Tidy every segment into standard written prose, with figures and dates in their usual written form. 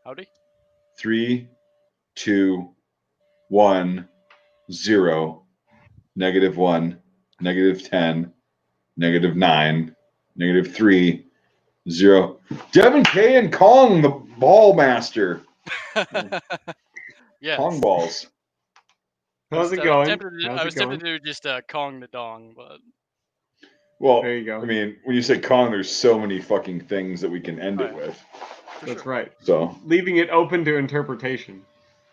Howdy. 3, 2, 1, 0, -1, -10, -9, -3, 0. Devin K and Kong, the ball master. Yes. Kong balls. How's it going? I was tempted to do just Kong the dong, but Well, there you go. I mean, when you say Kong, there's so many fucking things that we can end it with. That's right. So leaving it open to interpretation.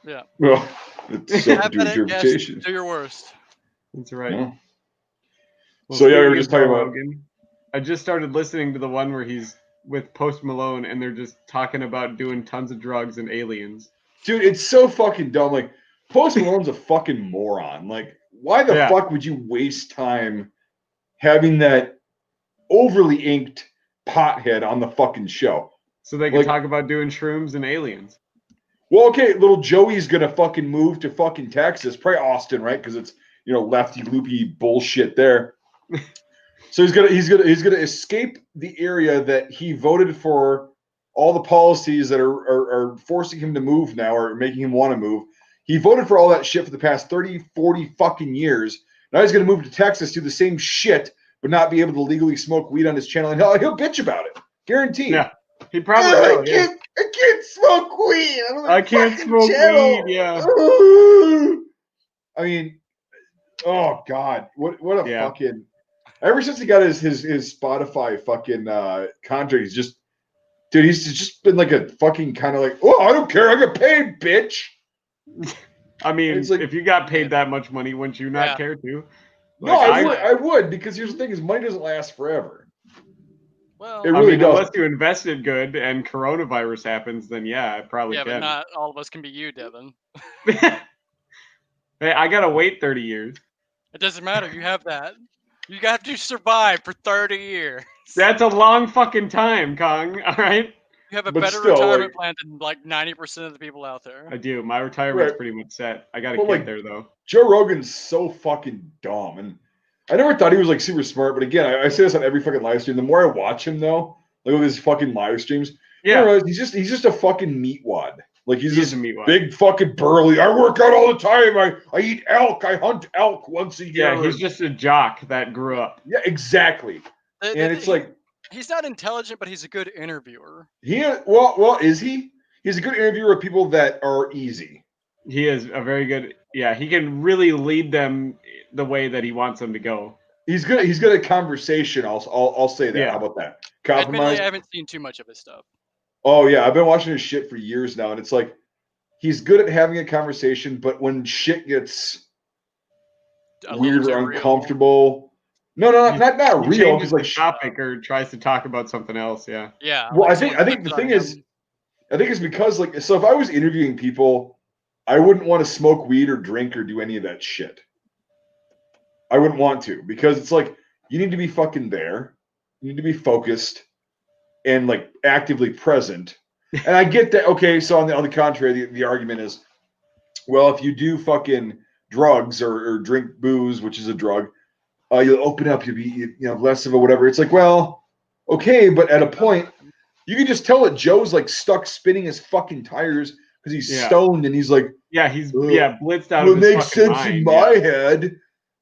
Yeah. Well, it's open to interpretation. Do your worst. That's right. Yeah. Well, So yeah, we were just talking Joe about. Rogan, I just started listening to the one where he's with Post Malone, and they're just talking about doing tons of drugs and aliens. Dude, it's so fucking dumb. Like, Post Malone's a fucking moron. Like, why the fuck would you waste time having that overly inked pothead on the fucking show? So they can talk about doing shrooms and aliens. Well, okay, little Joey's gonna fucking move to fucking Texas, probably Austin, right? Because it's lefty loopy bullshit there. So he's gonna escape the area that he voted for. All the policies that are forcing him to move now, or making him want to move. He voted for all that shit for the past 30, 40 fucking years. Now he's going to move to Texas, do the same shit, but not be able to legally smoke weed on his channel. And he'll bitch about it. Guaranteed. Yeah, he probably will. I can't smoke weed. I can't smoke weed, yeah. I mean, oh, God. What a fucking... Ever since he got his Spotify fucking contract, he's just... Dude, he's just been like a fucking kind of like, oh, I don't care. I get paid, bitch. I mean, if you got paid that much money, wouldn't you not care to? No, I would, because here's the thing: is money doesn't last forever. Well, it really does. Unless you invested good and coronavirus happens, then yeah, it probably can. Yeah, but not all of us can be you, Devin. Hey, I gotta wait 30 years. It doesn't matter. You have that. You have to survive for 30 years. That's a long fucking time, Kong. All right. You have a better retirement plan than like 90% of the people out there. I do. My retirement's pretty much set. I gotta get there though. Joe Rogan's so fucking dumb, and I never thought he was like super smart. But again, I say this on every fucking live stream. The more I watch him, though, like with his fucking live streams, he's just a fucking meatwad. Like he's just big fucking burly. I work out all the time. I eat elk. I hunt elk once a year. Yeah, he's just a jock that grew up. Yeah, exactly. And it's like he's not intelligent, but he's a good interviewer. Well, is he? He's a good interviewer of people that are easy. He is a very good. Yeah, he can really lead them the way that he wants them to go. He's good. He's good at conversation. I'll say that. Yeah. How about that? Compromise. I haven't seen too much of his stuff. Oh yeah, I've been watching his shit for years now, and it's like he's good at having a conversation, but when shit gets weird or uncomfortable. No, not real. He's like topic or tries to talk about something else. Yeah. Yeah. Well, I think the thing is, I think it's because so if I was interviewing people, I wouldn't want to smoke weed or drink or do any of that shit. I wouldn't want to, because it's like you need to be fucking there, you need to be focused and like actively present. And I get that. Okay, so on the contrary, the argument is, well, if you do fucking drugs or drink booze, which is a drug. You'll open up, you'll be less of a whatever. It's like, well, okay, but at a point, you can just tell that Joe's like stuck spinning his fucking tires because he's stoned and he's like, he's blitzed out. It makes sense in my head,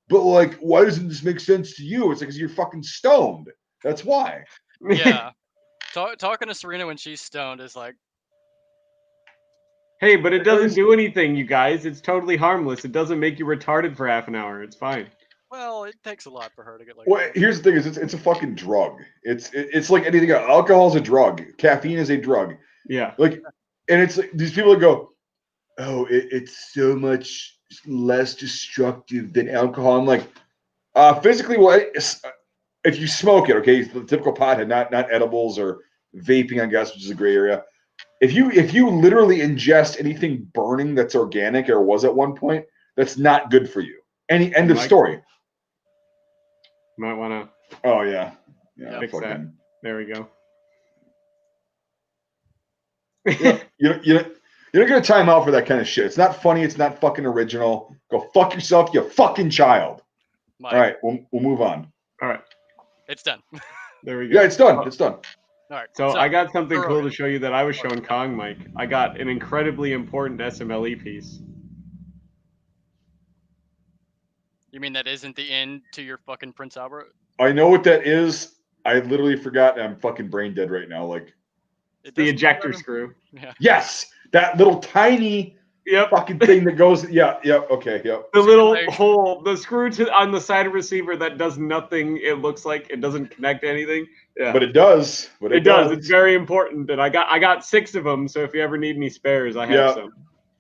but like, why doesn't this make sense to you? It's like, because you're fucking stoned. That's why. Yeah, talking to Serena when she's stoned is like, hey, but it doesn't do anything, you guys. It's totally harmless. It doesn't make you retarded for half an hour. It's fine. Well, it takes a lot for her to get like. Well, here's the thing: is it's a fucking drug. It's like anything else. Alcohol is a drug. Caffeine is a drug. Yeah. Like, and it's like these people that go, "Oh, it's so much less destructive than alcohol." I'm like, physically, well, if you smoke it, okay, the typical pothead, not edibles or vaping, I guess, which is a gray area. If you literally ingest anything burning that's organic or was at one point, that's not good for you. Any end of story. Might want to. Oh yeah. Fix that. There we go. You don't get a timeout for that kind of shit. It's not funny. It's not fucking original. Go fuck yourself, you fucking child. All right, we'll move on. All right, it's done. There we go. Yeah, it's done. It's done. All right. So I got something throw cool it. to show you that I was showing Kong, Mike. I got an incredibly important SMLE piece. You mean that isn't the end to your fucking Prince Albert? I know what that is. I literally forgot. And I'm fucking brain dead right now. Like It The doesn't ejector matter. screw. Yeah. yes, that little tiny Yep. fucking thing that goes. Yeah. Okay. Yep. The little Like- hole, the screw on the side of receiver that does nothing. It looks like it doesn't connect to anything. Yeah, But it does. But it does. It's very important, and I got 6 of them. So if you ever need any spares, I have Yeah. some.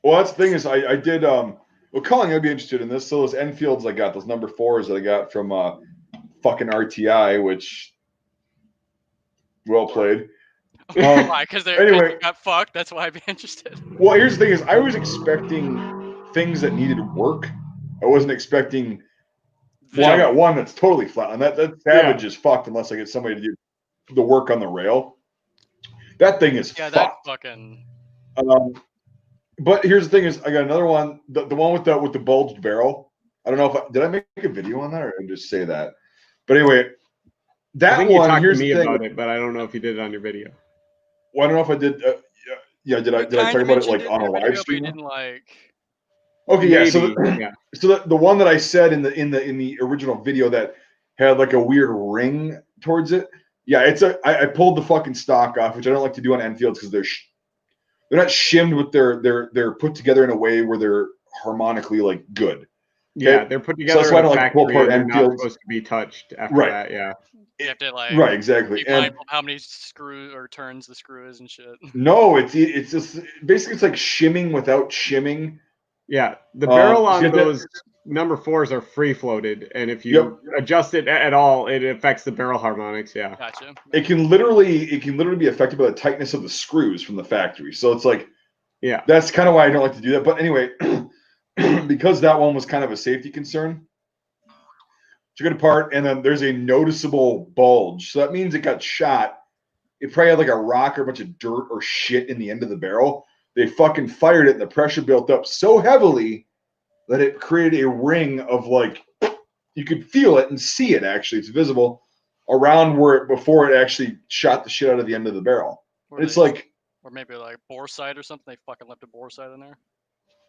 Well, that's the thing is I did. Well, Colin, I'd be interested in this. So those Enfields I got, those number 4s that I got from fucking RTI, which well played. Why? Because anyway. you got fucked. That's why I'd be interested. Well, here's the thing: is I was expecting things that needed work. I wasn't expecting. Well, I got one that's totally flat, and that Savage is fucked unless I get somebody to do the work on the rail. That thing is Yeah, fucked. that fucking. But here's the thing: is I got another one, the one with the bulged barrel. I don't know if did I make a video on that or did I just say that? But anyway, that I think one. you talked Here's to me the thing. about it, but I don't know if you did it on your video. Well, I don't know if I did. Yeah, did I talk about it like on a live stream? Didn't like. Okay, yeah. So, yeah. So the one that I said in the original video that had like a weird ring towards it. Yeah, I pulled the fucking stock off, which I don't like to do on Enfields because they're not shimmed with they're put together in a way where they're harmonically like good. Okay? Yeah, they're put together that's why I in a don't like to pull factory apart and they're not Enfields. supposed to be touched after Right. that. Yeah. You have to like. Right, exactly. Be mindful of how many screw or turns the screw is and shit. No, it's just basically it's like shimming without shimming. Yeah, the barrel so on those number 4s are free floated, and if you Yep. adjust it at all, it affects the barrel harmonics. Yeah. Gotcha. It can literally be affected by the tightness of the screws from the factory. So it's like, Yeah. that's kind of why I don't like to do that. But anyway, because that one was kind of a safety concern, took it apart, and then there's a noticeable bulge. So that means it got shot. It probably had like a rock or a bunch of dirt or shit in the end of the barrel. They fucking fired it, and the pressure built up so heavily that it created a ring of like, you could feel it and see it. Actually, it's visible around before it actually shot the shit out of the end of the barrel. It's like, or maybe like bore sight or something. They fucking left a bore sight in there.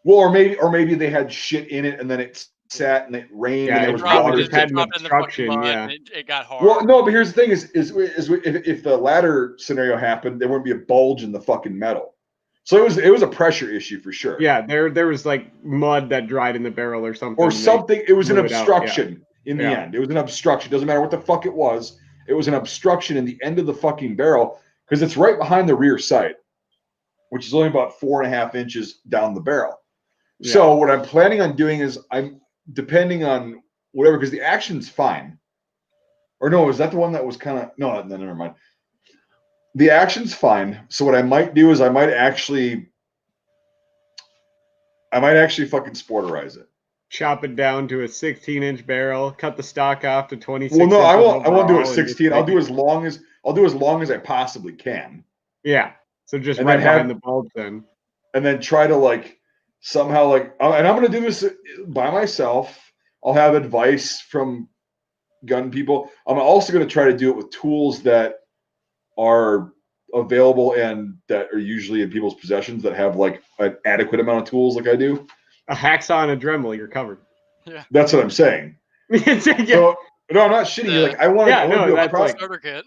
Well, or maybe they had shit in it and then it sat and it rained and there was water. Just had an obstruction. Yeah. It got hard. Well, no, but here's the thing: is if the latter scenario happened, there wouldn't be a bulge in the fucking metal. So it was a pressure issue for sure. Yeah, there was like mud that dried in the barrel or something. Or something. It was an obstruction in the end. It was an obstruction. Doesn't matter what the fuck it was. It was an obstruction in the end of the fucking barrel because it's right behind the rear sight, which is only about 4.5 inches down the barrel. Yeah. So what I'm planning on doing is I'm depending on whatever because the action's fine. Or no, is that the one that was kind of no, never mind. The action's fine. So what I might do is I might actually fucking sporterize it. Chop it down to a 16-inch barrel. Cut the stock off to 26. Well, no, I won't do a 16. I'll do as long as I possibly can. Yeah. So just right behind the bulge then. And then try to like somehow like, and I'm gonna do this by myself. I'll have advice from gun people. I'm also gonna try to do it with tools that are available and that are usually in people's possessions that have like an adequate amount of tools like I do. A hacksaw and a Dremel, you're covered. Yeah. That's what I'm saying. Yeah. So, no, I'm not shitting you. Like I want to do a that's starter kit.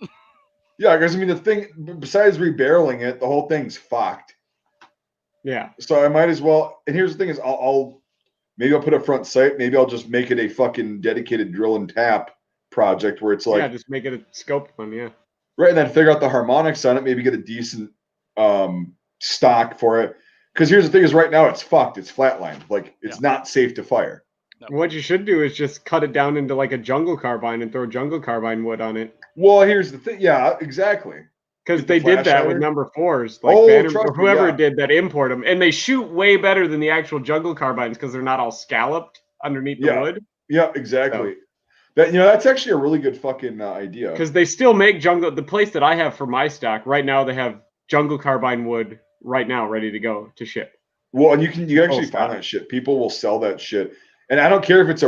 Yeah, because I mean the thing besides rebarreling it, the whole thing's fucked. Yeah. So I might as well. And here's the thing: is I'll put a front sight. Maybe I'll just make it a fucking dedicated drill and tap project where it's like just make it a scoped one. Yeah. Right, and then figure out the harmonics on it. Maybe get a decent stock for it. Because here's the thing: is right now it's fucked. It's flatlined. Like it's not safe to fire. No. What you should do is just cut it down into like a jungle carbine and throw jungle carbine wood on it. Well, here's the thing. Yeah, exactly. Because they did that with number 4s, like Banner, or whoever did that, import them, and they shoot way better than the actual jungle carbines because they're not all scalloped underneath the wood. Yeah, exactly. So, that's actually a really good fucking idea. Because they still make jungle. The place that I have for my stock right now, they have jungle carbine wood right now ready to go to ship. Well, and you can actually find that shit. People will sell that shit, and I don't care if it's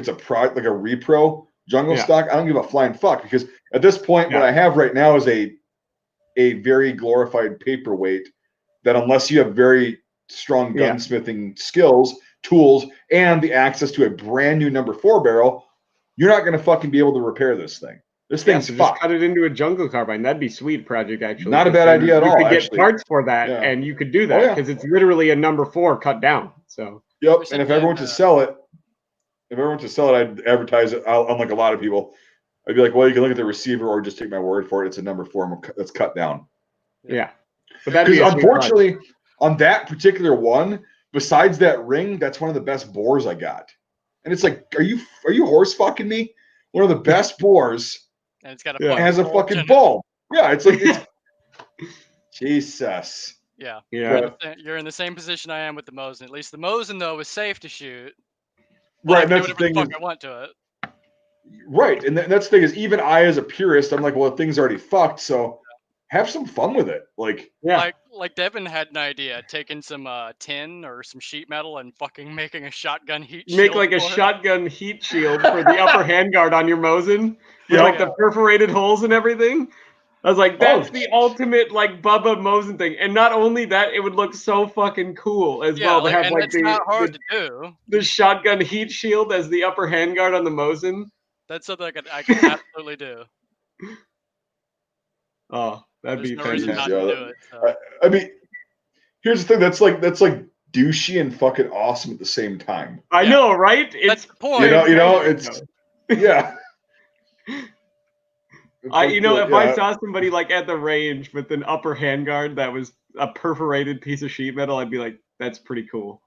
a product like a repro jungle stock. I don't give a flying fuck because at this point, what I have right now is a a very glorified paperweight that unless you have very strong gunsmithing skills, tools, and the access to a brand new number 4 barrel, you're not going to fucking be able to repair this thing. This thing's so fucked. Just cut it into a jungle carbine. That'd be sweet, project, actually. Not a bad idea at all, You could get actually. parts for that, and you could do that, because it's literally a number 4 cut down. So. Yep, and if everyone to sell it, I'd advertise it. Unlike a lot of people, I'd be like, well, you can look at the receiver or just take my word for it. It's a number 4 that's cut down. Yeah. Because unfortunately, on that particular one, besides that ring, that's one of the best bores I got. And it's like, are you horse fucking me? One of the best bores. And it's got a has a fucking bulb. Yeah, it's like Jesus. Yeah. Yeah. You're in the same position I am with the Mosin. At least the Mosin though is safe to shoot. Right, and that's the thing. I want to it. Right, and that's the thing is, even I, as a purist, I'm like, well, the thing's already fucked, so have some fun with it. Like, like Devin had an idea, taking some tin or some sheet metal and fucking making a shotgun heat shield. Make like a shotgun heat shield for the upper handguard on your Mosin, with like the perforated holes and everything. I was like, that's the ultimate like Bubba Mosin thing, and not only that, it would look so fucking cool as well to have like it's not hard to do. The shotgun heat shield as the upper handguard on the Mosin. That's something I could absolutely do. Oh, that'd be fantastic. Not to do it, so. I mean, here's the thing. That's like douchey and fucking awesome at the same time. I know, right? That's the point. You know, it's yeah. If I saw somebody like at the range with an upper handguard that was a perforated piece of sheet metal, I'd be like, that's pretty cool.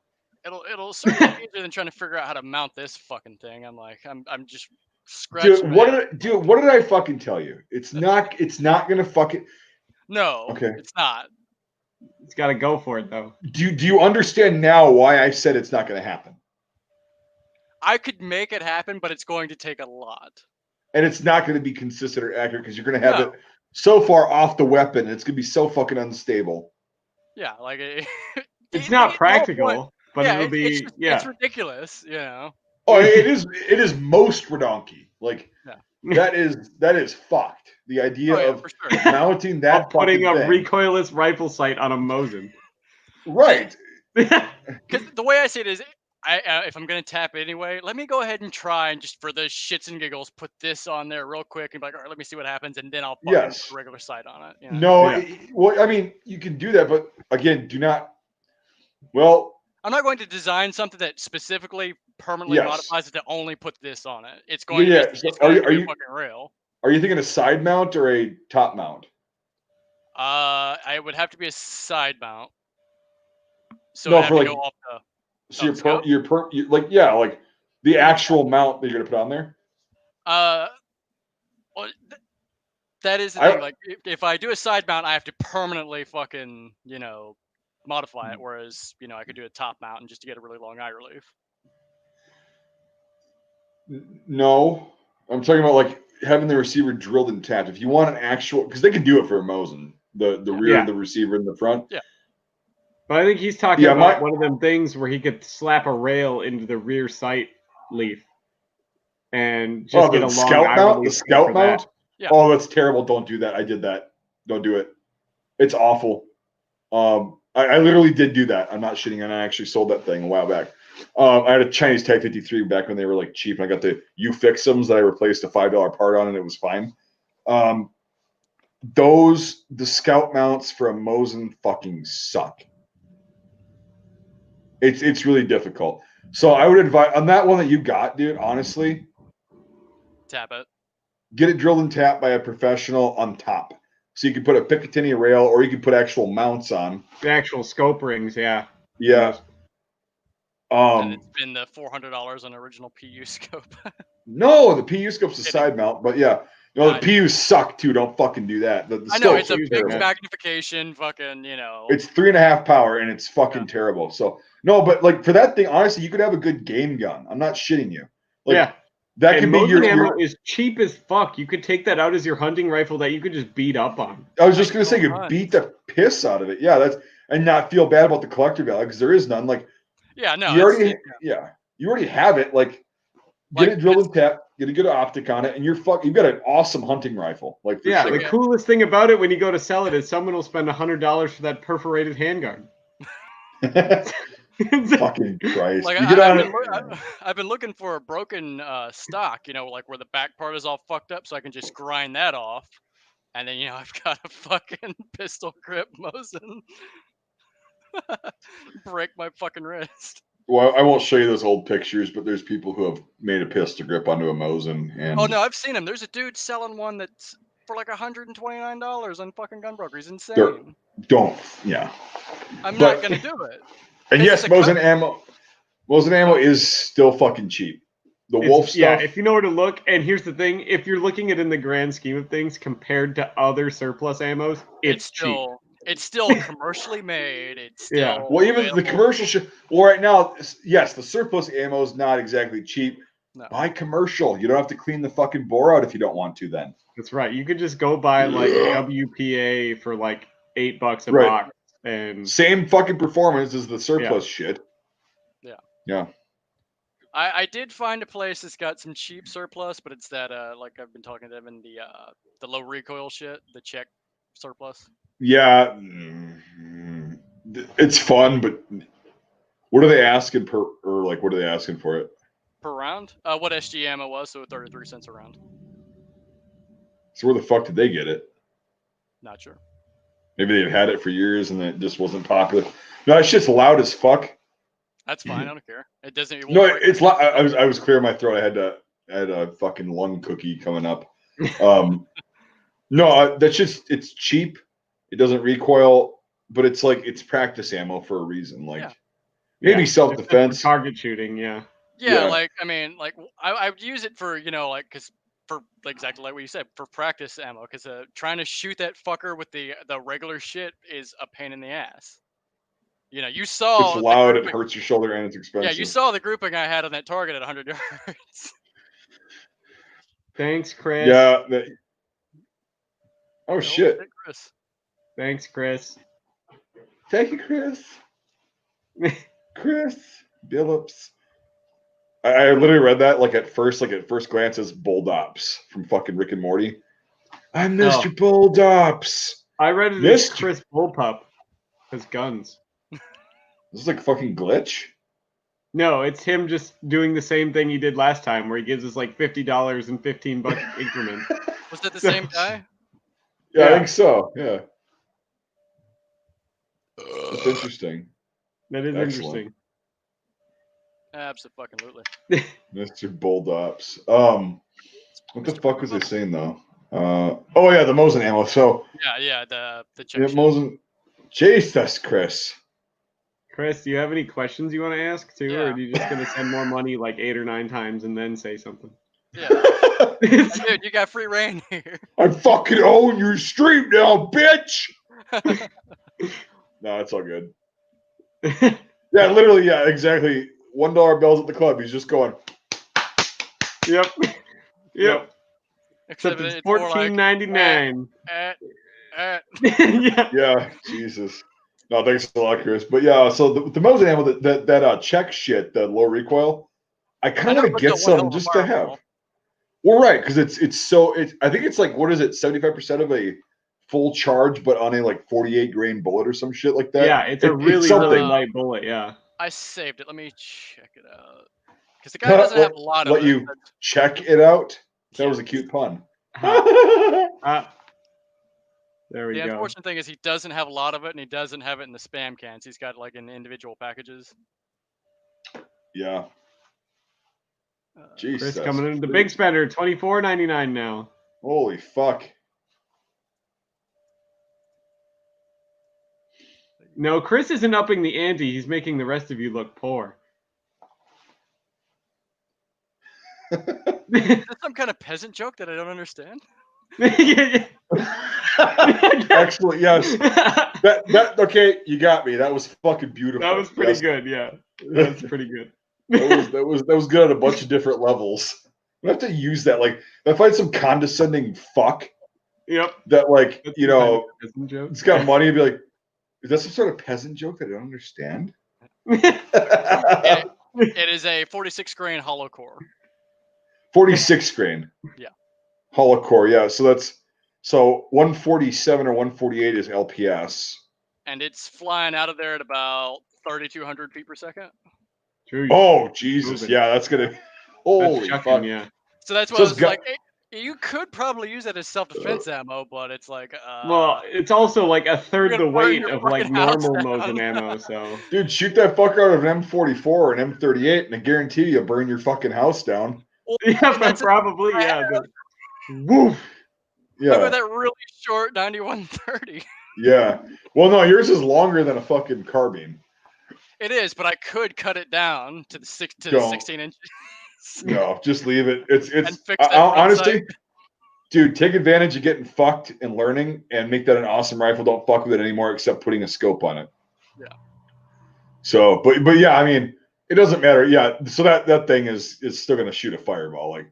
It'll certainly be easier than trying to figure out how to mount this fucking thing. I'm like, I'm just scratching. Dude, what did I fucking tell you? It's not gonna fucking. No. Okay. It's not. It's got to go for it though. Do you understand now why I said it's not gonna happen? I could make it happen, but it's going to take a lot. And it's not going to be consistent or accurate because you're going to have it so far off the weapon. It's going to be so fucking unstable. Yeah, like it's not practical, but it'll be it's ridiculous, you know. Oh, it is most redonky. Like that is fucked. The idea of mounting that, putting a recoilless rifle sight on a Mosin. Right. Because the way I see it is, if I'm gonna tap it anyway, let me go ahead and try and just for the shits and giggles put this on there real quick and be like, all right, let me see what happens, and then I'll put a regular sight on it. You know? Well, I mean, you can do that, but again, do not. Well, I'm not going to design something that specifically permanently modifies it to only put this on it. It's going to be, it's going to be fucking real. Are you thinking a side mount or a top mount? I would have to be a side mount. So no, for like. Go off the, so you're like the actual mount that you're gonna put on there. Well, that is the thing. Like, if I do a side mount, I have to permanently fucking modify it. Whereas I could do a top mount and just to get a really long eye relief. No, I'm talking about like having the receiver drilled and tapped. If you want an actual, because they can do it for a Mosin, the rear of the receiver in the front. Yeah. But I think he's talking about one of them things where he could slap a rail into the rear sight leaf and just get a long scout mount. The scout mount. Yeah. Oh, that's terrible! Don't do that. I did that. Don't do it. It's awful. I literally did do that. I'm not shitting, and I actually sold that thing a while back. I had a Chinese Tech 53 back when they were like cheap, and I got the U-Fix'ems that I replaced a $5 part on, and it was fine. The scout mounts for a Mosin fucking suck. It's really difficult. So I would advise on that one that you got, dude, honestly. Tap it. Get it drilled and tapped by a professional on top. So you can put a Picatinny rail or you can put actual mounts on. The actual scope rings, yeah. Yeah. And it's been the $400 on original PU scope. No, the PU scope's a side mount, but yeah. The PUs suck too. Don't fucking do that. I know it's a big magnification, fucking, It's 3.5 power and it's fucking terrible. So no, but like for that thing, honestly, you could have a good game gun. I'm not shitting you. Like, that can be your ammo is cheap as fuck. You could take that out as your hunting rifle that you could just beat up on. I was just gonna say you could beat the piss out of it. Yeah, and not feel bad about the collector value because there is none. Like you already have it. Like get it drilled and tapped. get a good optic on it, and you've got an awesome hunting rifle. Like for sure. The coolest thing about it when you go to sell it is someone will spend $100 for that perforated handguard. Fucking Christ! Like I've been looking for a broken stock, like where the back part is all fucked up, so I can just grind that off, and then I've got a fucking pistol grip Mosin. Break my fucking wrist. Well, I won't show you those old pictures, but there's people who have made a pistol grip onto a Mosin. And oh no, I've seen him. There's a dude selling one that's for like $129 on fucking Gunbroker. He's insane. I'm not gonna do it. And yes, Mosin ammo is still fucking cheap. The Wolf stuff. Yeah, if you know where to look. And here's the thing: if you're looking at it in the grand scheme of things, compared to other surplus ammos, it's cheap. It's still commercially made. It's still Well, even the commercial shit. Well, right now, yes, the surplus ammo is not exactly cheap. No. Buy commercial. You don't have to clean the fucking bore out if you don't want to. Then that's right. You could just go buy like WPA for like $8 a box, and same fucking performance as the surplus shit. Yeah. I did find a place that's got some cheap surplus, but it's that like I've been talking to Devin, the low recoil shit, the Czech surplus. Yeah, it's fun, but what are they asking what are they asking for it? Per round? What SG ammo was, so 33 cents a round. So where the fuck did they get it? Not sure. Maybe they've had it for years and it just wasn't popular. No, that shit's loud as fuck. That's fine. I don't care. It doesn't. No, it's loud. I was clearing my throat. I had a fucking lung cookie coming up. No, that's just it's cheap. It doesn't recoil, but it's like it's practice ammo for a reason. Like maybe self-defense, target shooting. Yeah. Like I mean, like I would use it for like because for exactly like what you said for practice ammo because trying to shoot that fucker with the regular shit is a pain in the ass. You saw it's loud, it hurts your shoulder, and it's expensive. Yeah, you saw the grouping I had on that target at 100 yards. Thanks, Chris. Yeah. Oh shit. Chris. Thanks, Chris. Thank you, Chris. Chris Billups. I literally read that at first glance as Bulldops from fucking Rick and Morty. I'm Mr. Bulldops. I read it as Chris Bullpup. His guns. This is like fucking glitch. No, it's him just doing the same thing he did last time, where he gives us like $50 and $15 increments. Was that the same guy? Yeah, I think so. Yeah. That's interesting. That is interesting. Absolutely. Mr. Bulldops. What the fuck was I saying though? Oh yeah, the Mosin ammo. So the check Mosin. Jesus, Chris. Chris, do you have any questions you want to ask too, or are you just gonna send more money like 8 or 9 times and then say something? Yeah. Dude, you got free reign here. I fucking own your stream now, bitch. No, it's all good. Yeah, literally, yeah, exactly. $1 bills at the club. He's just going. Yep. Except it's $14.99. Yeah, Jesus. No, thanks a lot, Chris. But yeah, so the Mosin ammo, that Czech shit, the low recoil, I kind of want to get some just to have. Well, right, because I think it's like, what is it, 75% of a full charge, but on a like 48 grain bullet or some shit like that. Yeah, it's a really light bullet. Yeah. I saved it. Let me check it out. Because the guy doesn't have a lot of it. Let you check it out. That was a cute pun. There we go. The unfortunate thing is he doesn't have a lot of it, and he doesn't have it in the spam cans. He's got like in individual packages. Yeah. Jesus. Chris coming in the big spender, $24.99 now. Holy fuck. No, Chris isn't upping the ante. He's making the rest of you look poor. Is this some kind of peasant joke that I don't understand? Excellent. Yes. Okay, you got me. That was fucking beautiful. That was pretty good. Yeah, that's pretty good. that was good on a bunch of different levels. I have to use that. Like, if I find some condescending fuck. Yep. That it's got money. I'd be like, is that some sort of peasant joke that I don't understand? It is a 46 grain hollow core. 46 grain. Yeah. Hollow core, yeah. So 147 or 148 is LPS. And it's flying out of there at about 3,200 feet per second. Jeez. Oh, Jesus. Moving. Yeah, that's going to... Holy fuck. Yeah. So that's why I was like, you could probably use that as self-defense ammo, but it's like... well, it's also like a third the weight of like normal Mosin ammo, so... Dude, shoot that fucker out of an M44 or an M38 and I guarantee you'll burn your fucking house down. Well, yeah, but probably, yeah. Woof. Yeah. Look at that really short 9130. Yeah. Well, no, yours is longer than a fucking carbine. It is, but I could cut it down to the 16 inches. No, just leave it. It's honestly, dude, take advantage of getting fucked and learning and make that an awesome rifle. Don't fuck with it anymore except putting a scope on it. Yeah. So, but yeah, I mean, it doesn't matter. Yeah. So that thing is still going to shoot a fireball. Like,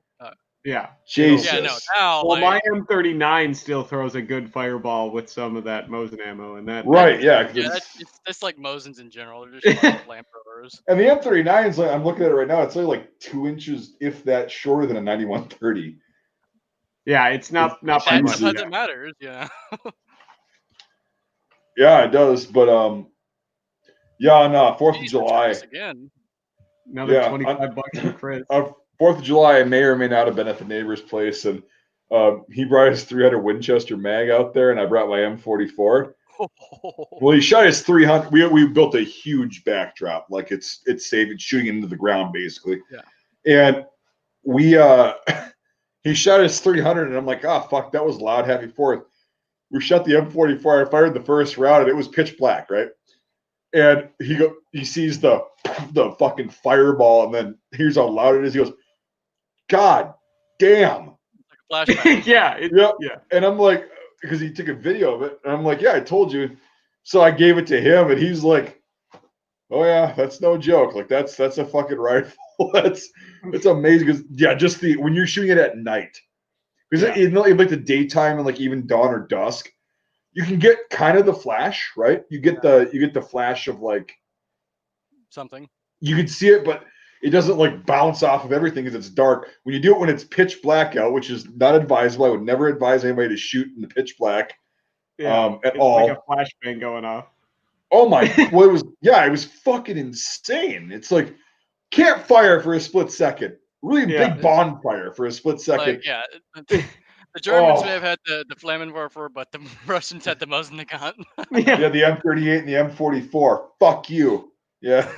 yeah. Jesus. Yeah, no, now, well, my M39 still throws a good fireball with some of that Mosin ammo, and that. Right, yeah. It's like Mosins in general. They're just flamethrowers. And the M39 is like, I'm looking at it right now. It's only like 2 inches, if that, shorter than a 9130. Yeah, it's not by much. Sometimes it matters, yeah. Yeah, it does. But yeah, no, 4th of July. Again. Another $25 for Chris. 4th of July, I may or may not have been at the neighbor's place, and he brought his 300 Winchester mag out there, and I brought my M44. Well, he shot his 300. We built a huge backdrop, like it's safe. It's shooting into the ground basically. Yeah. And he shot his 300, and I'm like, oh fuck, that was loud. Happy 4th. We shot the M44. I fired the first round, and it was pitch black, right? And he sees the fucking fireball, and then here's how loud it is. He goes, God damn. Like a flashback. Yeah. And I'm like, because he took a video of it, and I'm like, yeah, I told you. So I gave it to him, and he's like, oh yeah, that's no joke. Like that's a fucking rifle. That's amazing. Because just when you're shooting it at night, because in like the daytime and like even dawn or dusk, you can get kind of the flash, right? You get the flash of like something. You can see it, but it doesn't like bounce off of everything because it's dark. When you do it when it's pitch black out, which is not advisable, I would never advise anybody to shoot in the pitch black at all. Like a flashbang going off. Oh my! Well, it was fucking insane. It's like can't fire for a split second. Really big bonfire for a split second. Like, the Germans may have had the Flammenwerfer, but the Russians had the Mosin gun. Yeah, the M38 and the M44. Fuck you. Yeah.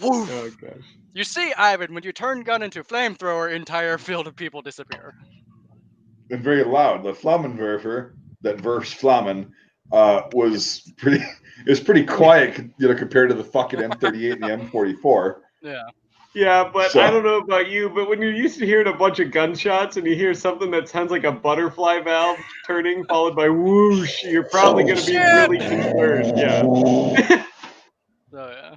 Oh gosh. You see, Ivan, when you turn gun into a flamethrower, entire field of people disappear. And very loud. The Flammenwerfer, that verse Flammen, was pretty quiet, compared to the fucking M38 and the M44. Yeah. Yeah, but I don't know about you, but when you're used to hearing a bunch of gunshots and you hear something that sounds like a butterfly valve turning followed by whoosh, you're probably going to be really concerned. Yeah. Oh yeah.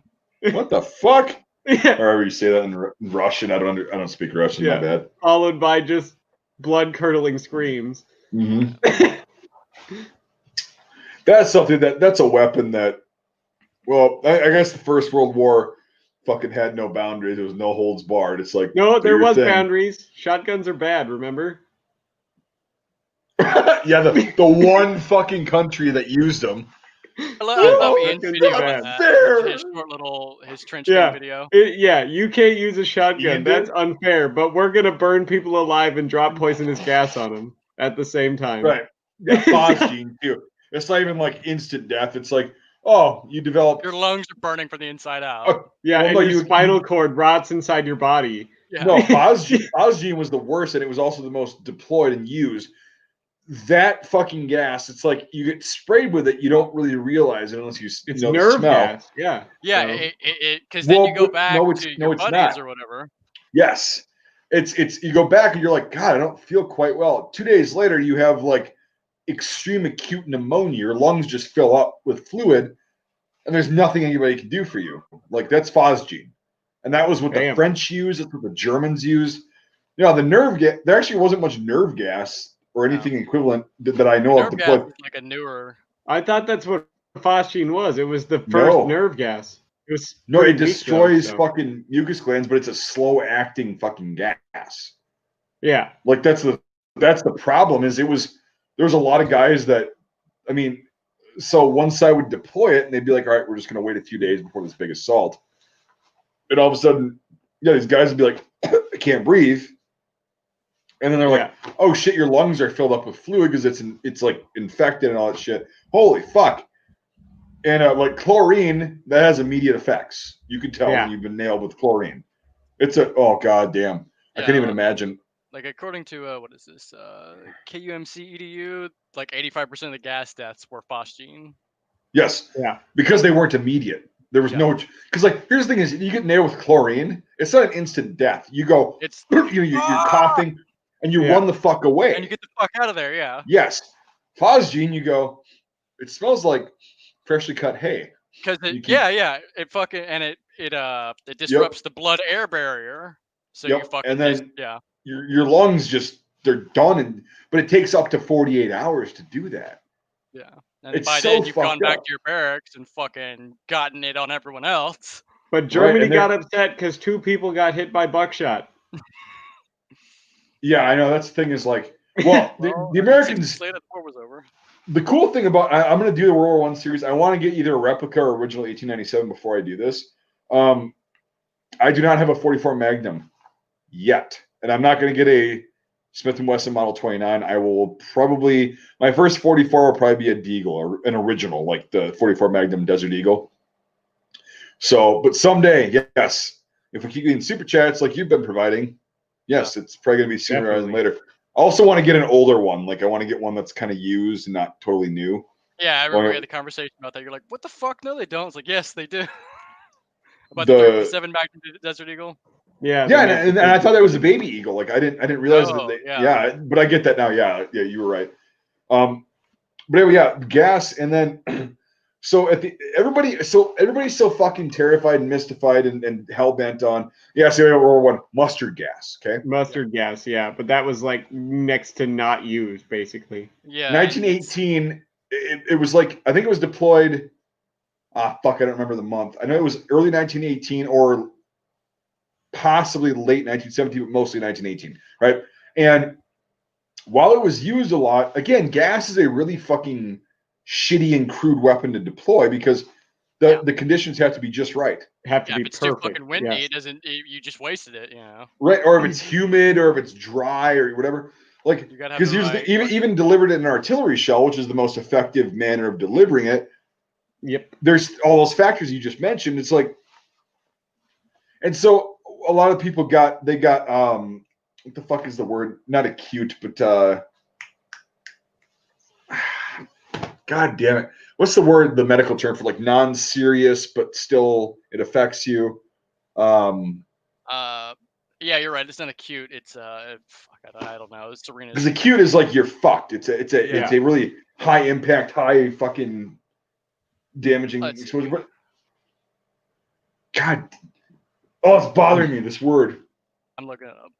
What the fuck? Yeah. Or however you say that in Russian. I don't speak Russian. My bad. Followed by just blood curdling screams. Mm-hmm. That's something that's a weapon that. Well, I guess the First World War fucking had no boundaries. There was no holds barred. It's like no, there was boundaries. Shotguns are bad. Remember? Yeah, the one fucking country that used them. I love Ian's video about his trench gun video. You can't use a shotgun. That's unfair. But we're gonna burn people alive and drop poisonous gas on them at the same time. Right. Yeah, phosgene too. It's not even like instant death. It's like, oh, you develop your lungs are burning from the inside out. And your spinal cord rots inside your body. Yeah. No, phosgene was the worst, and it was also the most deployed and used. That fucking gas, it's like you get sprayed with it, you don't really realize it unless it's nerve gas. Yeah. Yeah, because then you go back to your buddies or whatever. Yes. It's you go back and you're like, God, I don't feel quite well. 2 days later, you have like extreme acute pneumonia. Your lungs just fill up with fluid, and there's nothing anybody can do for you. Like that's phosgene. And that was what the French used, that's what the Germans used. The nerve gas, there actually wasn't much nerve gas or anything equivalent that I know of. Nerve gas is like a newer. I thought that's what phosgene was. It was the first nerve gas. it destroys fucking mucus glands, but it's a slow acting fucking gas. Yeah. Like that's the problem is there was a lot of guys that, I mean, so one side would deploy it and they'd be like, all right, we're just going to wait a few days before this big assault. And all of a sudden, these guys would be like, I can't breathe. And then they're like, oh shit, your lungs are filled up with fluid because it's like infected and all that shit. Holy fuck. And like chlorine, that has immediate effects. You can tell when you've been nailed with chlorine. It's oh god damn. I can't even imagine. Like according to what is this? KUMC EDU, like 85% of the gas deaths were phosgene. Yes. Yeah. Because they weren't immediate. There was no, because like here's the thing is you get nailed with chlorine, it's not an instant death. You go, you're coughing, and you run the fuck away, and you get the fuck out of there. Yeah. Yes. Phosgene, you go. It smells like freshly cut hay. Because it fucking and it disrupts the blood-air barrier. So you fucking and then your lungs they're done, but it takes up to 48 hours to do that. Yeah. And by then you've gone back to your barracks and fucking gotten it on everyone else. But Germany got upset because 2 people got hit by buckshot. Yeah, I know. That's the thing is like, well, the Americans. The war was over. The cool thing about I'm going to do the World War I series. I want to get either a replica or original 1897 before I do this. I do not have a 44 Magnum yet, and I'm not going to get a Smith & Wesson Model 29. I will probably, my first 44 will probably be a Deagle, or an original, like the 44 Magnum Desert Eagle. So, but someday, yes, if we keep getting super chats like you've been providing, yes, it's probably going to be sooner rather than later. I also want to get an older one. Like I want to get one that's kind of used and not totally new. Yeah, I remember we had the conversation about that. You're like, what the fuck? No, they don't. It's like, yes, they do. About the 7 Magnum Desert Eagle. Yeah, and I thought that was a baby eagle. Like I didn't realize that. But I get that now. Yeah, you were right. But anyway, gas, and then so everybody's so fucking terrified and mystified and hell bent on World War I mustard gas. Okay, mustard gas. Yeah, but that was like next to not used, basically. Yeah, 1918. It was like I think it was deployed. I don't remember the month. I know it was early 1918 or possibly late 1917, but mostly 1918, right? And while it was used a lot, again, gas is a really fucking shitty and crude weapon to deploy because the conditions have to be just right. Have to be if it's perfect. too fucking windy, it doesn't. You just wasted it, Right, or if it's humid, or if it's dry, or whatever. Like because even delivered in an artillery shell, which is the most effective manner of delivering it. Yep. There's all those factors you just mentioned. It's like, and so a lot of people got what the fuck is the word? Not acute, but God damn it. What's the word, the medical term for like non-serious, but still it affects you? Yeah, you're right. It's not acute. It's I don't know. It's serena. Because acute is like you're fucked. It's a really high impact, high fucking damaging exposure. But God, it's bothering me, this word. I'm looking it up.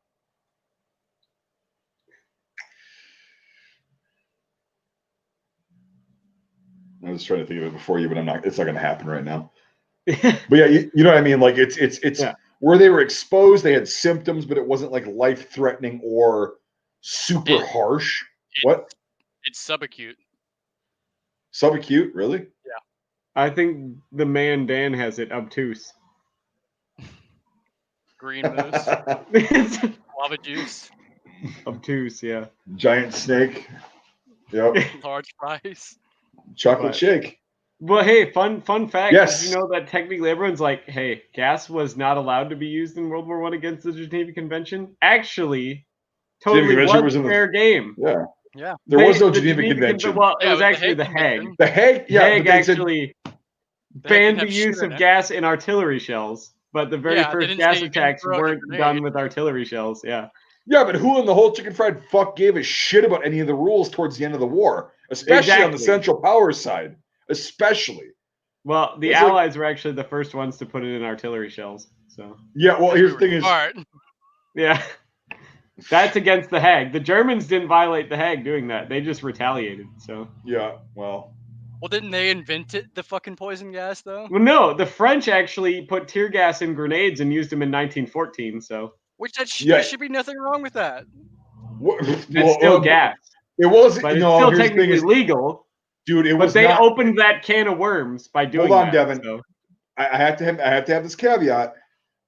I was trying to think of it before you, but it's not going to happen right now. But yeah, you know what I mean? Like it's where they were exposed, they had symptoms, but it wasn't like life-threatening or super harsh. What? It's subacute. Subacute, really? Yeah. I think the man Dan has it obtuse. Green moose. Lava juice. Obtuse, yeah. Giant snake. Yep. Large fries. Chocolate shake. Well, hey, fun fact. Yes. Did you know that technically everyone's like, hey, gas was not allowed to be used in World War I against the Geneva Convention? Actually, totally was a fair game. Yeah. Yeah. There was no Geneva Convention. Well, it was actually the Hague. The Hague, yeah. The Hague actually banned the use of gas in artillery shells, but the very first gas attacks weren't done with artillery shells. Yeah. Yeah, but who in the whole chicken fried fuck gave a shit about any of the rules towards the end of the war, especially on the Central Powers side, especially. Well, the Allies were actually the first ones to put it in artillery shells. So. Yeah. Well, here's the thing is. Yeah. That's against the Hague. The Germans didn't violate the Hague doing that. They just retaliated. So. Yeah. Well, Well, didn't they invent it, the fucking poison gas, though? Well, no, the French actually put tear gas in grenades and used them in 1914. So, there should be nothing wrong with that. It's still gas. It was, but it's still technically legal. Dude, it was. But they opened that can of worms by doing that. Hold on, Devin. So. I have to have this caveat.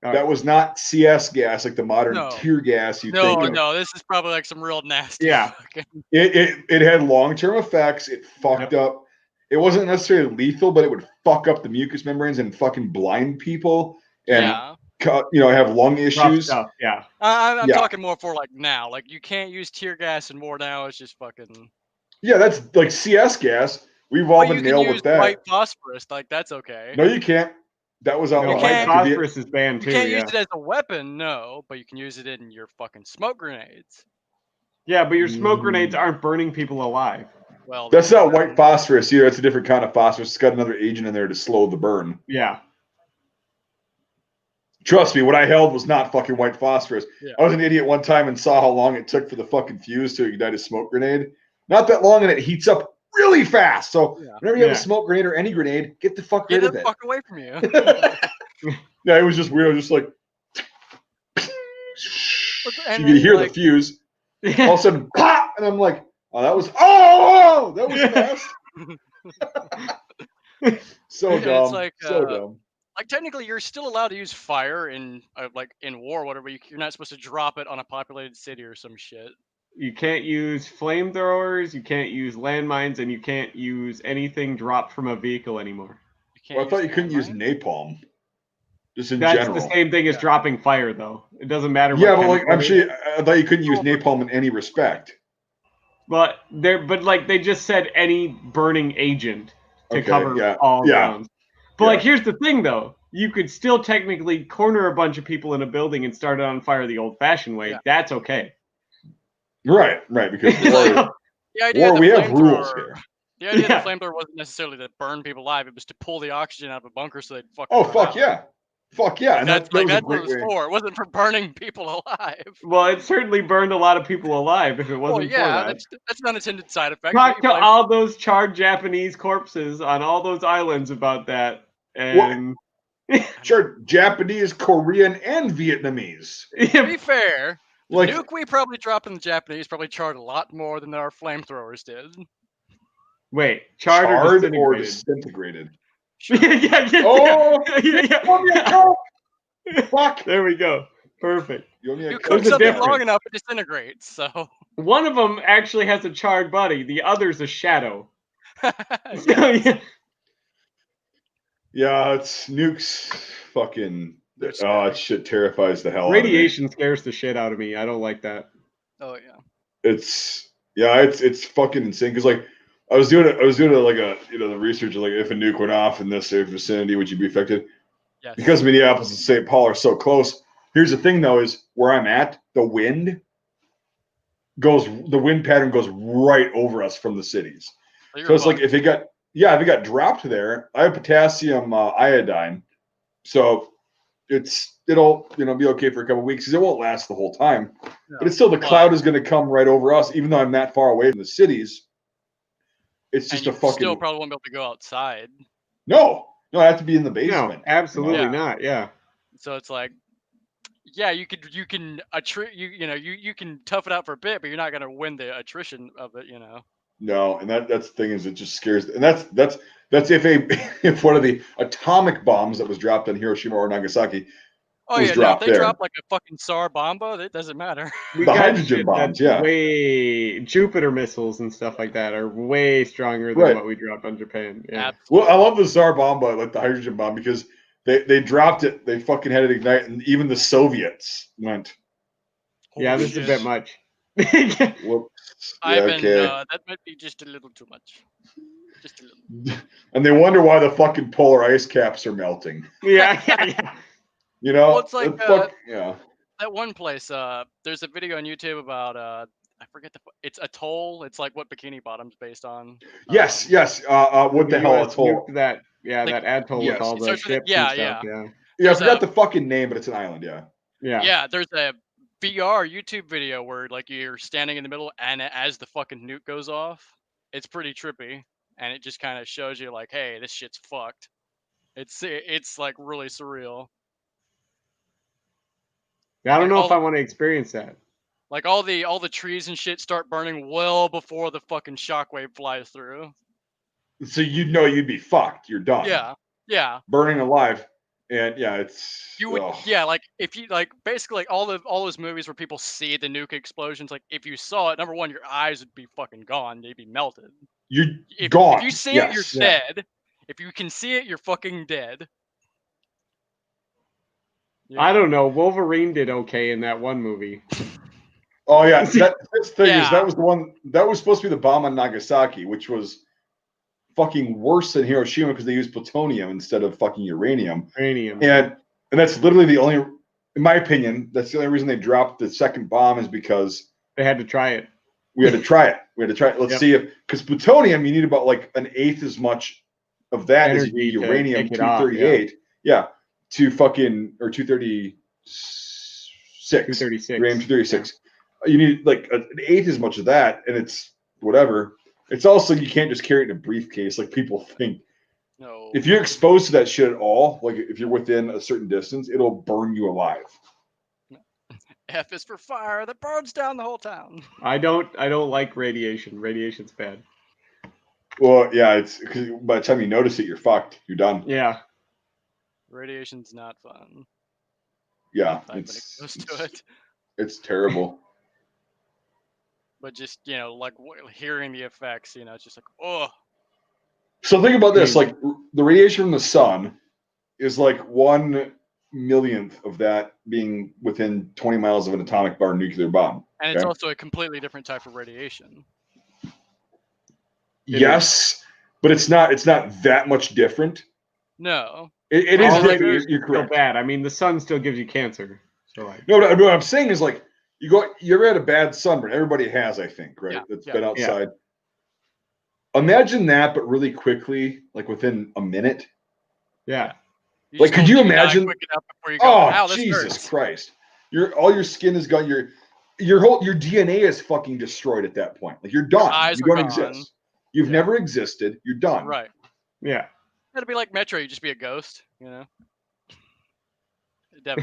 That was not CS gas like the modern tear gas you think of. No, this is probably like some real nasty. Yeah. It had long-term effects. It fucked up. It wasn't necessarily lethal, but it would fuck up the mucous membranes and fucking blind people and have lung issues. Yeah. I'm talking more for like now. Like you can't use tear gas and more now. It's just fucking. Yeah, that's like CS gas. We've all been nailed with that. White phosphorus, like that's okay. No, you can't. That was outlawed. White phosphorus is banned too. You can't use it as a weapon, no, but you can use it in your fucking smoke grenades. Yeah, but your smoke grenades aren't burning people alive. Well, that's not white phosphorus either. It's a different kind of phosphorus. It's got another agent in there to slow the burn. Yeah. Trust me, what I held was not fucking white phosphorus. Yeah. I was an idiot one time and saw how long it took for the fucking fuse to ignite a smoke grenade. Not that long, and it heats up really fast. So whenever you have a smoke grenade or any grenade, get the fuck rid of it. Get the fuck away from you. Yeah, it was just weird. I was just like, you could hear the fuse. All of a sudden, pop, and I'm like, that was fast. So dumb. So dumb. Like technically, you're still allowed to use fire in in war, or whatever. You're not supposed to drop it on a populated city or some shit. You can't use flamethrowers, you can't use landmines, and you can't use anything dropped from a vehicle anymore. Well, I thought you couldn't use napalm. Just in general. That's the same thing as dropping fire, though. It doesn't matter. Yeah, but like I'm sure I thought you couldn't use napalm in any respect. But they just said any burning agent to cover all grounds. But like, here's the thing, though. You could still technically corner a bunch of people in a building and start it on fire the old-fashioned way. Yeah. That's okay. Right, because we have rules here. The idea of the flamethrower wasn't necessarily to burn people alive. It was to pull the oxygen out of a bunker so they'd fucking fuck yeah. And that's what it was for. It wasn't for burning people alive. Well, it certainly burned a lot of people alive if it wasn't for that. That's an unintended side effect. Talk to all those charred Japanese corpses on all those islands about that. And sure, Japanese, Korean, and Vietnamese. To be fair, the nuke we probably dropped in the Japanese probably charred a lot more than our flamethrowers did. Wait, charred or disintegrated? Sure. yeah. Fuck. There we go. Perfect. You cook something long enough, it disintegrates. So one of them actually has a charred body. The other's a shadow. Yeah, it's nukes. Fucking. It shit terrifies the hell. Radiation scares the shit out of me. I don't like that. Oh yeah. It's fucking insane because like I was doing the research of like if a nuke went off in this vicinity, would you be affected? Yes. Because Minneapolis and St. Paul are so close. Here's the thing though, is where I'm at, the wind pattern goes right over us from the cities. So it's like if it got dropped there, I have potassium iodine, so it'll be okay for a couple of weeks because it won't last the whole time. No, but it's still the cloud is going to come right over us, even though I'm that far away from the cities. It's just still probably won't be able to go outside. No, I have to be in the basement. No, absolutely not. Yeah. So it's like, yeah, you can tough it out for a bit, but you're not going to win the attrition of it, No, and that's the thing is it just scares, and that's if one of the atomic bombs that was dropped on Hiroshima or Nagasaki. If they drop like a fucking SAR bomba, it doesn't matter. The hydrogen bombs, Jupiter missiles and stuff like that are way stronger than what we dropped on Japan. Yeah. Well, I love the SAR bomba, like the hydrogen bomb, because they dropped it, they fucking had it ignite, and even the Soviets went. Yeah, this is a bit much. Whoops. That might be just a little too much. Just a little. And they wonder why the fucking polar ice caps are melting. Yeah. Well, it's like that one place. There's a video on YouTube about I forget it's Atoll. It's like what Bikini Bottom's based on. Yes. What the hell Atoll? That atoll with all the ships. Yeah. I forgot the fucking name, but it's an island. Yeah. There's a VR YouTube video where like you're standing in the middle and as the fucking nuke goes off, it's pretty trippy. and it just kind of shows you like, hey, this shit's fucked. It's like really surreal. Yeah, I don't know if I want to experience that. Like all the trees and shit start burning well before the fucking shockwave flies through. So you'd be fucked. You're done. Yeah. Burning alive, and it's you would like if you like basically like all those movies where people see the nuke explosions. Like if you saw it, number one, your eyes would be fucking gone. They'd be melted. You're gone. If you see it, you're dead. If you can see it, you're fucking dead. Yeah. I don't know. Wolverine did okay in that one movie. Oh yeah, that's the thing is that was the one that was supposed to be the bomb on Nagasaki, which was fucking worse than Hiroshima because they used plutonium instead of fucking uranium. And that's literally the only, in my opinion, that's the only reason they dropped the second bomb is because they had to try it. We had to try it. Let's see if, because plutonium, you need about like an eighth as much of that as you need uranium 238. To fucking, or 236. 236. Uranium 236. You need like an eighth as much of that, and it's whatever. It's also, you can't just carry it in a briefcase like people think. No. If you're exposed to that shit at all, like if you're within a certain distance, it'll burn you alive. F is for fire that burns down the whole town. I don't like radiation. Radiation's bad. Well, yeah, it's because by the time you notice it, you're fucked. You're done. Yeah. Radiation's not fun. Yeah, it's terrible. But just, like hearing the effects, it's just like, oh. So think about this, like the radiation from the sun is like 1/millionth of that being within 20 miles of an atomic bar nuclear bomb. And it's also a completely different type of radiation. Yes, but it's not that much different. No. It is different. You're correct. Still bad. I mean, the sun still gives you cancer. So like, no, what I'm saying is like you ever had a bad sunburn? Everybody has, I think, right? That's been outside. Yeah. Imagine that, but really quickly, like within a minute. Yeah. Like, could you imagine? You go, wow, Jesus Christ! All your skin is gone. Your DNA is fucking destroyed at that point. Like you're done. You don't exist. You've never existed. You're done. Right. Yeah. It'd be like Metro. You just be a ghost. Devin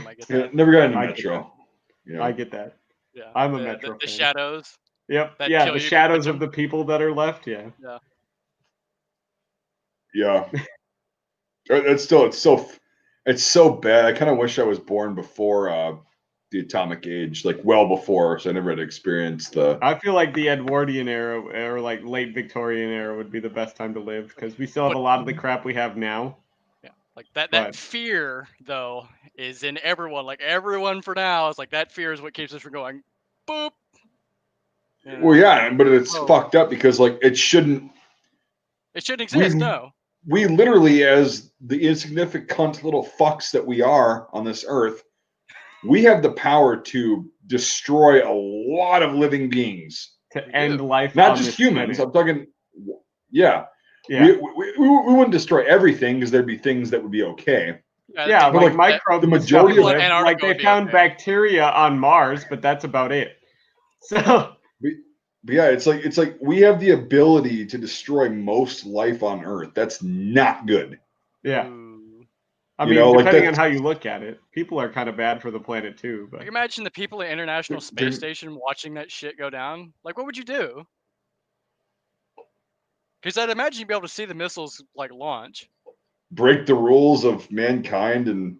might get that. Yeah, never got into Metro. I get that. Yeah. I'm a Metro the fan. shadows. Yep. Yeah, the shadows of the people that are left. Yeah. Yeah. Yeah. It's so bad. I kind of wish I was born before the atomic age, like well before, so I never had experienced the. I feel like the Edwardian era or like late Victorian era would be the best time to live because we still have a lot of the crap we have now. Yeah, like that fear though is in everyone. Like everyone for now is like that fear is what keeps us from going, boop. Well, yeah, but it's fucked up because like it shouldn't. It shouldn't exist. No. We literally, as the insignificant little fucks that we are on this earth, we have the power to destroy a lot of living beings. To end life. Not just humans. I'm talking, yeah. We wouldn't destroy everything because there'd be things that would be okay. Yeah, but like microbes. The majority of like they found bacteria on Mars, but that's about it. So. But yeah, it's like we have the ability to destroy most life on Earth. That's not good. Yeah. I mean, depending on how you look at it, people are kind of bad for the planet too. But like, imagine the people at the International Space Station watching that shit go down. Like, what would you do? Because I'd imagine you'd be able to see the missiles like launch. Break the rules of mankind and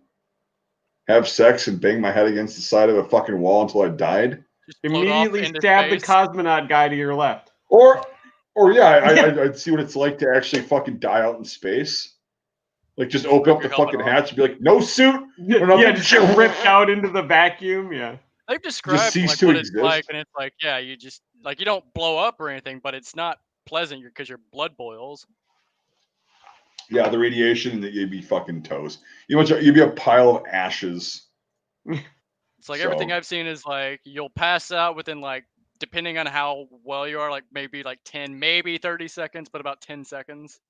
have sex and bang my head against the side of a fucking wall until I died. Immediately stab the cosmonaut guy to your left. Or yeah, I'd see what it's like to actually fucking die out in space. Like just open up the fucking hatch and be like, no suit. Just get ripped out into the vacuum. Yeah. They've described like what it's like, and it's like, yeah, you just like you don't blow up or anything, but it's not pleasant because your blood boils. Yeah, the radiation that you'd be fucking toast. You'd be a pile of ashes. It's like everything I've seen is like you'll pass out within like, depending on how well you are, like maybe like 10, maybe 30 seconds, but about 10 seconds.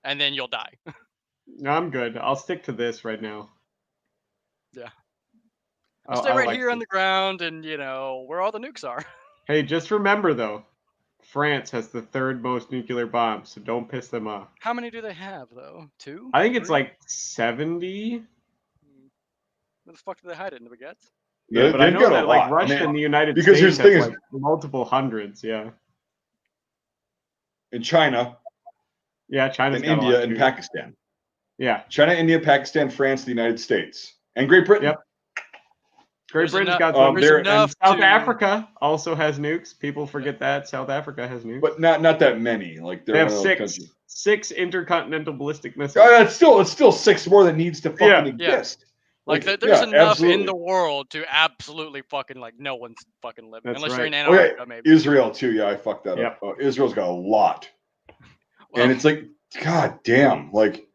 And then you'll die. No, I'm good. I'll stick to this right now. Yeah. I'll stay right here on the ground and, where all the nukes are. Hey, just remember though, France has the 3rd most nuclear bombs, so don't piss them off. How many do they have, though? 2? I think it's like 70. Where the fuck do they hide it in the baguettes? Yeah, but I know that like Russia and the United States have like multiple hundreds. Yeah. In China. Yeah, China's and India and Pakistan. Yeah. China, India, Pakistan, France, the United States, and Great Britain. Yep. Great Britain's got some. And South Africa also has nukes. People forget that South Africa has nukes, but not that many. Like they have six intercontinental ballistic missiles. Oh, it's still 6 more that needs to fucking exist. Like there's enough in the world to absolutely fucking like no one's fucking living unless you're in Antarctica, maybe. Israel too. Yeah, I fucked that up. Israel's got a lot, and it's like, god damn, like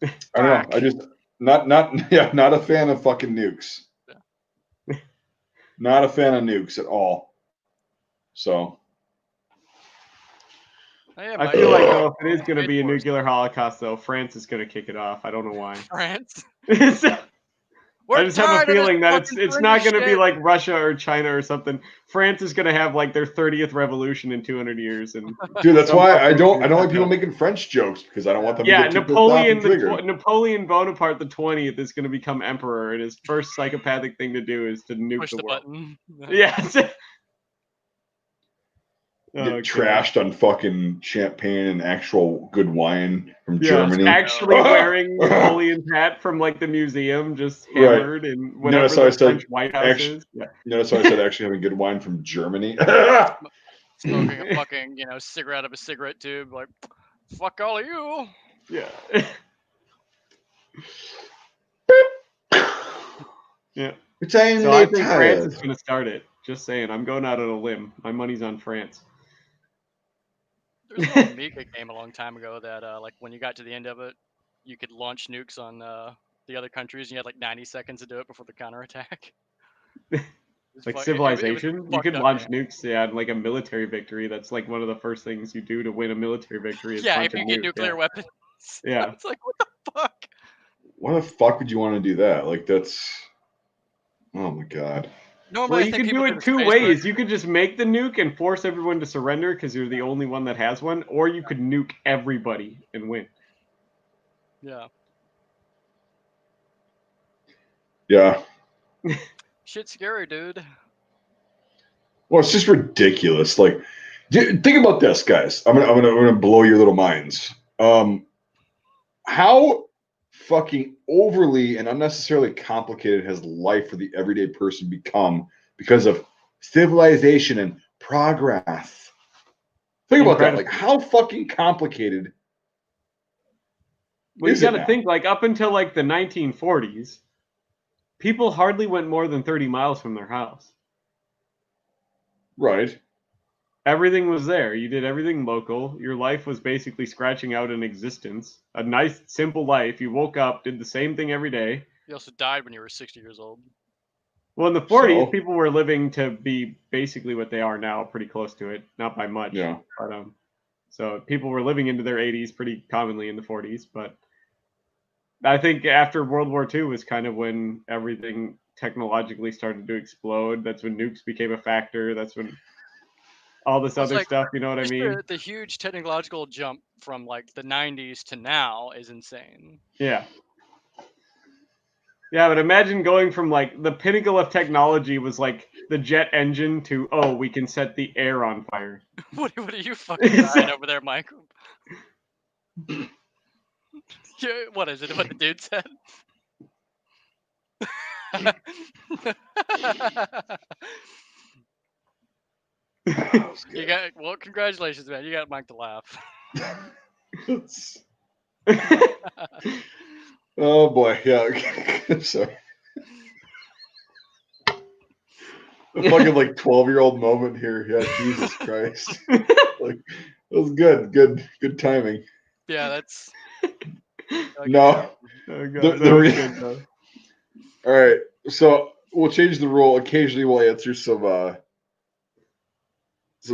I don't know. I just not a fan of fucking nukes. Yeah. Not a fan of nukes at all. So. I feel like though, if it is going to be a nuclear holocaust, though, France is going to kick it off. I don't know why. France. I just have a feeling that it's not going to be like Russia or China or something. France is going to have like their 30th revolution in 200 years, and dude, that's why I don't like people making French jokes because I don't want them. Yeah, to Napoleon Bonaparte the 20th is going to become emperor, and his first psychopathic thing to do is to nuke the world. Button. Yeah. Get trashed on fucking champagne and actual good wine from Germany. Actually wearing Napoleon's hat from like the museum, just hammered and whatever the French White House is. Yeah. Notice how I said actually having good wine from Germany. Smoking a fucking cigarette out of a cigarette tube, like fuck all of you. Yeah. Yeah. So I think France is gonna start it. Just saying, I'm going out on a limb. My money's on France. There's an Amiga game a long time ago that, like, when you got to the end of it, you could launch nukes on the other countries, and you had like 90 seconds to do it before the counterattack. Like Civilization, you could launch nukes, and like a military victory. That's like one of the first things you do to win a military victory. Is if you get nuclear weapons. Yeah. It's like, what the fuck? Why the fuck would you want to do that? Like, that's... Oh my god. Normally, you could do it 2 ways. You could just make the nuke and force everyone to surrender because you're the only one that has one, or you could nuke everybody and win. Yeah. Yeah. Shit's scary, dude. Well, it's just ridiculous. Like, think about this, guys. I'm gonna blow your little minds. How fucking overly and unnecessarily complicated has life for the everyday person become because of civilization and progress? Think about that. Like, how fucking complicated. Well, you got to think, like, up until like the 1940s, people hardly went more than 30 miles from their house. Right. Everything was there. You did everything local. Your life was basically scratching out an existence. A nice, simple life. You woke up, did the same thing every day. You also died when you were 60 years old. Well, in the 40s, people were living to be basically what they are now, pretty close to it. Not by much. Yeah. But, so people were living into their 80s pretty commonly in the 40s. But I think after World War II was kind of when everything technologically started to explode. That's when nukes became a factor. That's when... all this other stuff, you know what I mean? The huge technological jump from like the 90s to now is insane. Yeah. Yeah, but imagine going from like the pinnacle of technology was like the jet engine to, we can set the air on fire. What are you fucking crying over there, Mike? What is it? What the dude said? Congratulations, man. You got Mike to laugh. Oh boy, yeah. Sorry. A fucking like 12-year-old moment here. Yeah, Jesus Christ. Like, it was good timing. Yeah, that's no. Oh, God, all right, so we'll change the rule. Occasionally we'll answer some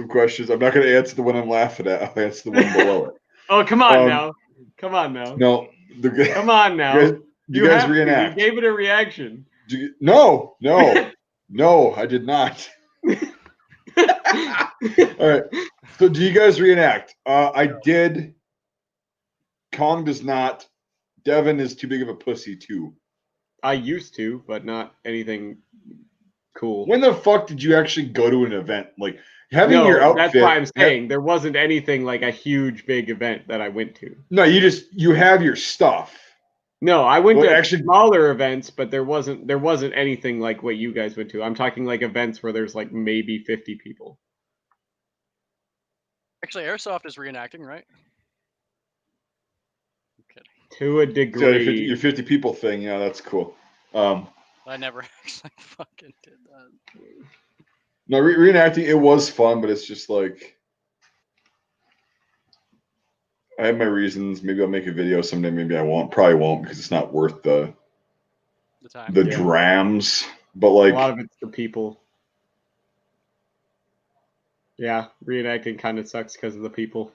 questions. I'm not going to answer the one I'm laughing at. I'll answer the one below it. Oh, come on now. Come on now. No. Come on now. You guys reenact. You gave it a reaction. No, I did not. All right. So do you guys reenact? I did. Kong does not. Devin is too big of a pussy too. I used to, but not anything cool. When the fuck did you actually go to an event? Like having your outfit. That's why I'm saying there wasn't anything like a huge big event that I went to. No, you have your stuff. No, I went to smaller events, but there wasn't anything like what you guys went to. I'm talking like events where there's like maybe 50 people. Actually, Airsoft is reenacting, right? To a degree. Your 50 people thing, yeah, that's cool. I never actually fucking did that. No, reenacting, it was fun, but it's just like I have my reasons. Maybe I'll make a video someday. Maybe I won't. Probably won't because it's not worth the time. The drams. But like a lot of it's the people. Yeah, reenacting kind of sucks because of the people.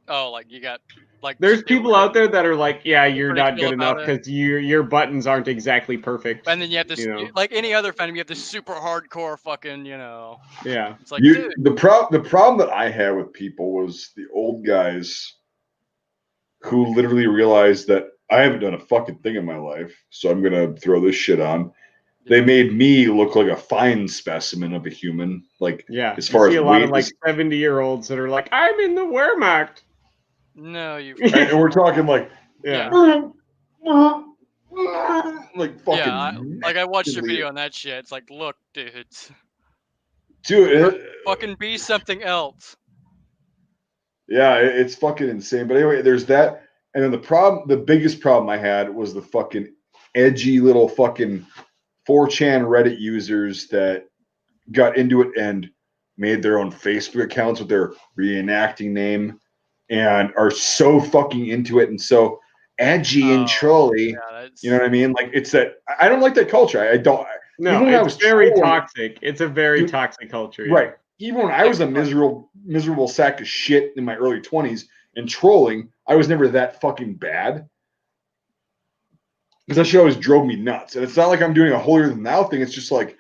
Oh, like you got like there's people out there that are like, yeah, you're not good enough because your buttons aren't exactly perfect. And then you have this, like any other fandom, you have this super hardcore fucking, Yeah. It's like, dude. The problem that I had with people was the old guys who literally realized that I haven't done a fucking thing in my life, so I'm gonna throw this shit on. They made me look like a fine specimen of a human. Like, as far as a lot of like 70-year-olds that are like, I'm in the Wehrmacht. No, you. And we're talking like, like fucking. Yeah, like I watched your video on that shit. It's like, look, dudes. Dude, fucking be something else. Yeah, it's fucking insane. But anyway, there's that. And then the biggest problem I had was the fucking edgy little fucking 4chan Reddit users that got into it and made their own Facebook accounts with their reenacting name and are so fucking into it and so edgy and trolly. Yeah, you know what I mean? Like, it's that I don't like that culture. I don't. No, even when I was very toxic. It's a very toxic culture. Right. Even when I was a miserable sack of shit in my early 20s and trolling, I was never that fucking bad. Because that shit always drove me nuts. And it's not like I'm doing a holier than thou thing. It's just like,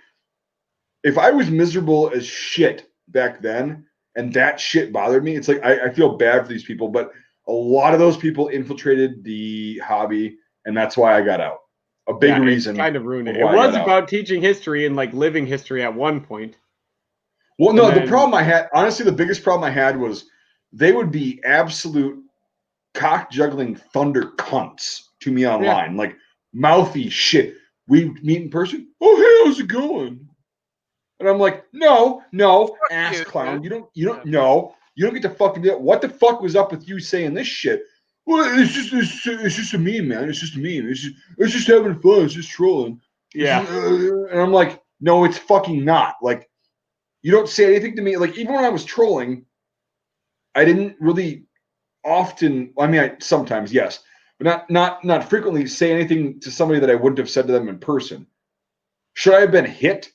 if I was miserable as shit back then and that shit bothered me, it's like I feel bad for these people. But a lot of those people infiltrated the hobby, and that's why I got out. A big reason. Kind of ruined it. It was about teaching history and like living history at one point. Well, no, the problem I had, honestly, the biggest problem I had was they would be absolute cock juggling thunder cunts to me online. Like mouthy shit. We meet in person. Oh, hey, how's it going? And I'm like, no, ass clown. You don't know. You don't get to fucking do it. What the fuck was up with you saying this shit? Well, it's just a meme, man. It's just a meme. It's just having fun. It's just trolling. Yeah. And I'm like, no, it's fucking not. Like, you don't say anything to me. Like, even when I was trolling, I didn't really often. I mean, sometimes, yes, but not frequently say anything to somebody that I wouldn't have said to them in person. Should I have been hit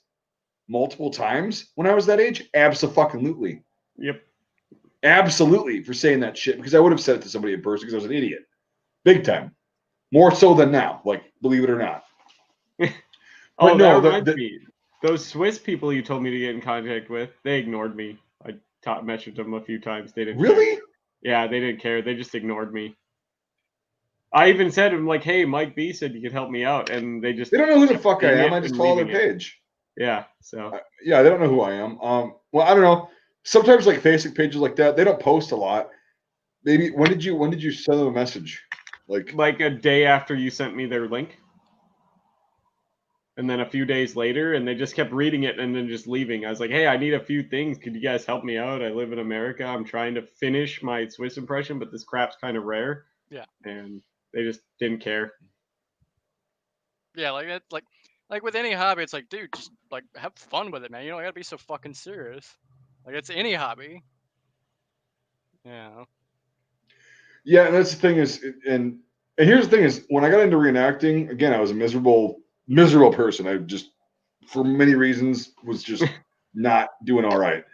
multiple times when I was that age? Absolutely. Yep. Absolutely, for saying that shit, because I would have said it to somebody in person because I was an idiot. Big time. More so than now, like, believe it or not. But no, those Swiss people you told me to get in contact with, they ignored me. I messaged them a few times. They didn't really? Care. Yeah, they didn't care. They just ignored me. I even said to them, like, hey, Mike B said you could help me out. And they don't know who the fuck I am. I just follow their page. Yeah, so. Yeah, they don't know who I am. Well, I don't know. Sometimes, like, Facebook pages like that, they don't post a lot. Maybe, when did you send them a message? Like a day after you sent me their link. And then a few days later, and they just kept reading it and then just leaving. I was like, hey, I need a few things. Could you guys help me out? I live in America. I'm trying to finish my Swiss impression, but this crap's kind of rare. Yeah. And they just didn't care. Yeah, like that, like with any hobby, it's like, dude, just like have fun with it, man. You don't gotta be so fucking serious. Like, it's any hobby. Yeah. Yeah, and that's the thing is, and here's the thing is, when I got into reenacting, again, I was a miserable person. I just, for many reasons, was just not doing all right.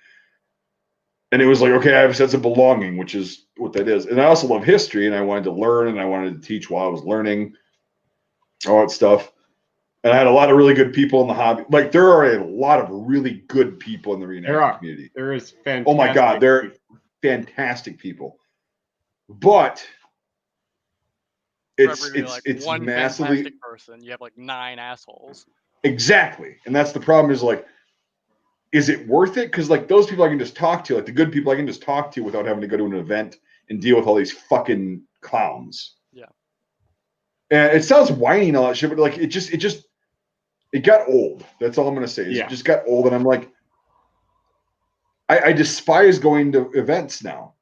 And it was like, okay, I have a sense of belonging, which is what that is. And I also love history, and I wanted to learn, and I wanted to teach while I was learning, all that stuff. And I had a lot of really good people in the hobby. Like, there are a lot of really good people in the reenactment community. There is fantastic. Oh my God, they're fantastic people. But it's one massively fantastic person. You have like 9 assholes. Exactly, and that's the problem. Is like, is it worth it? Because like those people I can just talk to, like the good people I can just talk to without having to go to an event and deal with all these fucking clowns. Yeah. And it sounds whiny and all that shit, but like it got old. That's all I'm gonna say. It just got old, and I'm like, I despise going to events now.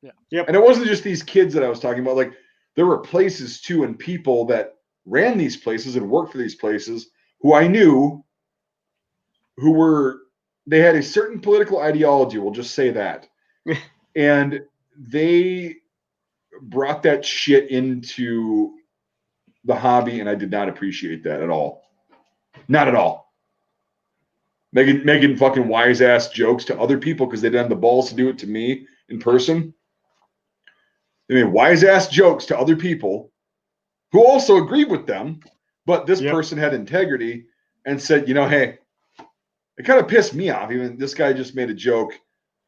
Yeah. Yep. And it wasn't just these kids that I was talking about. Like, there were places too, and people that ran these places and worked for these places who I knew they had a certain political ideology, we'll just say that. And they brought that shit into the hobby, and I did not appreciate that at all. Not at all. Making fucking wise ass jokes to other people because they didn't have the balls to do it to me in person. They made wise ass jokes to other people who also agreed with them, but this person had integrity and said, hey, it kind of pissed me off. Even this guy just made a joke,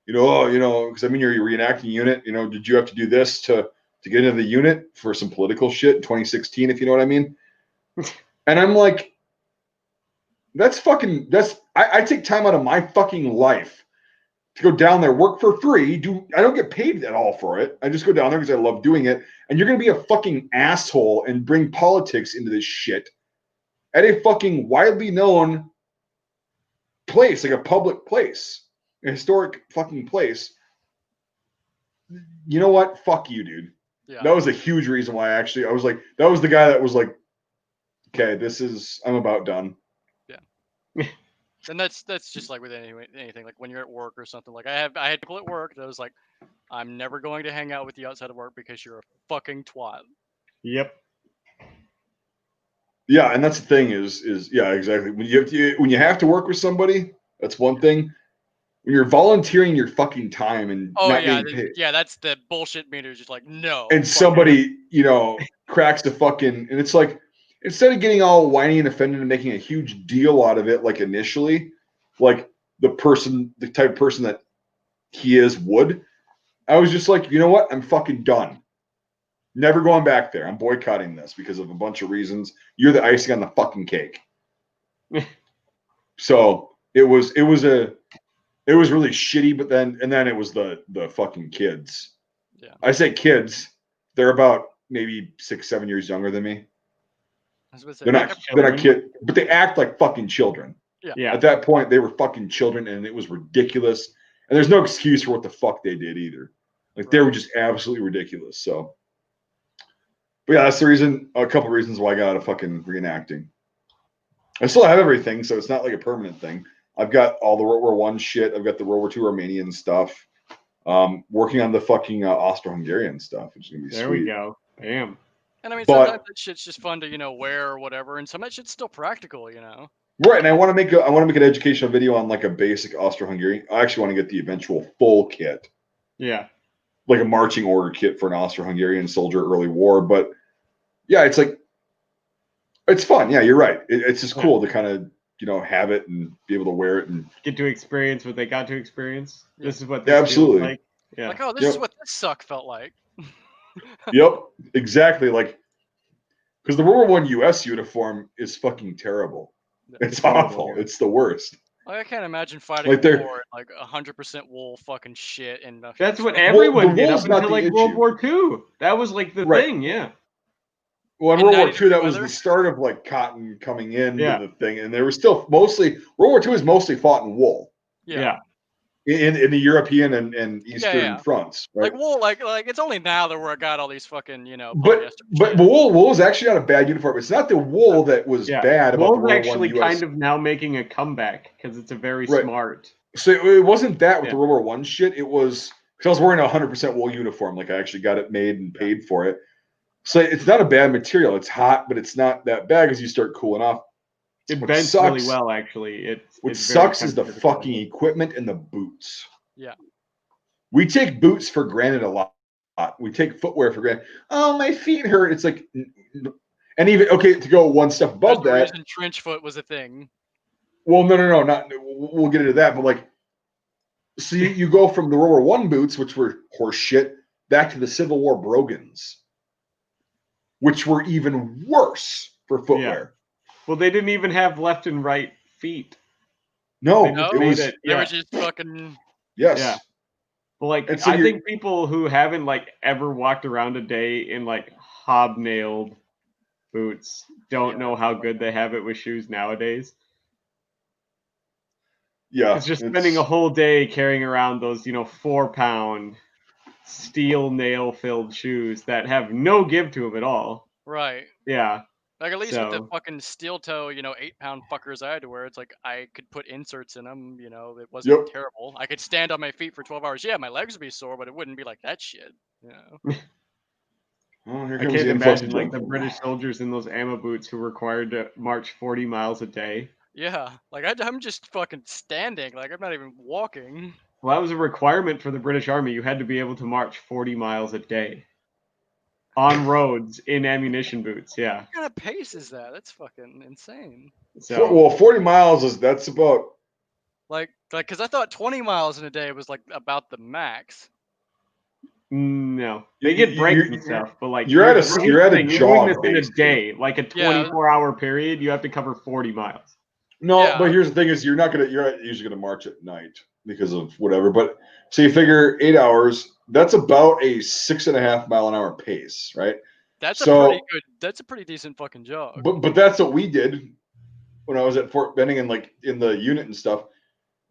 because I'm in your reenacting unit. Did you have to do this to get into the unit for some political shit in 2016, if you know what I mean? And I'm like, I take time out of my fucking life to go down there, work for free. I don't get paid at all for it. I just go down there because I love doing it. And you're going to be a fucking asshole and bring politics into this shit at a fucking widely known place, like a public place, a historic fucking place. You know what? Fuck you, dude. Yeah. That was a huge reason why I was like, that was the guy that was like, okay, I'm about done. Yeah. And that's just like with anything, like when you're at work or something. Like I had people at work that was like, I'm never going to hang out with you outside of work because you're a fucking twat. Yep. Yeah, and that's the thing is yeah, exactly. When you have to work with somebody, that's one thing. When you're volunteering your fucking time and not getting paid. Yeah, that's the bullshit meter. Just like, no. And somebody, cracks the fucking, and it's like, instead of getting all whiny and offended and making a huge deal out of it, like initially, like the type of person that he would, I was just like, you know what? I'm fucking done. Never going back there. I'm boycotting this because of a bunch of reasons. You're the icing on the fucking cake. So it was really shitty, but then it was the fucking kids. Yeah. I say kids, they're about maybe 6-7 years younger than me. They're not kids, but they act like fucking children. Yeah. At that point, they were fucking children, and it was ridiculous. And there's no excuse for what the fuck they did either. Like, they were just absolutely ridiculous. So, but yeah, that's the reason. A couple reasons why I got out of fucking reenacting. I still have everything, so it's not like a permanent thing. I've got all the World War I shit. I've got the World War II Armenian stuff. Working on the fucking Austro-Hungarian stuff, which is gonna be sweet. There we go. Bam. And I mean, sometimes that shit's just fun to wear or whatever, and some of that shit's still practical, Right, and I want to make an educational video on like a basic Austro-Hungarian. I actually want to get the eventual full kit. Yeah. Like a marching order kit for an Austro-Hungarian soldier early war, but yeah, it's like it's fun. Yeah, you're right. It's just cool to kind of have it and be able to wear it and get to experience what they got to experience. This is what this absolutely feels like. Yeah. Like, oh, this is what this suck felt like. Yep, exactly. Like, because the World War I U.S. uniform is fucking terrible. It's awful. Yeah. It's the worst. Like, I can't imagine fighting war in like 100% wool fucking shit. And that's what everyone did up until like World War II. That was like the thing, yeah. Well, in World War II, that was the start of like cotton coming into the thing, and there was still mostly World War II is mostly fought in wool. Yeah. In the European and Eastern fronts, right? Like wool, like it's only now that we got all these fucking But wool is actually not a bad uniform. It's not the wool that was bad. Wool's about the actually kind of now making a comeback because it's a very smart. So it wasn't that with the World War I shit. It was because I was wearing a 100% wool uniform. Like I actually got it made and paid for it. So it's not a bad material. It's hot, but it's not that bad as you start cooling off. It bends really well, actually. What sucks is the fucking equipment and the boots. Yeah. We take boots for granted a lot. We take footwear for granted. Oh, my feet hurt. It's like, And even to go one step above that. Trench foot was a thing. Well, no, not. We'll get into that, but like, so you go from the World War I boots, which were horse shit, back to the Civil War brogans, which were even worse for footwear. Yeah. Well, they didn't even have left and right feet. No, they were just fucking. Yes. Yeah. Well, like, so I think people who haven't like ever walked around a day in like hobnailed boots don't know how good they have it with shoes nowadays. Yeah, because you're spending a whole day carrying around those 4-pound steel nail filled shoes that have no give to them at all. Right. Yeah. Like at least with the fucking steel toe, 8-pound fuckers I had to wear, it's like I could put inserts in them. It wasn't terrible. I could stand on my feet for 12 hours. Yeah, my legs would be sore, but it wouldn't be like that shit. Well, I can't imagine like the British soldiers in those ammo boots who were required to march 40 miles a day. Yeah, like I'm just fucking standing. Like I'm not even walking. Well, that was a requirement for the British Army. You had to be able to march 40 miles a day on roads in ammunition boots. Yeah. What kind of pace is that? That's fucking insane. So, 40 miles that's about like because I thought 20 miles in a day was like about the max. No, they get breaks and stuff, but like you're at a jog. You're doing this in a day, like a 24-hour period. You have to cover 40 miles. No, but here's the thing: is you're usually gonna march at night because of whatever. But so you figure 8 hours. That's about a 6.5 mile an hour pace, right? That's a pretty decent fucking jog. But that's what we did when I was at Fort Benning and like in the unit and stuff.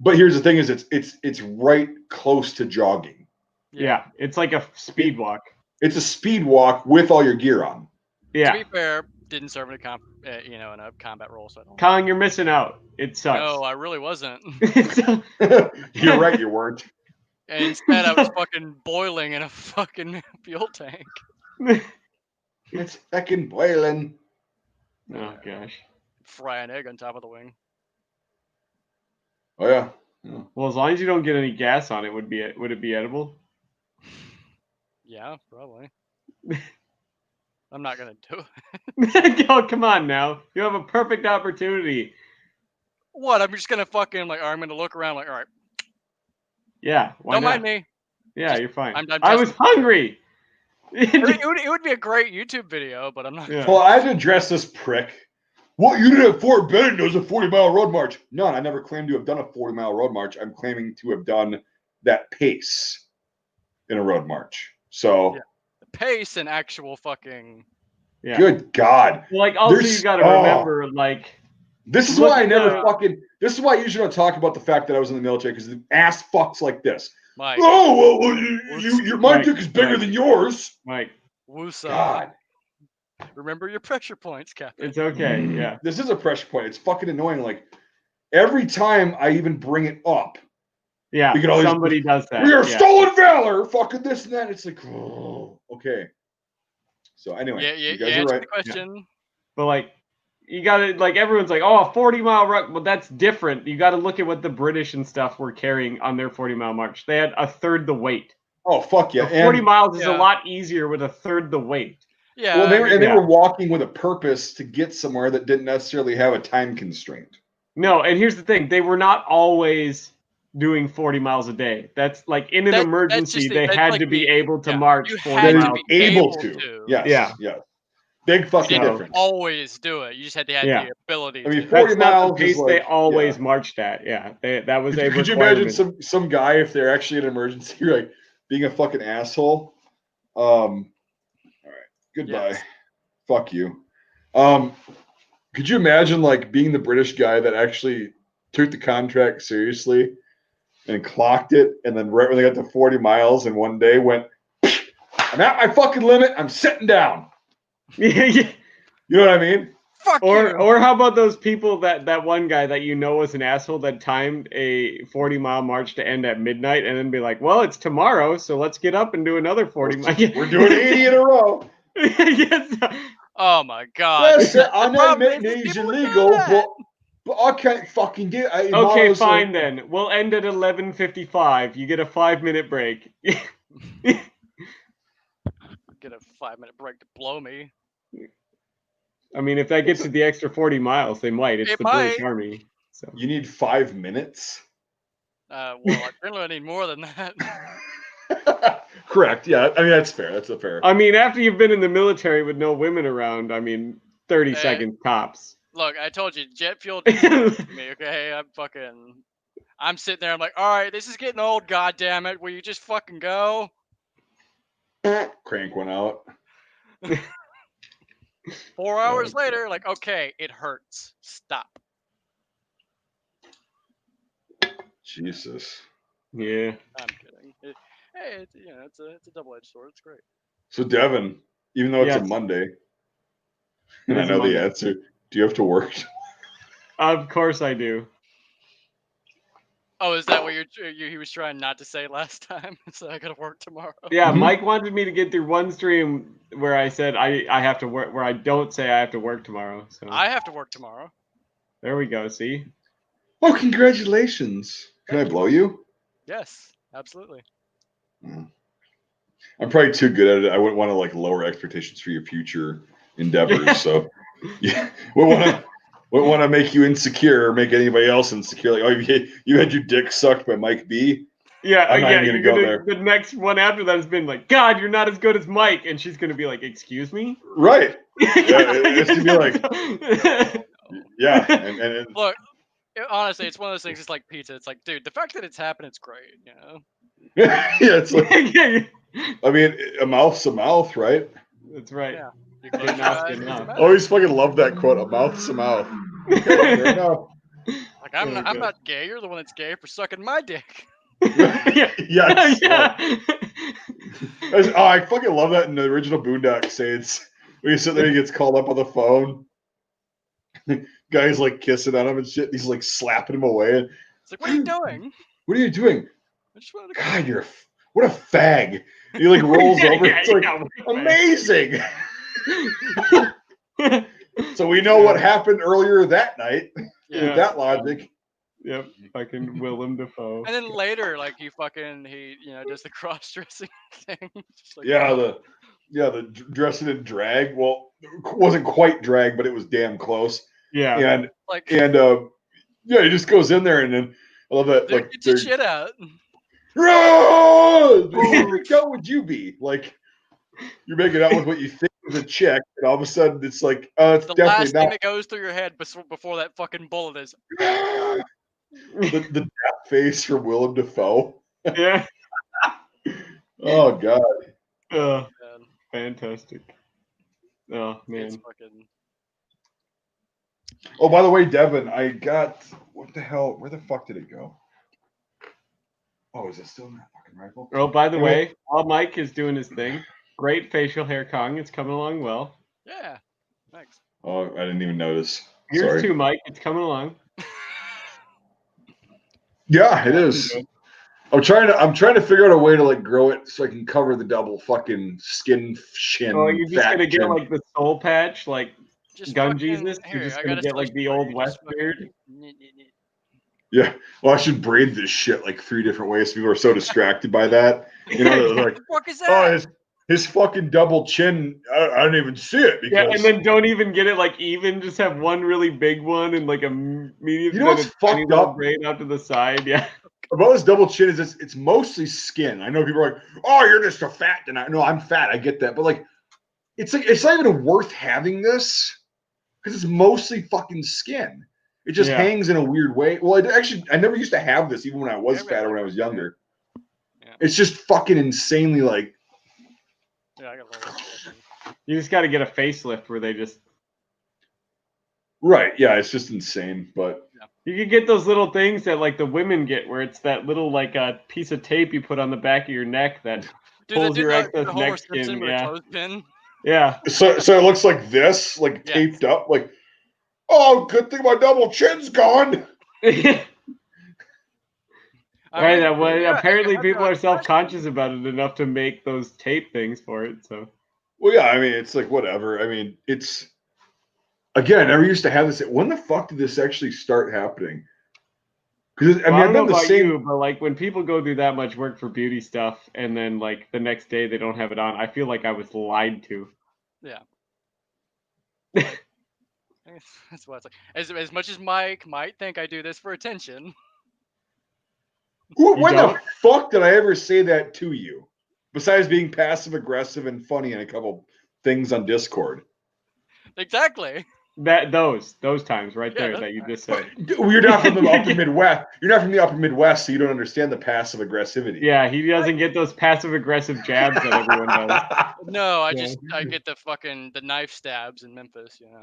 But here's the thing: is it's right close to jogging. Yeah, it's like a speed walk. It's a speed walk with all your gear on. Yeah. To be fair, didn't serve in a in a combat role, so I don't. Colin, you're missing out. It sucks. No, I really wasn't. You're right, you weren't. And instead, I was fucking boiling in a fucking fuel tank. It's fucking boiling. Oh gosh. Fry an egg on top of the wing. Oh yeah. Well, as long as you don't get any gas on it, would it be edible? Yeah, probably. I'm not gonna do it. Oh, come on now. You have a perfect opportunity. What? I'm just gonna fucking I'm gonna look around like, all right. Yeah. Why don't not? mind me. Yeah, you're fine. I was hungry. It would be a great YouTube video, but I'm not. Yeah. Well, I had to address this prick. What unit at Fort Benning does a 40-mile road march? None. I never claimed to have done a 40-mile road march. I'm claiming to have done that pace in a road march. So the pace and actual fucking. Yeah. Good God. Like also you got to remember like. This is why I never This is why I usually don't talk about the fact that I was in the military because the ass fucks like this. Mike. Oh well, my dick is bigger than yours. Mike. Woosah. God. Remember your pressure points, Captain. It's okay. Yeah. This is a pressure point. It's fucking annoying. Like every time I even bring it up. Yeah. Somebody does that. We are stolen valor. Fucking this and that. It's like, oh, okay. So anyway, you guys are right. The question. Yeah. But like, you gotta like everyone's like, oh, 40-mile ruck. Well, that's different. You got to look at what the British and stuff were carrying on their 40-mile march. They had a third the weight. Oh fuck yeah! So 40 miles is a lot easier with a third the weight. Yeah. Well, they were walking with a purpose to get somewhere that didn't necessarily have a time constraint. No, and here's the thing: they were not always doing 40 miles a day. That's like in an emergency, they had to be able to march 40 miles. Able to. Yes. Yeah. Big fucking difference. Always do it. You just had to have the ability. I mean, 40 miles the pace they always marched at. Yeah, that was a requirement. Could you imagine some guy if they're actually in an emergency, like being a fucking asshole? All right, goodbye. Yes. Fuck you. Could you imagine like being the British guy that actually took the contract seriously and clocked it, and then right when they got to 40 miles and one day went, I'm at my fucking limit. I'm sitting down. Yeah. You know what I mean? Or how about those people that one guy that was an asshole that timed a 40-mile march to end at midnight and then be like, well, it's tomorrow, so let's get up and do another 40 miles. We're doing 80 in a row. Yes. Oh my God. Listen, I know it's illegal, but I can't fucking do it. Okay, fine then. We'll end at 11:55. You get a 5-minute break. Get a 5-minute break to blow me. I mean, if that gets you the extra 40 miles, they might. It's the British Army. So you need 5 minutes. Well, apparently I need more than that. Correct. Yeah, I mean that's fair. That's a fair. I mean, after you've been in the military with no women around, I mean, 30 seconds tops. Look, I told you, jet fuel didn't me. Okay, I'm sitting there. I'm like, all right, this is getting old. God damn it! Will you just fucking go? Crank one out. 4 hours later, like, okay, it hurts. Stop. Jesus. Yeah. I'm kidding. Hey, it's a double-edged sword. It's great. So Devin, even though it's a Monday, and I know the answer, do you have to work? Of course I do. Oh, is that what he was trying not to say last time? So I gotta work tomorrow. Yeah, Mike wanted me to get through one stream where I said I have to work, where I don't say I have to work tomorrow. So I have to work tomorrow. There we go. See? Oh, congratulations! Can I blow you? Yes, absolutely. I'm probably too good at it. I wouldn't want to like lower expectations for your future endeavors. So, yeah, we want to make you insecure or make anybody else insecure. Like, oh, you had your dick sucked by Mike B. Yeah, I'm not even gonna go there. The next one after that has been like, God, you're not as good as Mike, and she's gonna be like, excuse me? Right. It's gonna be like, yeah. And look, honestly, it's one of those things. It's like pizza. It's like, dude, the fact that it's happened, it's great. You know. Yeah, it's like. I mean, a mouth's a mouth, right? That's right. Yeah. I always fucking love that quote. A mouth's a mouth. Okay, fair enough. Like I'm not gay. You're the one that's gay for sucking my dick. Yes. Yeah. I fucking love that in the original Boondock Saints. When you sit there, he gets called up on the phone. Guy's like kissing on him and shit. He's like slapping him away. It's like, what are you doing? What are you doing? I just wanted to God, what a fag. He like rolls over. It's like amazing. So we know what happened earlier that night. Yeah. With that logic. Yep, fucking Willem Dafoe. And then later, like he does the cross dressing thing. Like, the dressing in drag. Well, it wasn't quite drag, but it was damn close. Yeah. And he just goes in there and then I love that. Like, get your shit out. How freaked out would you be? Like, you're making out with what you think is a chick, and all of a sudden it's like, it's the definitely last not. thing that goes through your head before that fucking bullet is. the death face from Willem Dafoe. Yeah. Oh God. Oh, fantastic. Oh man. It's fucking... Oh, by the way, Devin, I got what the hell? Where the fuck did it go? Oh, is it still in that fucking rifle? Oh, by the way, while Mike is doing his thing, great facial hair, Kong. It's coming along well. Yeah. Thanks. Oh, I didn't even notice. Yours too, Mike. It's coming along. Yeah, it is. I'm trying to figure out a way to like grow it so I can cover the double fucking skin chin. Oh, you're just gonna get like the soul patch, like just Gun fucking, Jesus. You're just gonna get like the old West beard. Yeah. Well, I should braid this shit like 3 different ways. People are so distracted by that. You know, like, what the fuck is that? Oh, his fucking double chin. I don't even see it. Because... Yeah, and then don't even get it like even. Just have one really big one and like a medium. You know what's fucked up? Braid out to the side. Yeah. About this double chin is it's mostly skin. I know people are like, "Oh, you're just a fat." And no, I'm fat. I get that, but like, it's not even worth having this because it's mostly fucking skin. It just hangs in a weird way. Well, I never used to have this even when I was fatter when I was younger. Yeah. It's just fucking insanely like. Yeah, I got a little. You just got to get a facelift where they just. Right. Yeah, it's just insane, but. You could get those little things that like the women get, where it's that little like a piece of tape you put on the back of your neck that pulls your excess neck skin. Yeah. So it looks like this, like taped up, like. Oh, good thing my double chin's gone. Right. Apparently, people are self-conscious about it enough to make those tape things for it. So. Well, yeah. I mean, it's like whatever. I mean, it's. Again, I never used to have this. When the fuck did this actually start happening? Because I don't know about you, but like when people go do that much work for beauty stuff, and then like the next day they don't have it on, I feel like I was lied to. Yeah. That's why it's like as much as Mike might think I do this for attention. When the fuck did I ever say that to you? Besides being passive aggressive and funny in a couple things on Discord. Exactly. Those times right there that you just said. You're not from the upper Midwest. You're not from the upper Midwest, so you don't understand the passive aggressivity. Yeah, he doesn't get those passive aggressive jabs that everyone does. No, I get the knife stabs in Memphis, you know.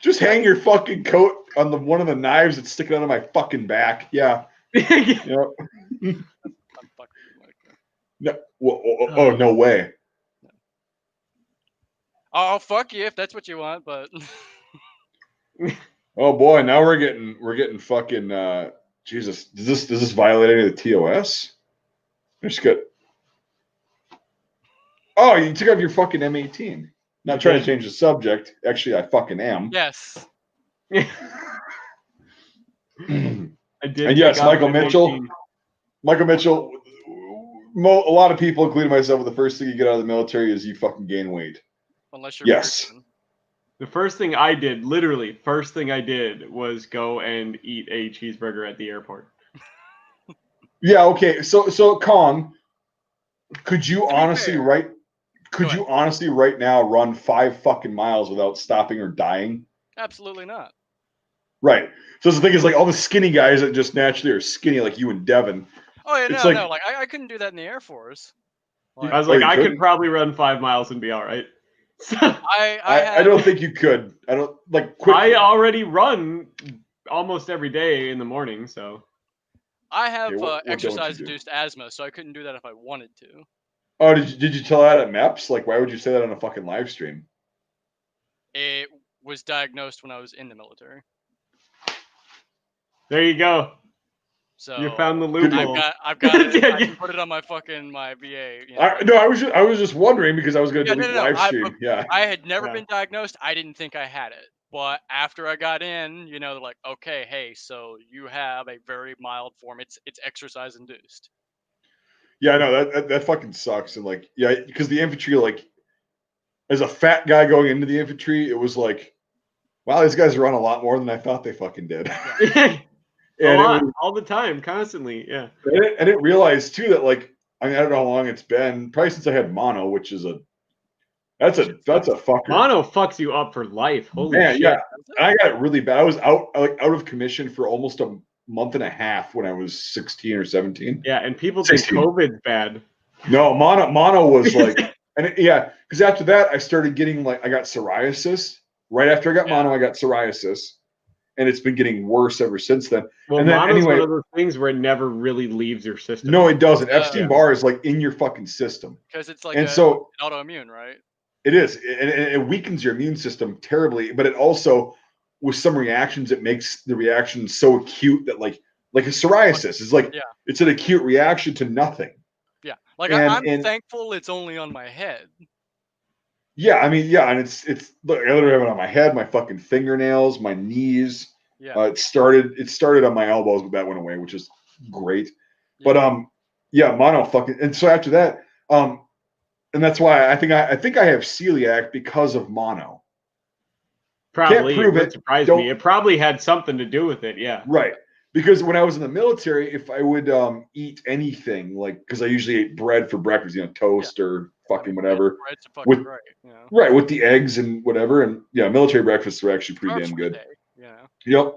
Just hang your fucking coat on one of the knives that's sticking out of my fucking back. Yeah. You know? No. Oh, no way. Oh, fuck you if that's what you want, but oh boy, now we're getting fucking Jesus. Does this violate any of the TOS? Just good. Oh, you took off your fucking M18. Not trying to change the subject. Actually, I fucking am. Yes. I did. And yes, Michael Mitchell. Michael Mitchell. A lot of people, including myself, the first thing you get out of the military is you fucking gain weight. Unless you're yes. The first thing I did, literally, was go and eat a cheeseburger at the airport. Yeah. Okay. So Kong, could you honestly right now run 5 fucking miles without stopping or dying? Absolutely not. Right. So the thing is, like, all the skinny guys that just naturally are skinny, like you and Devin. Oh yeah, no. Like I couldn't do that in the Air Force. Like, I was like, I could probably run 5 miles and be all right. I don't think you could. I don't like. I already run almost every day in the morning, so. I have exercise-induced asthma, so I couldn't do that if I wanted to. Oh, did you tell that at MEPS? Like, why would you say that on a fucking live stream? It was diagnosed when I was in the military. There you go. So you found the loophole. I've got it. I can put it on my VA. You know? No, I was just wondering because I was going to delete the live stream. I had never been diagnosed. I didn't think I had it, but after I got in, you know, they're like, okay, hey, so you have a very mild form. It's exercise induced. Yeah, no, that fucking sucks. And like, yeah, because the infantry, like, as a fat guy going into the infantry, it was like, wow, these guys run a lot more than I thought they fucking did. And all the time, constantly, yeah. I didn't realize too that, like, I mean, I don't know how long it's been, probably since I had mono, which is that's a fucker. Mono fucks you up for life. Holy shit. Yeah. And I got it really bad. I was out of commission for almost a month and a half when I was 16 or 17. Yeah, and people think COVID's bad. No, mono was like, because after that I started getting I got psoriasis. Right after I got mono, I got psoriasis. And it's been getting worse ever since then. Well, and then, mono's one of those things where it never really leaves your system. No, it doesn't. Epstein-Barr is like in your fucking system. Because it's like an autoimmune, right? It is. And it weakens your immune system terribly. But it also, with some reactions, it makes the reaction so acute that like a psoriasis is like, it's an acute reaction to nothing. Yeah. Like I'm thankful it's only on my head. Yeah, I mean, and it's look, I literally have it on my head, my fucking fingernails, my knees. Yeah. It started on my elbows, but that went away, which is great. Yeah. But mono fucking, and so after that, and that's why I think I have celiac because of mono. Probably. Can't prove it. Surprised me. It probably had something to do with it. Yeah. Right. Because when I was in the military, if I would eat anything, like, because I usually ate bread for breakfast, toast or fucking whatever, with with the eggs and whatever, and military breakfasts are actually pretty damn good. Yep.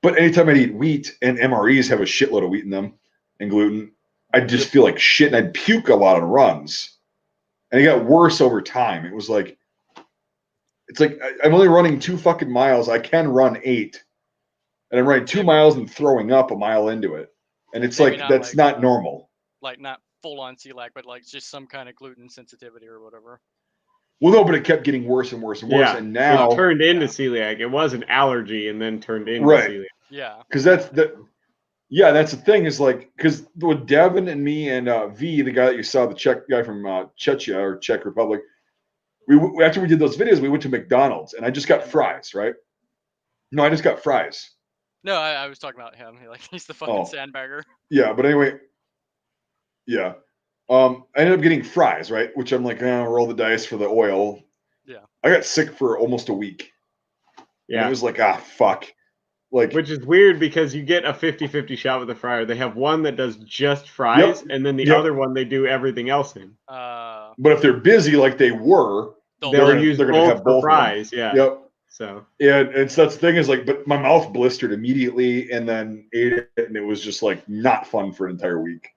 But anytime I eat wheat, and MREs have a shitload of wheat in them and gluten, I just feel like shit, and I'd puke a lot on runs, and it got worse over time. It was like, it's like I'm only running 2 fucking miles. I can run 8. And I'm running 2 miles and throwing up a mile into it. And it's maybe like, that's not normal. Like not full on celiac, but like just some kind of gluten sensitivity or whatever. Well, no, but it kept getting worse and worse and worse. Yeah, and now it turned into celiac. It was an allergy and then turned into celiac. Yeah. Because that's the thing is like, because with Devin and me and V, the guy that you saw, the Czech guy from Czechia or Czech Republic, after we did those videos, we went to McDonald's and I just got fries, right? No, I just got fries. No, I was talking about him. He's the fucking sandbagger. Yeah, but anyway, I ended up getting fries, right? Which I'm like, roll the dice for the oil. Yeah. I got sick for almost a week. Yeah. And it was like, fuck. Like, which is weird because you get a 50-50 shot with the fryer. They have one that does just fries, and then the other one they do everything else in. But if they're busy like they were, they'll use they're gonna have both fries. Yeah. Yep. So that's the thing is like, but my mouth blistered immediately, and then ate it, and it was just like not fun for an entire week.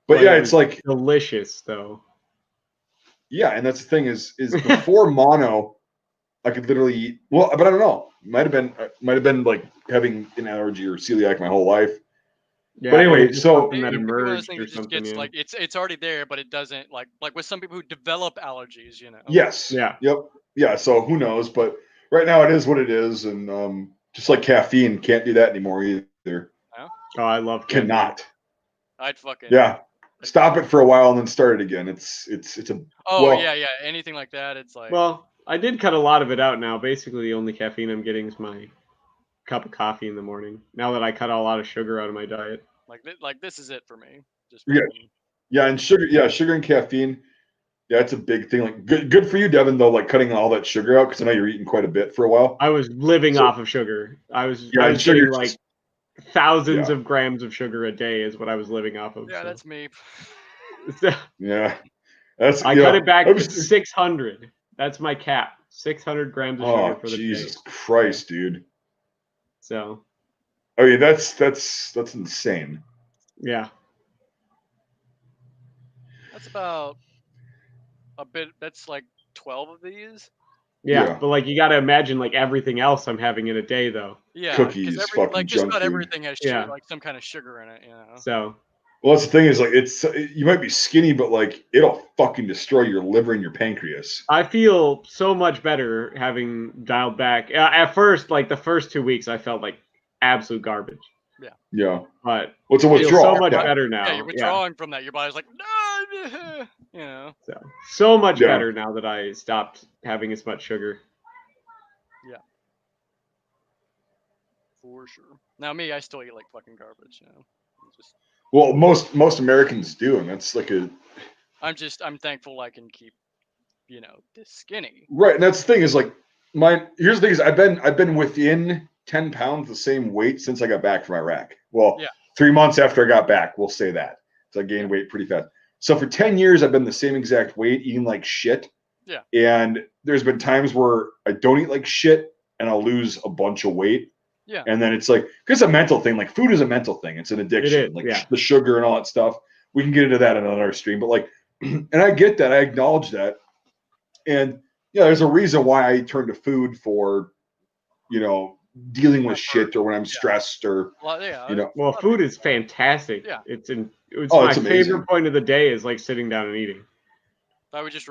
But yeah, it's like delicious though. Yeah, and that's the thing is before mono, I could literally eat. Well, but I don't know. Might have been like having an allergy or celiac my whole life. Yeah, but anyway, so that emerged or something. Gets, like it's already there, but it doesn't like with some people who develop allergies, you know. Yes. Yeah. Yep. Yeah. So who knows? But right now it is what it is, and just like caffeine, can't do that anymore either. Oh, I love caffeine. Cannot. I'd fucking stop it for a while and then start it again. It's a yeah. Anything like that, it's like. Well, I did cut a lot of it out now. Basically, the only caffeine I'm getting is my cup of coffee in the morning. Now that I cut a lot of sugar out of my diet. Like this is it for me. Just and sugar and caffeine. Yeah, it's a big thing. Like good for you, Devin. Though, like cutting all that sugar out because I know you're eating quite a bit for a while. I was living off of sugar. I was getting like thousands of grams of sugar a day is what I was living off of. Yeah, that's me. Yeah, I cut it back to 600. That's my cap. 600 grams of sugar for the day. Jesus Christ, dude. So. Oh yeah, that's insane. Yeah. That's about a bit. That's like 12 of these. Yeah, but like you got to imagine like everything else I'm having in a day though. Yeah, cookies, fucking like just about food. everything has like some kind of sugar in it, you know. So. Well, that's the thing is like you might be skinny, but like it'll fucking destroy your liver and your pancreas. I feel so much better having dialed back. At first, like the first 2 weeks, I felt like absolute garbage. Yeah. Yeah. But what's a withdrawal? So much better now. Yeah, you're withdrawing from that. Your body's like, no, you know. So much better now that I stopped having as much sugar. Yeah. For sure. Now me, I still eat like fucking garbage, you know. Well, most Americans do, and that's like I'm thankful I can keep, you know, this skinny. Right, and that's the thing is like here's the thing is I've been within 10 pounds the same weight since I got back from Iraq. Well, 3 months after I got back, we'll say that. So I gained weight pretty fast. So for 10 years, I've been the same exact weight, eating like shit. Yeah. And there's been times where I don't eat like shit and I'll lose a bunch of weight. Yeah. And then it's like, because it's a mental thing. Like food is a mental thing. It's an addiction. It is, like the sugar and all that stuff. We can get into that in another stream. But like, and I get that. I acknowledge that. And there's a reason why I turn to food for, you know, dealing with shit or when I'm stressed or you know. Well, food is fantastic. Yeah. It's my favorite point of the day is like sitting down and eating. I would just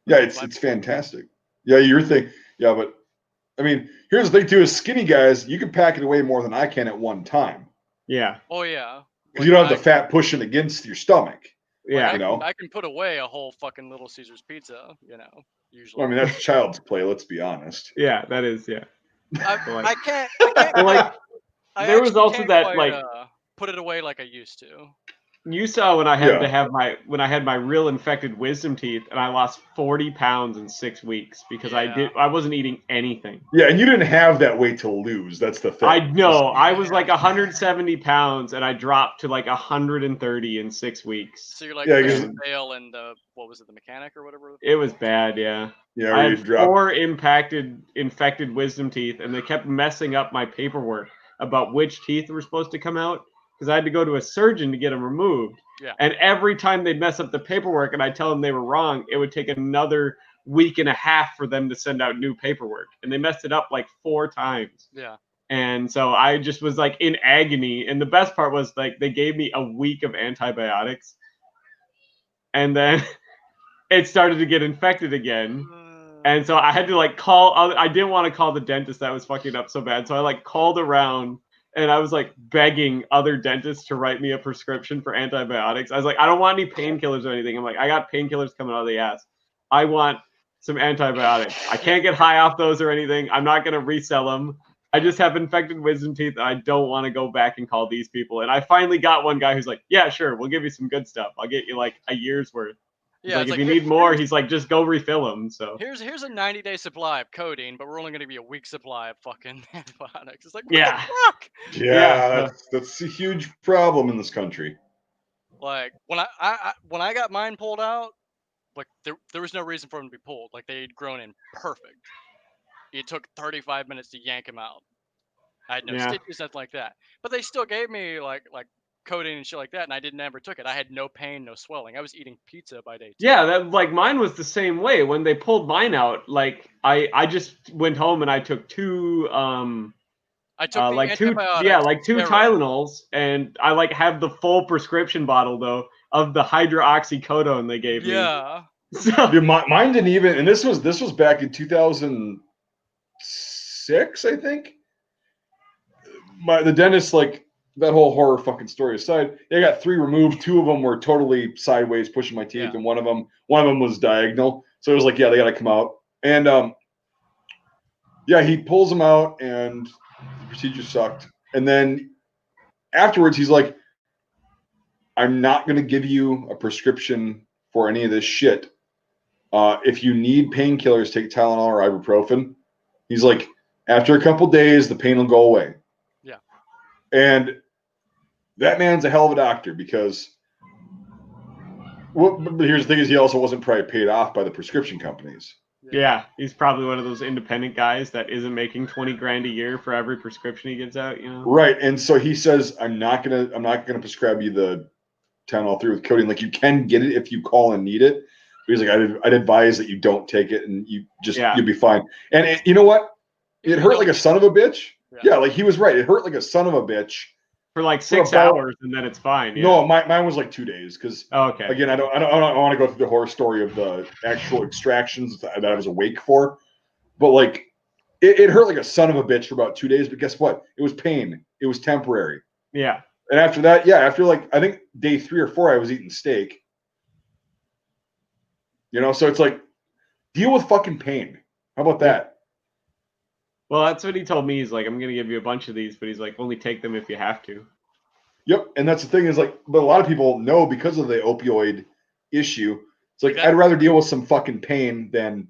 it's fantastic. Yeah, your thing. Yeah, but I mean, here's the thing too: is skinny guys, you can pack it away more than I can at one time. Yeah. Oh yeah. Because you don't have the fat pushing against your stomach. Yeah. You know. I can put away a whole fucking Little Caesars pizza. You know. Usually. Well, I mean, that's child's play. Let's be honest. Yeah, that is. Yeah. I can't. Like, there was also that like put it away like I used to. You saw when I had to have my real infected wisdom teeth, and I lost 40 pounds in 6 weeks because I wasn't eating anything. Yeah, and you didn't have that weight to lose. That's the thing. I know. I was like 170 pounds, and I dropped to like 130 in 6 weeks. So you're like the Bale and what was it, the mechanic or whatever? It was bad, yeah. Yeah, I had 4 infected wisdom teeth, and they kept messing up my paperwork about which teeth were supposed to come out. Because I had to go to a surgeon to get them removed. Yeah. And every time they'd mess up the paperwork and I'd tell them they were wrong, it would take another week and a half for them to send out new paperwork. And they messed it up like 4 times. Yeah. And so I just was like in agony. And the best part was like they gave me a week of antibiotics. And then it started to get infected again. And so I had to like I didn't want to call the dentist that was fucking up so bad. So I like called around. And I was like begging other dentists to write me a prescription for antibiotics. I was like, I don't want any painkillers or anything. I'm like, I got painkillers coming out of the ass. I want some antibiotics. I can't get high off those or anything. I'm not going to resell them. I just have infected wisdom teeth. And I don't want to go back and call these people. And I finally got one guy who's like, yeah, sure. We'll give you some good stuff. I'll get you like a year's worth. Yeah, like if you need more, he's like, just go refill them. So here's a 90-day supply of codeine, but we're only going to be a week supply of fucking antibiotics. It's like, what the fuck? Yeah, that's a huge problem in this country. Like when I got mine pulled out, like there was no reason for them to be pulled. Like they'd grown in perfect. It took 35 minutes to yank them out. I had no stitches, nothing like that. But they still gave me like codeine and shit like that, and I never took it. I had no pain, no swelling. I was eating pizza by day 2. Yeah, that like mine was the same way. When they pulled mine out, like I just went home and I took two I took the like two antibiotics, like two Tylenols, and I like have the full prescription bottle though of the hydroxycodone they gave me. Yeah. So mine didn't even, and this was back in 2006, I think. The dentist, like, that whole horror fucking story aside, they got 3 removed. 2 of them were totally sideways, pushing my teeth, and one of them was diagonal. So it was like, yeah, they got to come out. And yeah, he pulls them out, and the procedure sucked. And then afterwards, he's like, "I'm not going to give you a prescription for any of this shit. If you need painkillers, take Tylenol or ibuprofen." He's like, "After a couple days, the pain will go away." Yeah. And that man's a hell of a doctor, because but here's the thing: is he also wasn't probably paid off by the prescription companies. Yeah, he's probably one of those independent guys that isn't making 20 grand a year for every prescription he gives out, you know? Right. And so he says, I'm not gonna prescribe you the Tylenol 3 with codeine. Like, you can get it if you call and need it. But he's like, I'd advise that you don't take it, and you just you'll be fine. And you know what? It hurt like a son of a bitch. Yeah, like he was right. It hurt like a son of a bitch. For like 6 hours, and then it's fine. Yeah. No, mine was like 2 days, because again, I don't want to go through the horror story of the actual extractions that I was awake for, but like it hurt like a son of a bitch for about 2 days. But guess what? It was pain. It was temporary. Yeah. And after that, after like I think day 3 or 4, I was eating steak. You know, so it's like, deal with fucking pain. How about that? Well, that's what he told me. He's like, I'm going to give you a bunch of these, but he's like, only take them if you have to. Yep. And that's the thing, is like, but a lot of people know, because of the opioid issue, it's like, I'd rather deal with some fucking pain than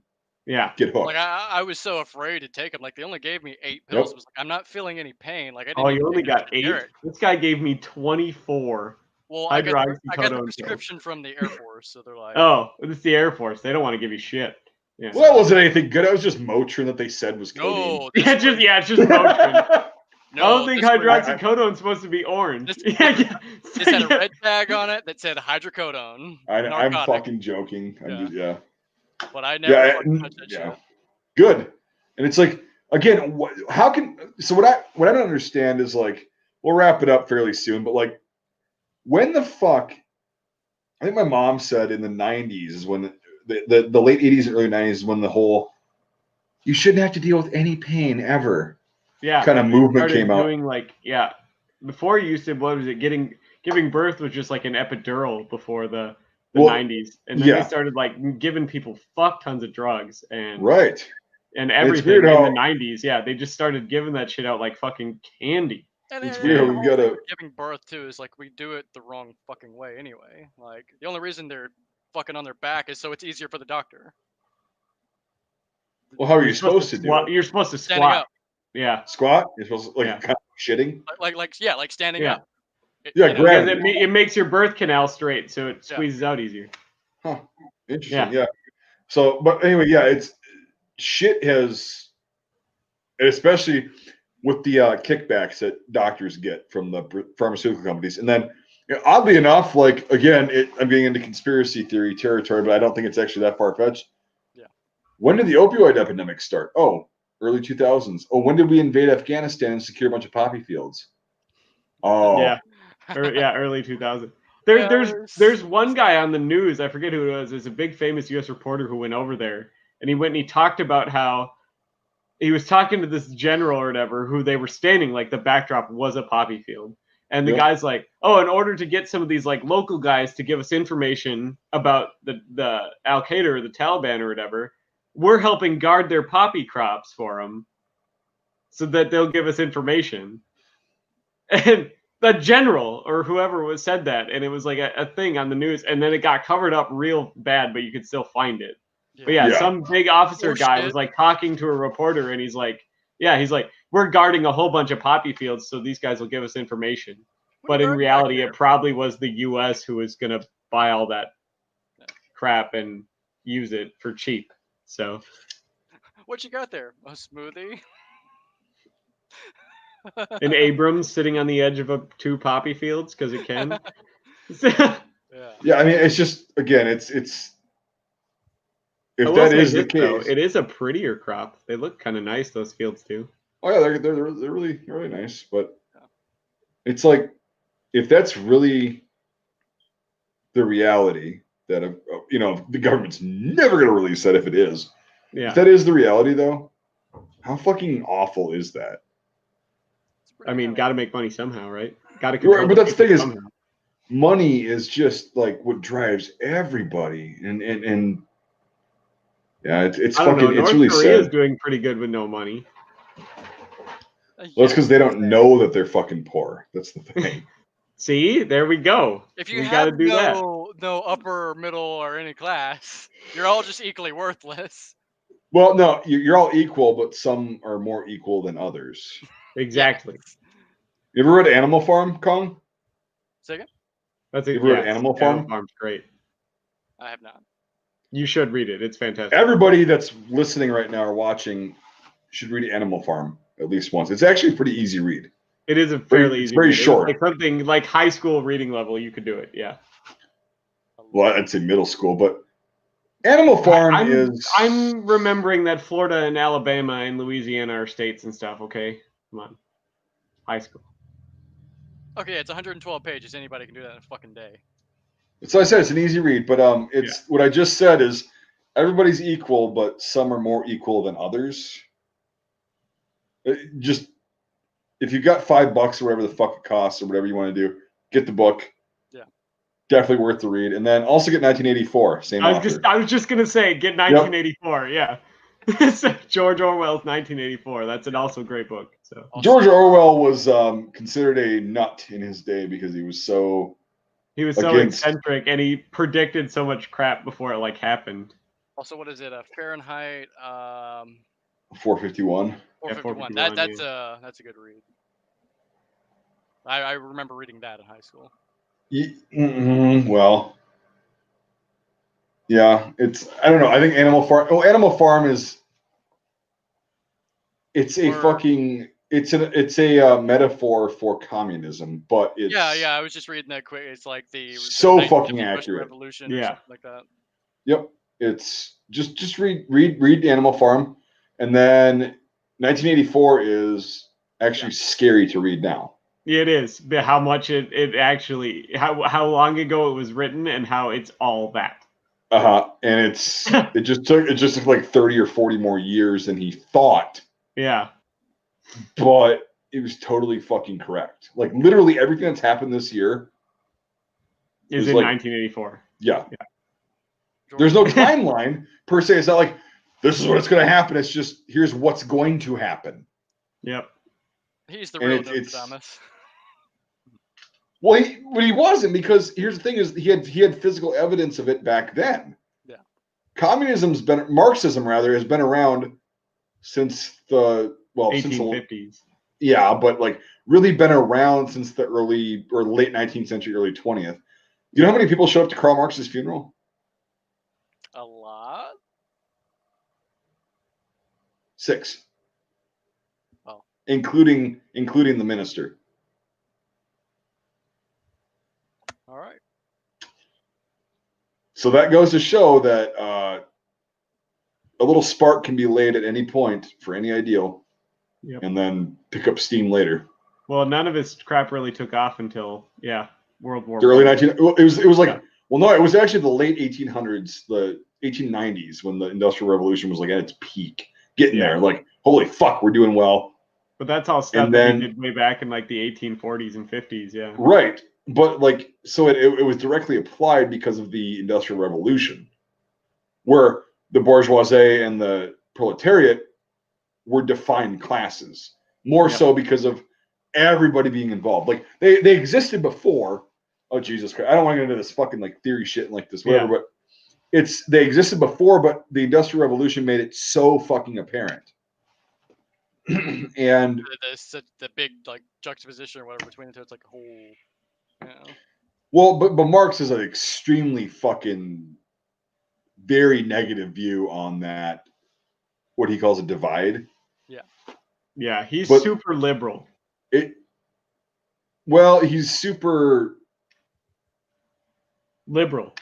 get hooked. Like I was so afraid to take them. Like they only gave me 8 pills. It was like, I'm not feeling any pain. Like I didn't. Oh, you only got 8? This guy gave me 24. Well, I got the prescription from the Air Force, so they're like, oh, it's the Air Force. They don't want to give you shit. Yeah. Well, it wasn't anything good. It was just Motrin that they said was codeine. No, it's just Motrin. No, I don't think hydroxycodone's supposed to be orange. This had a red tag on it that said hydrocodone. I'm fucking joking. But I never touched that shit. Good. And it's like, again, what I don't understand is, like, we'll wrap it up fairly soon, but like, when the fuck, I think my mom said in the 90s is when the late 80s and early 90s is when the whole, you shouldn't have to deal with any pain ever kind of movement came out. Before you used to, what was it, giving birth was just like an epidural before the 90s, and then they started like giving people fuck tons of drugs and everything in the 90s. They just started giving that shit out like fucking candy. And it's weird. We gotta giving birth too is like, we do it the wrong fucking way anyway. Like the only reason they're fucking on their back is so it's easier for the doctor. Well, how are you supposed to do it? You're supposed to squat. Up. Yeah, squat. You're supposed to kind of shitting. Like standing up. It makes your birth canal straight, so it squeezes out easier. Huh. Interesting. Yeah. So, but anyway, it's shit has, especially with the kickbacks that doctors get from the pharmaceutical companies. And then, oddly enough, like, again, I'm getting into conspiracy theory territory, but I don't think it's actually that far-fetched. Yeah. When did the opioid epidemic start? Oh, early 2000s. Oh, when did we invade Afghanistan and secure a bunch of poppy fields? Oh. Yeah. Early 2000s. There's one guy on the news, I forget who it was. There's a big famous U.S. reporter who went over there, and he went and he talked about how he was talking to this general or whatever, who they were standing, like the backdrop was a poppy field. And the guy's like, oh, in order to get some of these like local guys to give us information about the Al-Qaeda or the Taliban or whatever, we're helping guard their poppy crops for them so that they'll give us information. And the general or whoever said that, and it was like a thing on the news, and then it got covered up real bad, but you could still find it. Yeah. But yeah, some big officer guy was like talking to a reporter, and he's like, we're guarding a whole bunch of poppy fields, so these guys will give us information. But in reality, it probably was the U.S. who was gonna buy all that crap and use it for cheap. So, what you got there? A smoothie? An Abrams sitting on the edge of two poppy fields because it can. Yeah, I mean, it's just again, it's. If that is the case, though, it is a prettier crop. They look kind of nice. Those fields too. Oh yeah, they're really nice. But it's like, if that's really the reality, that the government's never going to release that if it is. Yeah. If that is the reality, though, how fucking awful is that? I mean, got to make money somehow, right? Got to control. But that's the thing somehow. Is, money is just like what drives everybody, and yeah, it's fucking. It's North really Korea is sad. Doing pretty good with no money. Well, it's because they don't know that they're fucking poor. That's the thing. See, there we go. If you have no upper, middle, or any class, you're all just equally worthless. Well, no, you're all equal, but some are more equal than others. Exactly. Yes. You ever read Animal Farm, Kong? Say again? You ever read Animal Farm? Animal Farm's great. I have not. You should read it. It's fantastic. Everybody that's listening right now or watching should read Animal Farm at least once. It's actually a pretty easy read. It is a fairly easy. It's very short. It's like something like high school reading level. You could do it. Yeah. Well, I'd say middle school, but Animal Farm is. I'm remembering that Florida and Alabama and Louisiana are states and stuff. Okay, come on. High school. Okay, it's 112 pages. Anybody can do that in a fucking day. So I said it's an easy read, but what I just said is everybody's equal, but some are more equal than others. Just if you got $5 or whatever the fuck it costs or whatever you want to do, get the book. Yeah, definitely worth the read. And then also get 1984. Same author. I was just gonna say get 1984. Yep. Yeah, George Orwell's 1984. That's an also great book. So George Orwell was considered a nut in his day because he was so. He was so eccentric, and he predicted so much crap before it happened. Also, what is it? Fahrenheit 451. 451. That's a good read. I remember reading that in high school. Well, yeah, it's. I don't know. I think Animal Farm. Oh, Animal Farm is. It's a fucking. It's a metaphor for communism, but it's I was just reading that quick. It's like the so fucking accurate. Revolution, yeah, like that. Yep, it's just read Animal Farm, and then 1984 is actually scary to read now. It is, but how much it actually how long ago it was written and how it's all that. And it just took like 30 or 40 more years than he thought. Yeah. But it was totally fucking correct. Like literally everything that's happened this year is in 1984. Yeah. There's no timeline per se. It's not like this is what's going to happen. It's just here's what's going to happen. Yep. He's the real Nostradamus. Well, he wasn't, because here's the thing: is he had physical evidence of it back then. Yeah. Marxism has been around since the 1850s. Yeah, but like really been around since the early or late 19th century, early 20th. Do you know how many people showed up to Karl Marx's funeral? A lot. 6. Oh. Including the minister. All right. So that goes to show that a little spark can be laid at any point for any ideal, and then pick up steam later. Well, none of his crap really took off until World War. The early 19. Well, it was like well, no, it was actually the late 1800s, the 1890s, when the Industrial Revolution was like at its peak, getting there. Like, holy fuck, we're doing well. But that's all stuff that he did way back in like the 1840s and 50s, yeah. Right. But like, so it was directly applied because of the Industrial Revolution, where the bourgeoisie and the proletariat were defined classes, more so because of everybody being involved. Like they existed before. Oh Jesus Christ! I don't want to get into this fucking like theory shit and like this whatever, but they existed before, but the Industrial Revolution made it so fucking apparent. And the big like juxtaposition or whatever between the two, it's like a whole, you know. Well, but Marx is an extremely fucking very negative view on that, what he calls a divide. Yeah, he's super liberal. He's super liberal.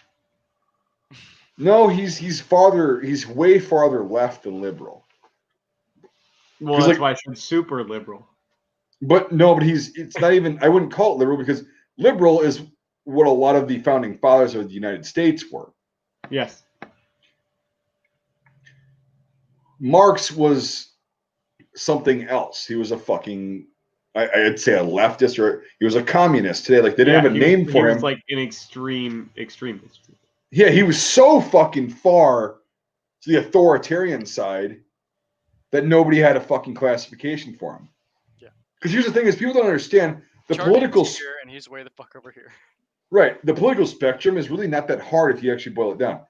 No, he's way farther left than liberal. Well, that's why I said super liberal. But it's not even, I wouldn't call it liberal, because liberal is what a lot of the founding fathers of the United States were. Yes. Marx was something else. He was a fucking, I'd say a leftist, or he was a communist today. Like they didn't have a name for him. He was like an extremist. Yeah, he was so fucking far to the authoritarian side that nobody had a fucking classification for him. Yeah. Because here's the thing: is people don't understand the political here, and he's way the fuck over here. Right. The political spectrum is really not that hard if you actually boil it down.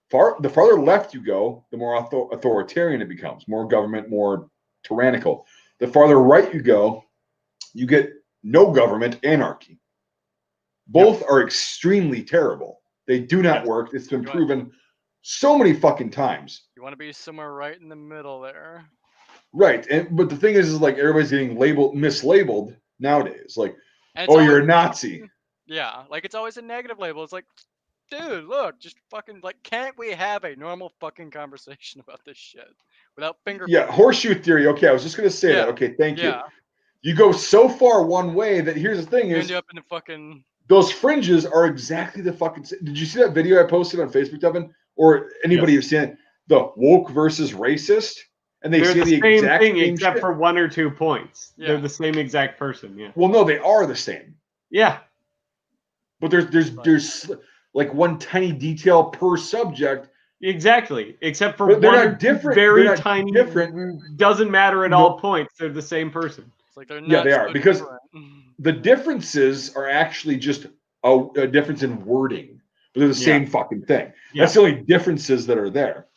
The farther left you go, the more authoritarian it becomes, more government, more tyrannical. The farther right you go, you get no government, anarchy. Both are extremely terrible. They do not work. It's been proven so many fucking times. You want to be somewhere right in the middle there. Right. But the thing is like everybody's getting mislabeled nowadays. Like, oh, you're a Nazi. Yeah. Like it's always a negative label. It's like, dude, look, just fucking like, can't we have a normal fucking conversation about this shit without finger? Yeah, horseshoe theory. Okay, I was just gonna say that. Okay, thank you. You go so far one way that here's the thing: is end up in the fucking those fringes are exactly the fucking. Did you see that video I posted on Facebook, Devin, or anybody who's seen it? The woke versus racist, and they're the exact same thing except for 1 or 2 points. Yeah. They're the same exact person. Yeah. Well, no, they are the same. Yeah. But there's like one tiny detail per subject. Exactly. Except for one not different. Very tiny different. Doesn't matter at all points. They're the same person. It's like they're not they are, because the differences are actually just a difference in wording, but they're the same fucking thing. Yeah. That's the only differences that are there.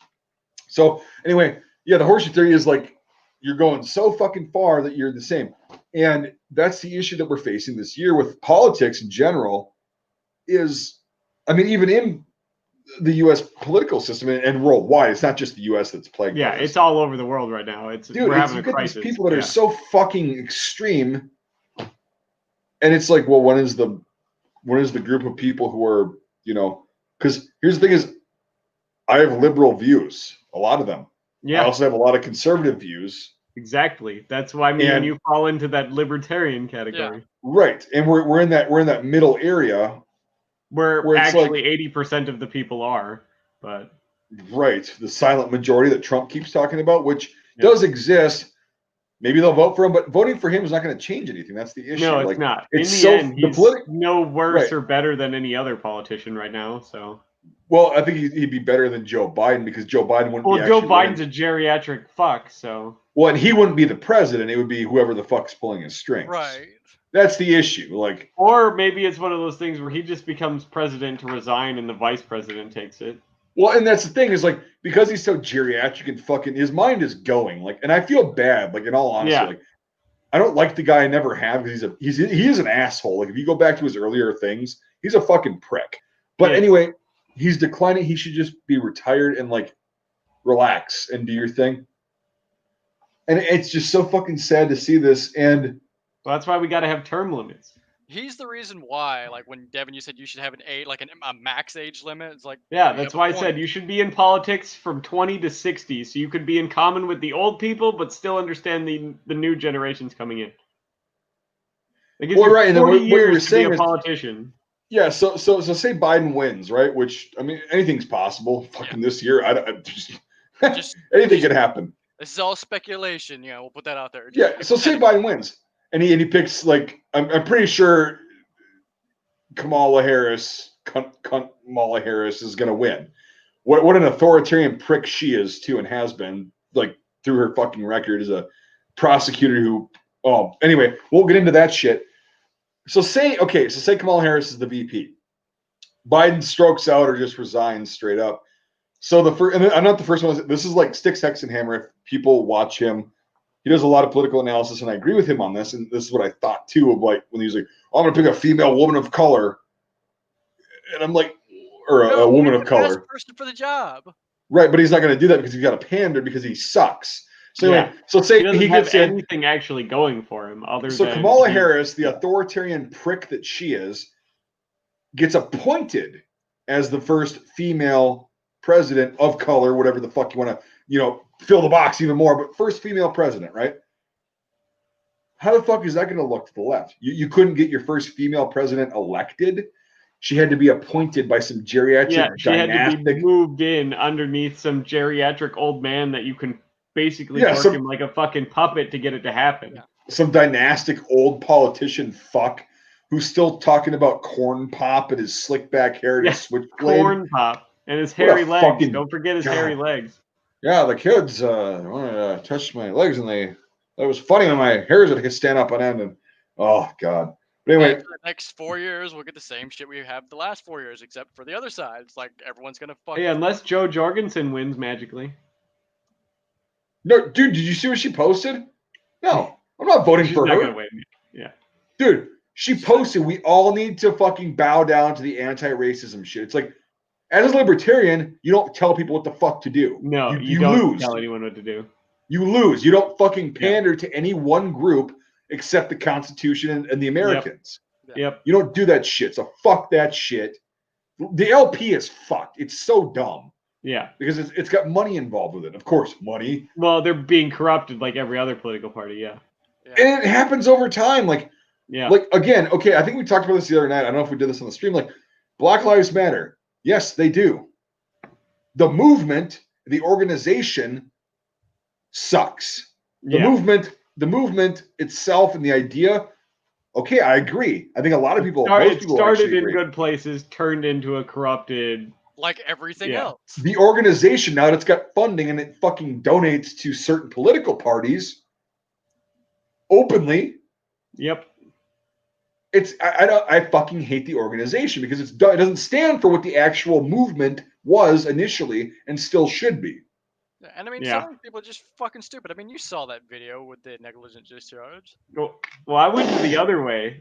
So anyway, the horseshoe theory is like you're going so fucking far that you're the same. And that's the issue that we're facing this year with politics in general is, I mean, even in the U.S. political system and worldwide, it's not just the U.S. that's plagued. Yeah, it's all over the world right now. We're having a crisis. These people that are so fucking extreme, and it's like, well, when is the group of people who are, because here's the thing is, I have liberal views, a lot of them. Yeah. I also have a lot of conservative views. Exactly. That's why me and you fall into that libertarian category. Yeah. Right. And we're in that middle area. Where actually like, 80% of the people are, but right, the silent majority that Trump keeps talking about, which does exist. Maybe they'll vote for him, but voting for him is not going to change anything. That's the issue. No, it's not. It's in the end, he's no worse or better than any other politician right now. So, well, I think he'd be better than Joe Biden because Joe Biden wouldn't. Well, Joe Biden's a geriatric fuck, so. Well, and he wouldn't be the president. It would be whoever the fuck's pulling his strings. Right. That's the issue. Like, or maybe it's one of those things where he just becomes president to resign and the vice president takes it. Well, and that's the thing is like, because he's so geriatric and fucking, his mind is going like, and I feel bad, like in all honesty, like I don't like the guy. I never have because he is an asshole. Like if you go back to his earlier things, he's a fucking prick. But anyway, he's declining. He should just be retired and like relax and do your thing. And it's just so fucking sad to see this. And well, that's why we got to have term limits. He's the reason why, like when Devin, you said you should have a max age limit. It's like that's why I said you should be in politics from 20 to 60, so you could be in common with the old people, but still understand the new generations coming in. Like, well, right, and then what you're saying to be a politician. Yeah, so say Biden wins, right? Which I mean, anything's possible. Fucking this year, I just anything could happen. This is all speculation. Yeah, we'll put that out there. So say Biden wins. And he picks like I'm pretty sure Kamala Harris is gonna win. What an authoritarian prick she is too, and has been like through her fucking record as a prosecutor who Oh, anyway, we'll get into that shit. So say Kamala Harris is the VP. Biden strokes out or just resigns straight up. So and I'm not the first one. This is like Sticks, Hex, and Hammer. If people watch him, he does a lot of political analysis, and I agree with him on this. And this is what I thought too of like when he was like, oh, "I'm going to pick a female woman of color," and I'm like, or a woman of color, best person for the job, right? But he's not going to do that because he's got a pander because he sucks. So anyway, so say he gets anything actually going for him other than Kamala Harris, the authoritarian prick that she is, gets appointed as the first female president of color, whatever the fuck you want to, fill the box even more, but first female president, right? How the fuck is that going to look to the left? You couldn't get your first female president elected. She had to be appointed by some geriatric she had to be moved in underneath some geriatric old man that you can basically work him like a fucking puppet to get it to happen. Yeah. Some dynastic old politician fuck who's still talking about corn pop and his slick back hair and his switchblade. Corn pop and his hairy legs. Don't forget his hairy legs. Yeah, the kids wanted to touch my legs, and it was funny when my hairs would stand up on end. And oh god. But anyway, for the next 4 years, we'll get the same shit we have the last 4 years, except for the other side. It's like everyone's gonna fuck. Yeah, unless Joe Jorgensen wins magically. No, dude, did you see what she posted? No, I'm not voting for her. Not gonna win. Yeah, dude, she posted, "We all need to fucking bow down to the anti-racism shit." It's like, as a libertarian, you don't tell people what the fuck to do. No, you don't tell anyone what to do. You lose. You don't fucking pander to any one group except the Constitution and the Americans. Yep. You don't do that shit. So fuck that shit. The LP is fucked. It's so dumb. Yeah. Because it's got money involved with it. Of course, money. Well, they're being corrupted like every other political party, yeah. And it happens over time. Like again, okay, I think we talked about this the other night. I don't know if we did this on the stream. Like, Black Lives Matter. Yes, they do. The movement, the organization sucks. The movement itself and the idea, okay, I agree. I think a lot of people, most people started in good places, turned into a corrupted, like everything else. The organization, now that it's got funding and it fucking donates to certain political parties openly. Yep. I fucking hate the organization because it doesn't stand for what the actual movement was initially and still should be. And I mean, some people are just fucking stupid. I mean, you saw that video with the negligent discharge. Well, I went the other way.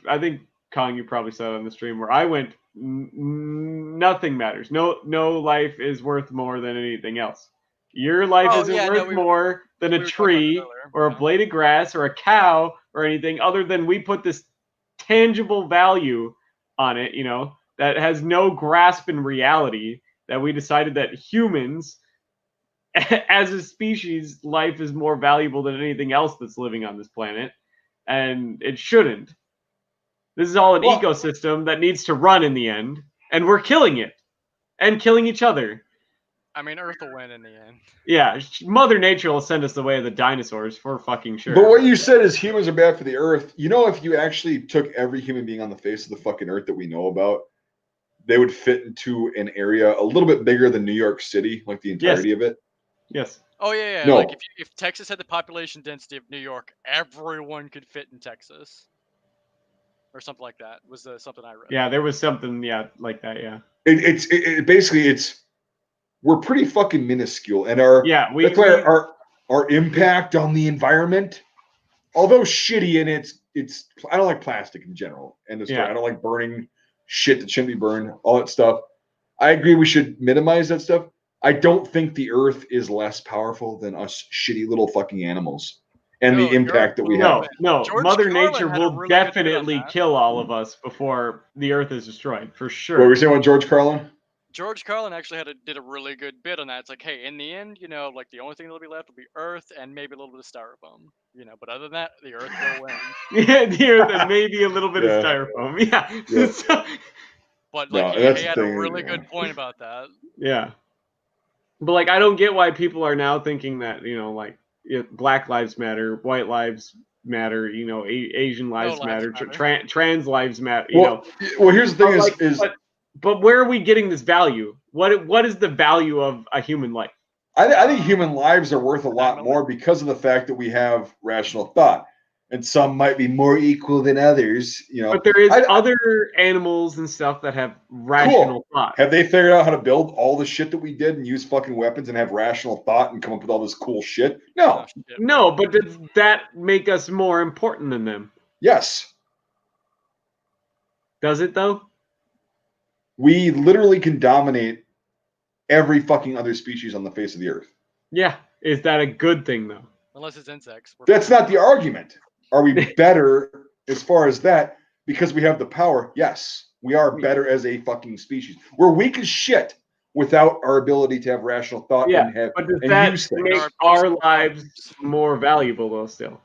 I think, Kong, you probably saw it on the stream where I went, nothing matters. No life is worth more than anything else. Your life isn't worth more than a tree or a blade of grass or a cow or anything other than we put this tangible value on it, that has no grasp in reality, that we decided that humans, as a species, life is more valuable than anything else that's living on this planet, and it shouldn't. This is all an ecosystem that needs to run in the end, and we're killing it and killing each other. I mean, Earth will win in the end. Yeah, Mother Nature will send us the way of the dinosaurs for fucking sure. But what you said is humans are bad for the Earth. If you actually took every human being on the face of the fucking Earth that we know about, they would fit into an area a little bit bigger than New York City, like the entirety of it. Yes. Oh yeah. No. Like if Texas had the population density of New York, everyone could fit in Texas, or something like that. Was something I read? Yeah, there was something like that. Yeah. It's we're pretty fucking minuscule, and our impact on the environment, although shitty, and it's I don't like plastic in general, and I don't like burning shit that shouldn't be burned, all that stuff. I agree we should minimize that stuff. I don't think the Earth is less powerful than us shitty little fucking animals and the impact that we have. No, Mother Nature will definitely kill all of us before the Earth is destroyed, for sure. What were you saying about George Carlin? George Carlin actually did a really good bit on that. It's like, hey, in the end, like the only thing that'll be left will be Earth and maybe a little bit of styrofoam. But other than that, the Earth will win. Yeah, the Earth and maybe a little bit of styrofoam. Yeah. But he had a really good point about that. Yeah. But I don't get why people are now thinking that, Black Lives Matter, White Lives Matter, Asian lives matter, trans lives matter. Well, here's the thing But where are we getting this value? What is the value of a human life? I think human lives are worth a lot more because of the fact that we have rational thought. and some might be more equal than others. But there is other animals and stuff that have rational thought. Have they figured out how to build all the shit that we did and use fucking weapons and have rational thought and come up with all this cool shit? No. No, but does that make us more important than them? Yes. Does it though? We literally can dominate every fucking other species on the face of the earth. Yeah. Is that a good thing though? Unless it's insects. That's not the argument. Are we better as far as that because we have the power? Yes. We are better as a fucking species. We're weak as shit without our ability to have rational thought and have but does that make our lives more valuable though still?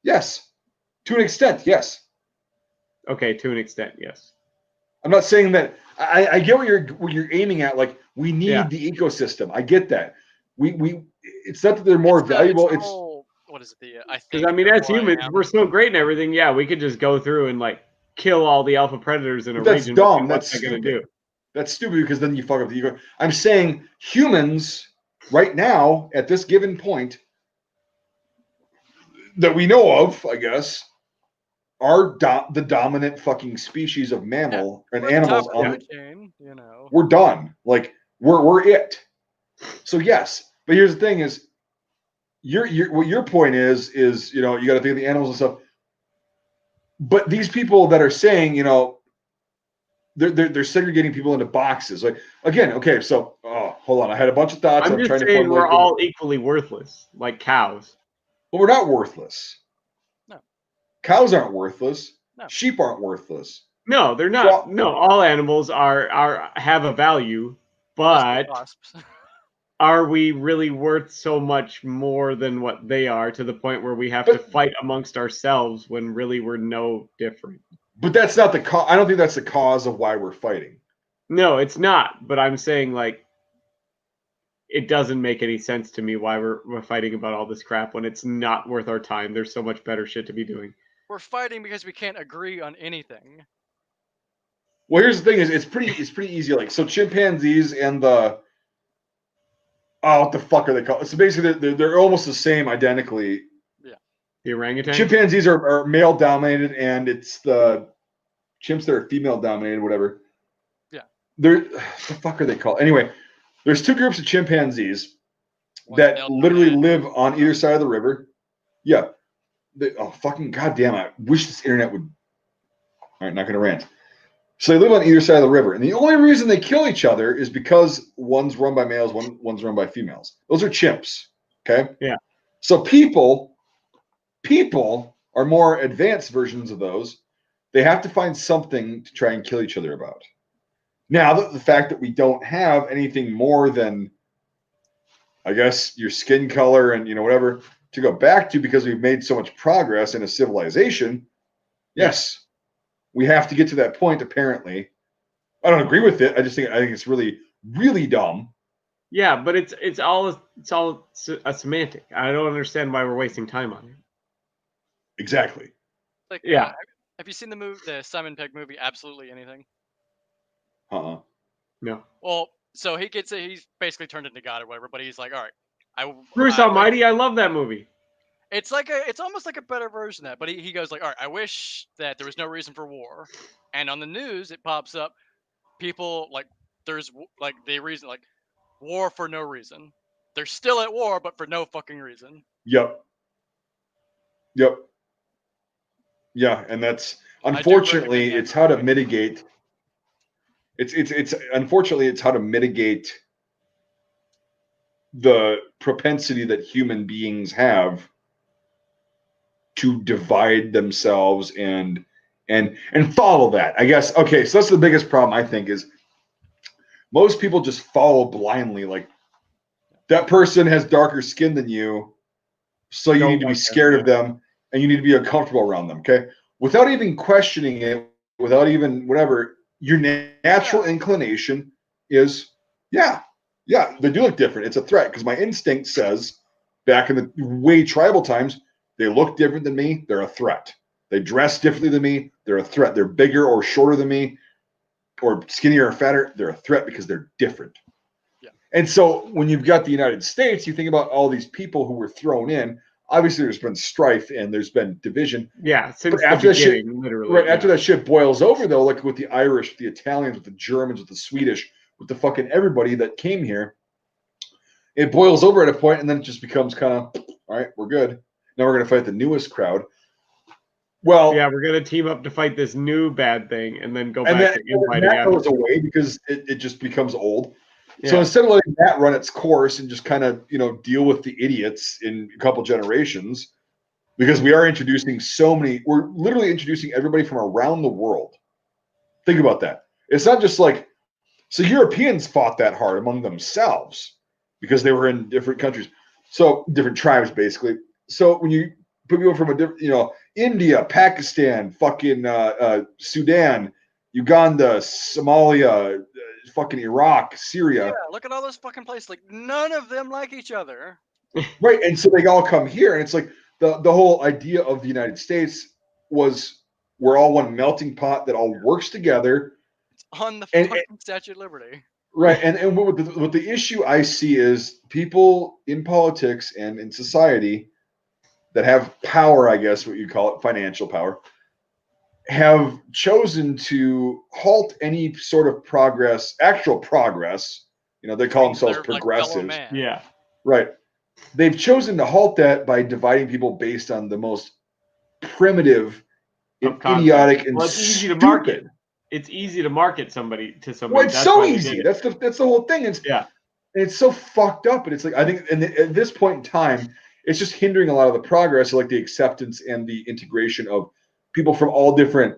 Yes. To an extent, yes. Okay, to an extent, yes. I'm not saying that I get what you're aiming at. Like, we need the ecosystem. I get that. We it's not that they're more valuable. It's what is it? I mean, as humans, we're so great and everything. Yeah, we could just go through and like kill all the alpha predators in a region. That's dumb. That's stupid. That's stupid because then you fuck up the ego. I'm saying humans right now at this given point that we know of, I guess, are the dominant fucking species of mammal and animals on the chain. We're done. Like we're it. So yes, but here's the thing: is what your point is you got to think of the animals and stuff. But these people that are saying, they're segregating people into boxes. Like again, okay, so hold on, I had a bunch of thoughts. I'm just trying saying we're all equally worthless, like cows. Well, we're not worthless. No. Cows aren't worthless. No. Sheep aren't worthless. No, they're not. No, all animals have a value, but are we really worth so much more than what they are to the point where we have to fight amongst ourselves when really we're no different? But that's not the cause. I don't think that's the cause of why we're fighting. No, it's not. But I'm saying, like, it doesn't make any sense to me why we're fighting about all this crap when it's not worth our time. There's so much better shit to be doing. We're fighting because we can't agree on anything. Well, here's the thing: is it's pretty easy. Like, so chimpanzees and the what the fuck are they called? So basically, they're almost the same, identically. Yeah. The orangutan. Chimpanzees are male dominated, and it's the chimps that are female dominated, whatever. Yeah. The fuck are they called? Anyway, there's two groups of chimpanzees that literally live on either side of the river. Yeah. Fucking goddamn! I wish this internet would. All right, not gonna rant. So they live on either side of the river, and the only reason they kill each other is because one's run by males, one's run by females. Those are chimps. Okay. Yeah. So people are more advanced versions of those. They have to find something to try and kill each other about. Now, the fact that we don't have anything more than, I guess, your skin color and whatever to go back to because we've made so much progress in a civilization. Yes. We have to get to that point, apparently. I don't agree with it. I think it's really, really dumb. Yeah, but it's all a semantic. I don't understand why we're wasting time on it. Exactly. Like, yeah. Have you seen the Simon Pegg movie, Absolutely Anything? No. Well, so he's basically turned into God or whatever, but he's like, all right, Bruce Almighty, I love that movie. It's almost like a better version of that, but he goes like, all right, I wish that there was no reason for war, and on the news it pops up, people like there's like the reason like war for no reason. They're still at war, but for no fucking reason. Yep. Yeah, and that's unfortunately it's how to mitigate. It's unfortunately it's how to mitigate the propensity that human beings have to divide themselves and follow that. I guess okay, so that's the biggest problem I think is most people just follow blindly. Like that person has darker skin than you, so you need to be scared of them and you need to be uncomfortable around them. Okay, without even questioning it, without even whatever, your natural inclination is they do look different. It's a threat because my instinct says back in the way tribal times. They look different than me. They're a threat. They dress differently than me. They're a threat. They're bigger or shorter than me, or skinnier or fatter. They're a threat because they're different. Yeah. And so when you've got the United States, you think about all these people who were thrown in. obviously there's been strife and there's been division. Yeah, since but after the beginning, that shit, literally. Right, after that shit boils over, though, like with the Irish, with the Italians, with the Germans, with the Swedish, with the fucking everybody that came here, it boils over at a point, and then it just becomes kind of, all right, we're good. Now we're going to fight the newest crowd. Well, yeah, we're going to team up to fight this new bad thing, and then go back to infighting. That goes away because it just becomes old. Yeah. So instead of letting that run its course and just kind of, deal with the idiots in a couple generations, because we are we're literally introducing everybody from around the world. Think about that. It's not just like, so Europeans fought that hard among themselves because they were in different countries. So different tribes, basically. So when you put people from a different, India, Pakistan, fucking Sudan, Uganda, Somalia, fucking Iraq, Syria. Yeah, look at all those fucking places. Like, none of them like each other. Right, and so they all come here, and it's like the whole idea of the United States was we're all one melting pot that all works together. It's on the fucking Statue of Liberty. Right, and what the issue I see is people in politics and in society that have power, I guess what you call it, financial power, have chosen to halt any sort of progress, actual progress. They call themselves progressives. Like yeah. Right. They've chosen to halt that by dividing people based on the most primitive, idiotic, and it's easy stupid. To market. It's easy to market somebody to somebody. Well, it's so easy. That's the whole thing. It's so fucked up. And it's like, I think at this point in time, it's just hindering a lot of the progress, like the acceptance and the integration of people from all different.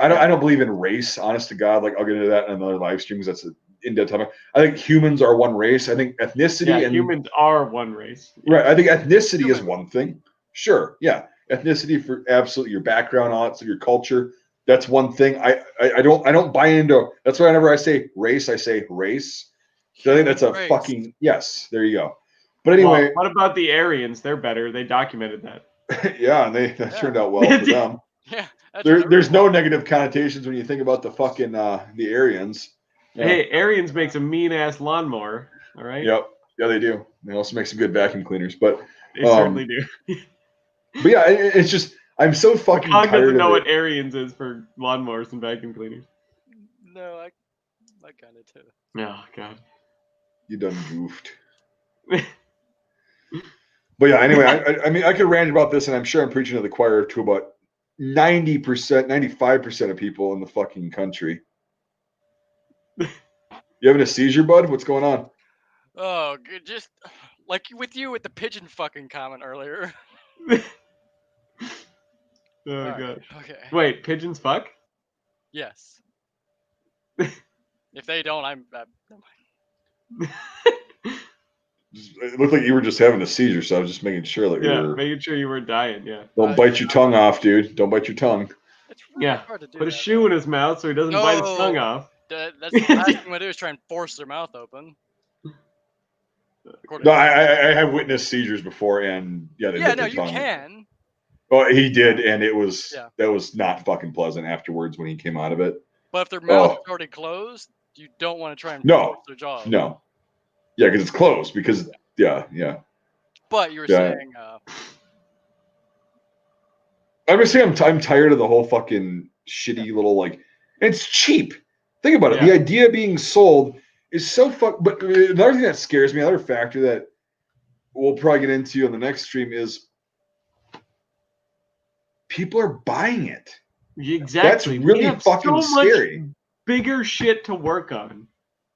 I don't believe in race. Honest to God, like I'll get into that in another live stream because that's an in-depth topic. I think humans are one race. I think ethnicity and humans are one race. Right. I think ethnicity is one thing. Sure. Yeah. Ethnicity for absolutely your background, all that, so your culture. That's one thing. I don't buy into. That's why whenever I say race, I say race. So I think that's a fucking yes. There you go. But anyway, what about the Aryans? They're better. They documented that. Yeah, and that turned out well for them. Yeah. There's no negative connotations when you think about the fucking the Aryans. Yeah. Hey, Aryans makes a mean ass lawnmower. All right. Yep. Yeah, they do. They also make some good vacuum cleaners, but they certainly do. But yeah, it's just I'm so fucking tired doesn't know of what Aryans is for lawnmowers and vacuum cleaners. No, I kind of too. Oh God. You done goofed. But yeah, anyway, I mean, I could rant about this, and I'm sure I'm preaching to the choir to about 90%, 95% of people in the fucking country. You having a seizure, bud? What's going on? Oh, just like with the pigeon fucking comment earlier. Oh God. Okay. Wait, pigeons fuck? Yes. If they don't, I'm. It looked like you were just having a seizure, so I was just making sure that you were. Making sure you were dying. Yeah. Don't bite your tongue off, dude. Don't bite your tongue. It's really hard to do. Put a shoe in his mouth so he doesn't bite his tongue off. That's the last thing I do is try and force their mouth open. No, I have witnessed seizures before, and yeah, they bit their tongue. You can. Oh, he did, and that was not fucking pleasant afterwards when he came out of it. But if their mouth is already closed, you don't want to try and force their jaw. No. Yeah, because it's closed. Because yeah. But you were saying. I'm just saying I'm tired of the whole fucking shitty little like. It's cheap. Think about it. The idea being sold is so fuck. But another thing that scares me, another factor that we'll probably get into on the next stream is people are buying it. Exactly. That's really fucking scary. Bigger shit to work on,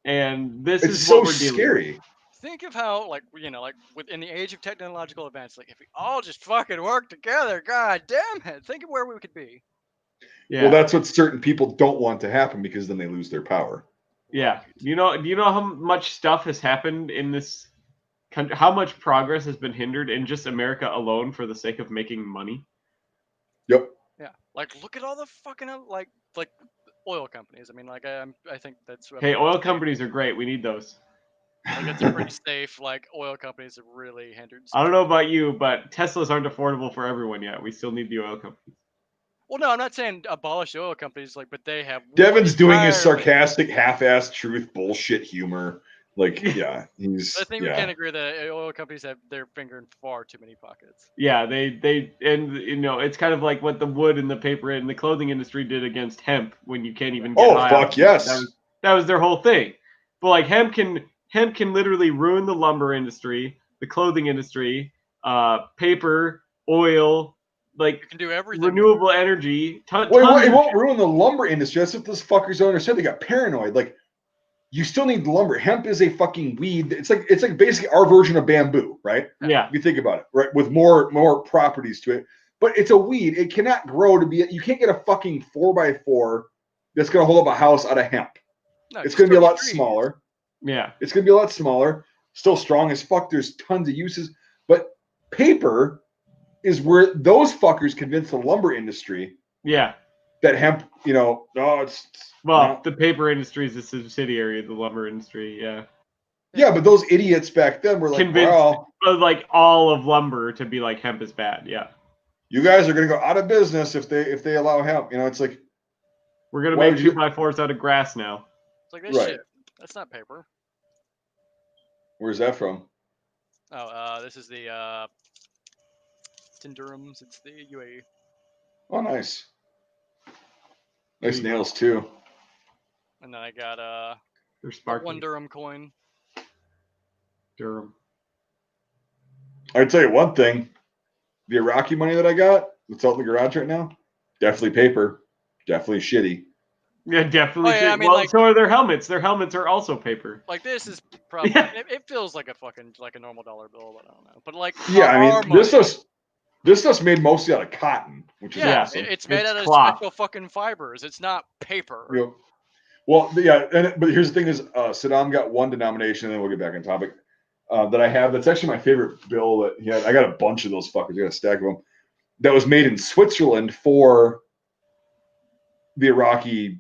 and this is so what we're dealing scary. with. Think of how, like within the age of technological advance, like if we all just fucking work together, god damn it, think of where we could be. Yeah. Well, that's what certain people don't want to happen because then they lose their power. Yeah. Do you know how much stuff has happened in this country? How much progress has been hindered in just America alone for the sake of making money? Yep. Yeah. Like, look at all the fucking like oil companies. I mean, like I think that's. Hey, oil companies are great. We need those. Like it's pretty safe. Like oil companies have really hindered. I don't know about you, but Teslas aren't affordable for everyone yet. We still need the oil companies. Well, no, I'm not saying abolish oil companies, but they have. Devin's doing his sarcastic, half-assed truth bullshit humor. Like, yeah, he's. I think we can agree that oil companies have their finger in far too many pockets. Yeah, they and it's kind of like what the wood and the paper and the clothing industry did against hemp when you can't even get high. Oh fuck yes. That was their whole thing. But like hemp can literally ruin the lumber industry, the clothing industry, paper, oil, like you can do everything. Renewable energy. It won't ruin the lumber industry. That's what those fuckers don't understand. They got paranoid. Like, you still need lumber. Hemp is a fucking weed. It's like basically our version of bamboo, right? Yeah. If you think about it, right, with more properties to it. But it's a weed. It cannot grow to be. You can't get a fucking 4x4 that's going to hold up a house out of hemp. No, it's going to be a lot smaller. Yeah. It's going to be a lot smaller. Still strong as fuck. There's tons of uses. But paper is where those fuckers convince the lumber industry. Yeah. That hemp, it's. Well, the paper industry is a subsidiary of the lumber industry. Yeah. Yeah, but those idiots back then were like, convinced, like all of lumber to be like hemp is bad. Yeah. You guys are going to go out of business if they allow hemp. It's like we're going to make 2x4s out of grass now. It's like this shit. That's not paper. Where's that from? Oh, this is the Tindurums. It's the UAE. Oh, nice. Nice nails too. And then I got They're 1 Durham coin. Durham. I'd tell you one thing. The Iraqi money that I got, that's out in the garage right now, definitely paper. Definitely shitty. Yeah, definitely. I mean, well, so are their helmets. Their helmets are also paper. Like this is probably it feels like a normal dollar bill, but I don't know. But like this stuff's made mostly out of cotton, which is awesome. It's made out of special fucking fibers. It's not paper. Well, yeah, but here's the thing: is Saddam got one denomination, and then we'll get back on topic. That I have. That's actually my favorite bill that he had. I got a bunch of those fuckers. I got a stack of them. That was made in Switzerland for the Iraqi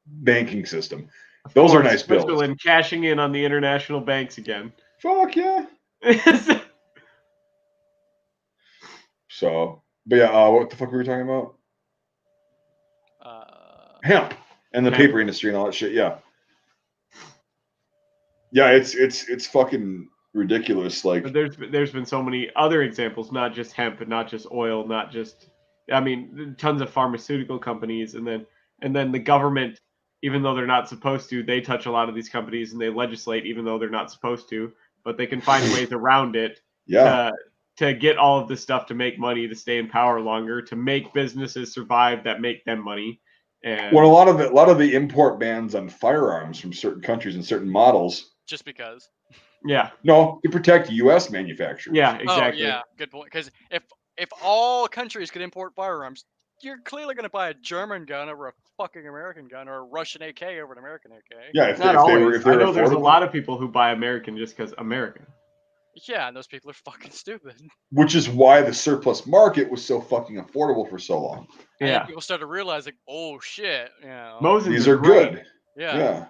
banking system. Those are nice bills. Switzerland cashing in on the international banks again. Fuck yeah. So, but yeah, what the fuck were we talking about? Hemp and the paper industry and all that shit. Yeah. Yeah, it's fucking ridiculous. Like, but there's been so many other examples, not just hemp, and not just oil, not just. I mean, tons of pharmaceutical companies, and then the government, even though they're not supposed to, they touch a lot of these companies and they legislate even though they're not supposed to, but they can find ways around it. Yeah. To get all of this stuff to make money, to stay in power longer, to make businesses survive that make them money. And a lot of the import bans on firearms from certain countries and certain models. Just because. Yeah. No, to protect U.S. manufacturers. Yeah, exactly. Oh, yeah, good point. Because if all countries could import firearms, you're clearly going to buy a German gun over a fucking American gun, or a Russian AK over an American AK. Yeah, if not always. I know there's a lot of people who buy American just because American. Yeah, and those people are fucking stupid. Which is why the surplus market was so fucking affordable for so long. Yeah. And people started realizing, oh shit, these are good. Yeah.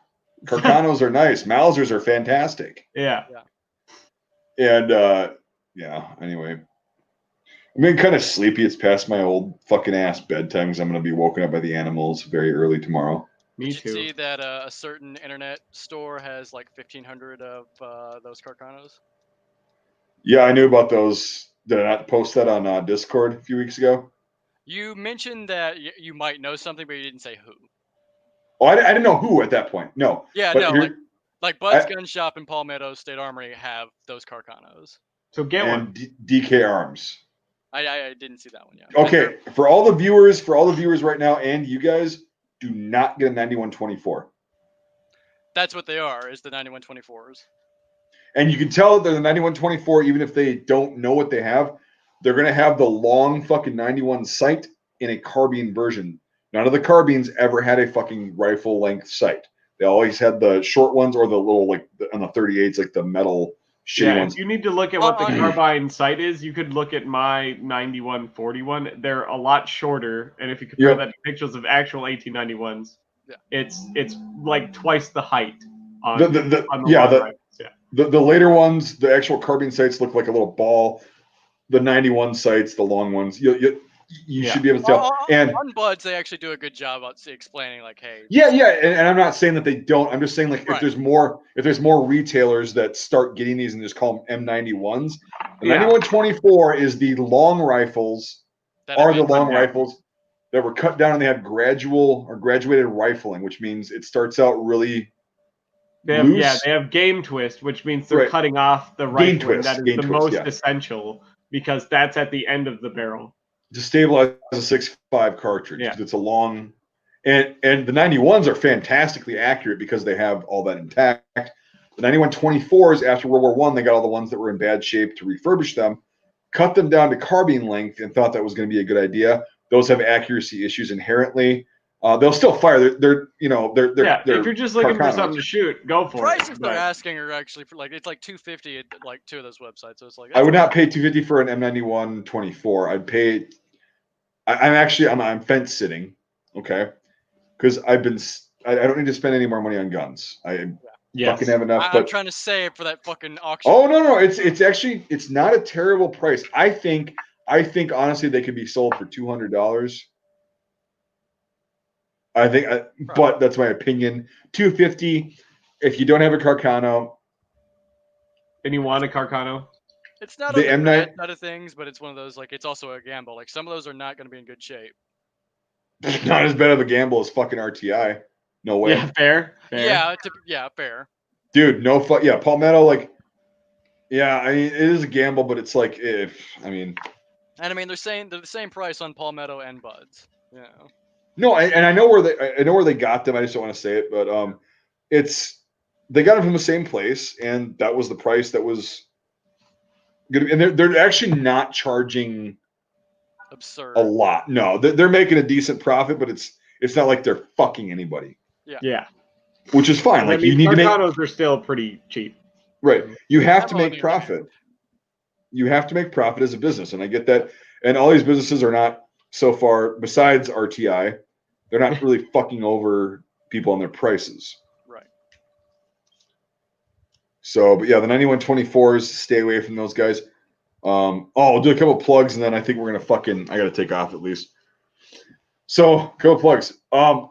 Carcanos are nice. Mausers are fantastic. Yeah. And anyway. I'm getting kind of sleepy. It's past my old fucking ass bedtime because I'm going to be woken up by the animals very early tomorrow. Me too. Did you see that a certain internet store has like 1,500 of those Carcanos? Yeah, I knew about those. Did I not post that on Discord a few weeks ago? You mentioned that you might know something, but you didn't say who. Oh, I didn't know who at that point. No. Yeah, no. Like Bud's Gun Shop and Palmetto State Armory have those Carcanos. So get one. DK Arms. I didn't see that one yet. Okay, for all the viewers right now, and you guys, do not get a 9124. That's what they are, is the 9124s. And you can tell they're the 9124 even if they don't know what they have. They're going to have the long fucking 91 sight in a carbine version. None of the carbines ever had a fucking rifle length sight. They always had the short ones or the little, like, on the 38s, like the metal shitty ones. If you need to look at what the carbine sight is, you could look at my 9141. They're a lot shorter. And if you compare that to pictures of actual 1891s, it's like twice the height. The later ones, the actual carbine sights look like a little ball. The 91 sights, the long ones, you should be able to tell. And on buds, they actually do a good job about explaining, like, hey. Yeah, and I'm not saying that they don't. I'm just saying, like, if there's more retailers that start getting these and just call them M91s, the 9124 is the long rifles. Rifles that were cut down and they have graduated rifling, which means it starts out really loose. They have game twist, which means they're cutting off the rifling. That is the most essential because that's at the end of the barrel. To stabilize a 6.5 cartridge, because it's a long, and the 91s are fantastically accurate because they have all that intact. The 9124s after World War I, they got all the ones that were in bad shape to refurbish them, cut them down to carbine length, and thought that was going to be a good idea. Those have accuracy issues inherently. They'll still fire. They're if you're just looking for something to shoot, go for it. Prices they're asking are actually for, like, it's like $250 at like 2 of those websites. So it's like I would not pay $250 for an M91 24. I'd pay. I'm fence sitting, okay, because I don't need to spend any more money on guns. I fucking have enough. I'm trying to save for that fucking auction. Oh no, it's not a terrible price. I think honestly they could be sold for $200. But that's my opinion. $250 if you don't have a Carcano. And you want a Carcano? It's not the M9 side of things, but it's one of those, like, it's also a gamble. Like, some of those are not going to be in good shape. Not as bad of a gamble as fucking RTI. No way. Yeah, fair. Yeah, fair. Dude, no fuck. Yeah, Palmetto, like, yeah, I mean, it is a gamble, but it's like, they're the same price on Palmetto and buds. Yeah. No, and I know where they got them. I just don't want to say it, but they got them from the same place, and that was the price that was good. And they're actually not charging absurd a lot. No, they're making a decent profit, but it's not like they're fucking anybody. Yeah. Which is fine. Like, you need to make. Carcanos are still pretty cheap. Right. You have to make profit. You have to make profit as a business, and I get that. And all these businesses are not, so far, besides RTI, they're not really fucking over people on their prices. Right. So, but yeah, the 9124s, stay away from those guys. I'll do a couple plugs, and then I think we're gonna I gotta take off at least. So, couple plugs.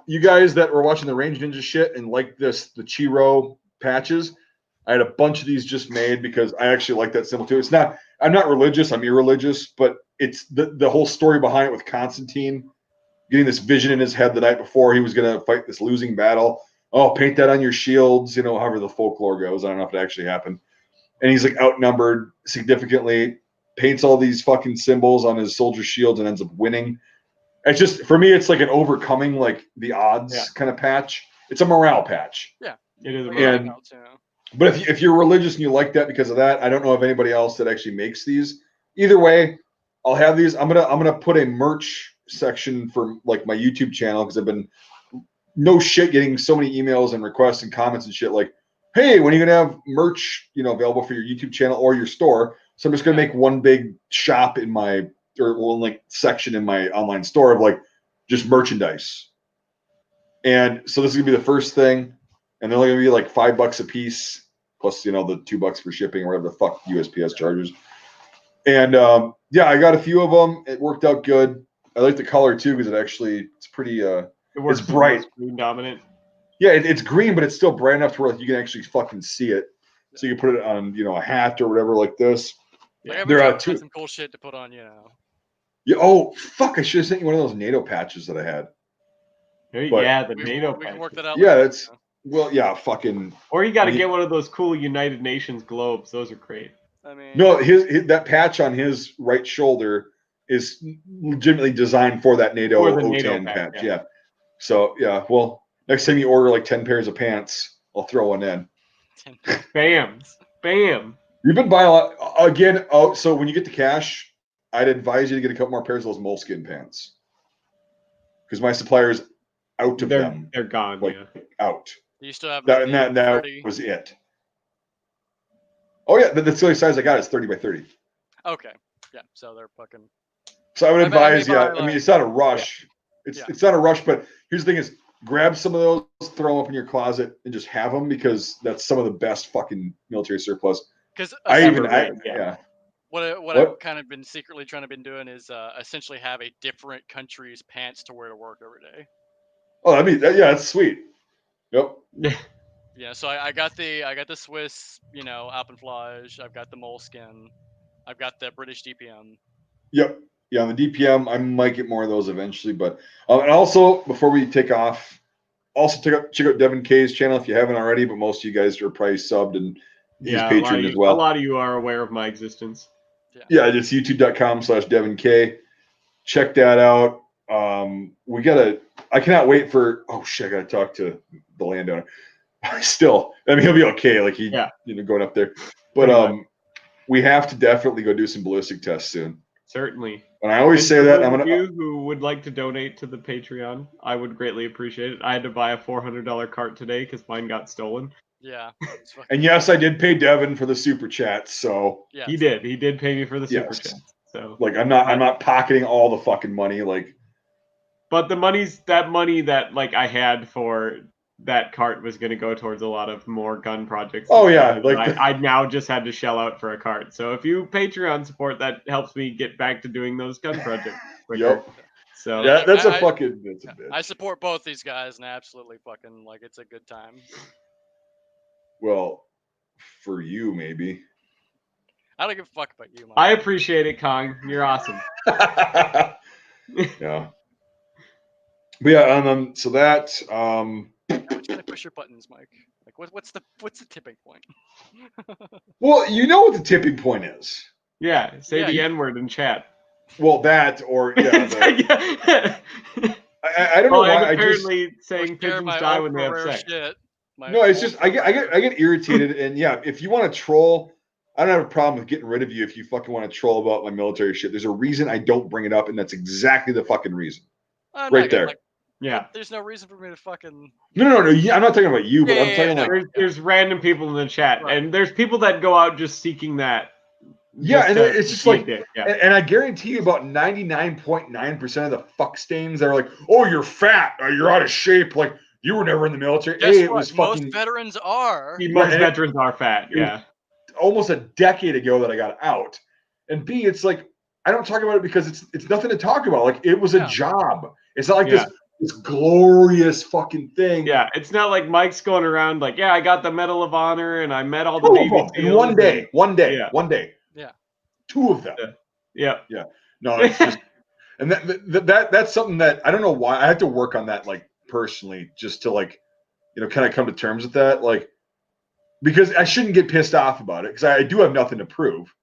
You guys that were watching the Range Ninja shit and like the Chiro patches, I had a bunch of these just made because I actually like that symbol too. I'm not religious, I'm irreligious, but it's the whole story behind it with Constantine getting this vision in his head the night before he was going to fight this losing battle. Oh, paint that on your shields, however the folklore goes. I don't know if it actually happened. And he's like outnumbered significantly, paints all these fucking symbols on his soldier shields and ends up winning. It's just, for me, it's like an overcoming like the odds kind of patch. It's a morale patch. Yeah, it is a morale patch. But if you're religious and you like that because of that, I don't know of anybody else that actually makes these. Either way, I'll have these. I'm gonna put a merch section for like my YouTube channel because I've been getting so many emails and requests and comments and shit like, hey, when are you gonna have merch available for your YouTube channel or your store? So I'm just gonna make one big shop in my section in my online store of like just merchandise. And so this is gonna be the first thing, and they're only gonna be like $5 a piece plus the $2 for shipping or whatever the fuck USPS charges. And I got a few of them. It worked out good. I like the color too because it's pretty. It's bright, green dominant. Yeah, it's green, but it's still bright enough to where you can actually fucking see it. So you can put it on, a hat or whatever like this. Yeah, there some cool shit to put on, Yeah. Oh fuck! I should have sent you one of those NATO patches that I had. The NATO patch. We can work that out. Yeah, that's fucking. Or you got to get one of those cool United Nations globes. Those are great. No, his that patch on his right shoulder is legitimately designed for that NATO OTAN patch. Yeah. So well, next time you order like 10 pairs of pants, I'll throw one in. Bam. You've been buying a lot again. Oh, so when you get the cash, I'd advise you to get a couple more pairs of those moleskin pants because my supplier's out of them. They're gone. Out. Do you still have that? And that was it. Oh yeah, that's the only size I got is 30 by 30. Okay. Yeah. So they're fucking. So I would advise, it's not a rush. It's not a rush, but here's the thing: is grab some of those, throw them up in your closet, and just have them because that's some of the best fucking military surplus. Because one What I've kind of been secretly trying to been doing is essentially have a different country's pants to wear to work every day. Oh, I mean, yeah, that's sweet. Yep. Yeah, so I got the Swiss, Alpenflage. I've got the moleskin. I've got the British DPM. Yep. Yeah, on the DPM, I might get more of those eventually. But and also, before we take off, also check out Devin K's channel if you haven't already. But most of you guys are probably subbed and he's Patreon as well. A lot of you are aware of my existence. Yeah, it's youtube.com/Devin K. Check that out. I cannot wait for. Oh shit! I gotta talk to the landowner. Still, I mean, he'll be okay. Like going up there. But we have to definitely go do some ballistic tests soon. Certainly. And I always say that. I'm gonna. You who would like to donate to the Patreon, I would greatly appreciate it. I had to buy a $400 cart today because mine got stolen. Yeah. And yes, I did pay Devin for the super chat. So yeah, he did pay me for the super chat. So like, I'm not pocketing all the fucking money. Like, but that money that like I had for that cart was going to go towards a lot of more gun projects. Oh yeah, like I now just had to shell out for a cart. So if you Patreon support, that helps me get back to doing those gun projects quicker. Yep. So yeah, that's a bitch. I support both these guys and absolutely fucking like it's a good time. Well, for you maybe. I don't give a fuck about you, Mike. I appreciate it, Kong. You're awesome. Yeah. But yeah, so that Now we're trying to push your buttons, Mike. Like, what's the tipping point? Well, you know what the tipping point is. Yeah, say the N-word in chat. Well, that or I don't know why. Apparently saying pigeons die when they have sex. No, it's just I get irritated, and yeah, if you want to troll, I don't have a problem with getting rid of you if you fucking want to troll about my military shit. There's a reason I don't bring it up, and that's exactly the fucking reason. Right there. Yeah. There's no reason for me to fucking. No. Yeah, I'm not talking about you, but I'm talking there's random people in the chat, and there's people that go out just seeking that. Yeah, and it's just like, and I guarantee you about 99.9% of the fuck stains that are like, oh, you're fat, or you're out of shape, like you were never in the military. Guess what? Most veterans are. Most veterans are fat. Yeah. Almost a decade ago that I got out, and B, it's like I don't talk about it because it's nothing to talk about. Like it was a job. It's not like this glorious fucking thing. Yeah, it's not like Mike's going around like, I got the Medal of Honor and I met all the Navy in one day. Yeah. 2 of them. Yeah. No, it's just, and that's something that I don't know why I have to work on that, like personally, just to like, kind of come to terms with that, like, because I shouldn't get pissed off about it because I do have nothing to prove.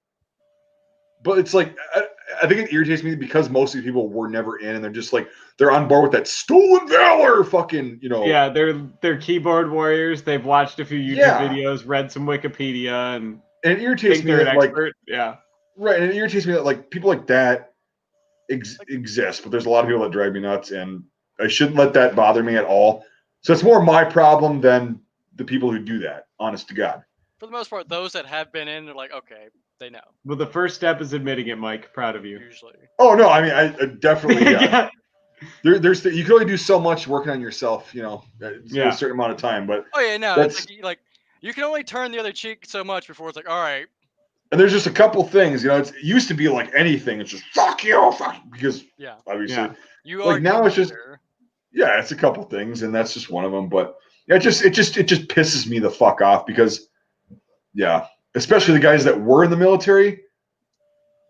But it's like, I think it irritates me because most of these people were never in, and they're just like, they're on board with that stolen valor fucking, Yeah, they're keyboard warriors. They've watched a few YouTube videos, read some Wikipedia, and it irritates me that, like, right, and it irritates me that like people like that exist, but there's a lot of people that drive me nuts, and I shouldn't let that bother me at all. So it's more my problem than the people who do that, honest to God. For the most part, those that have been in, they're like, okay, they know. Well, the first step is admitting it, Mike. Proud of you. Usually. Oh no, I mean, I definitely. Yeah. There's you can only do so much working on yourself, a certain amount of time. But it's like you can only turn the other cheek so much before it's like, all right. And there's just a couple things, it used to be like anything. It's just fuck you, because obviously you like now it's just it's a couple things, and that's just one of them. But it just pisses me the fuck off because especially the guys that were in the military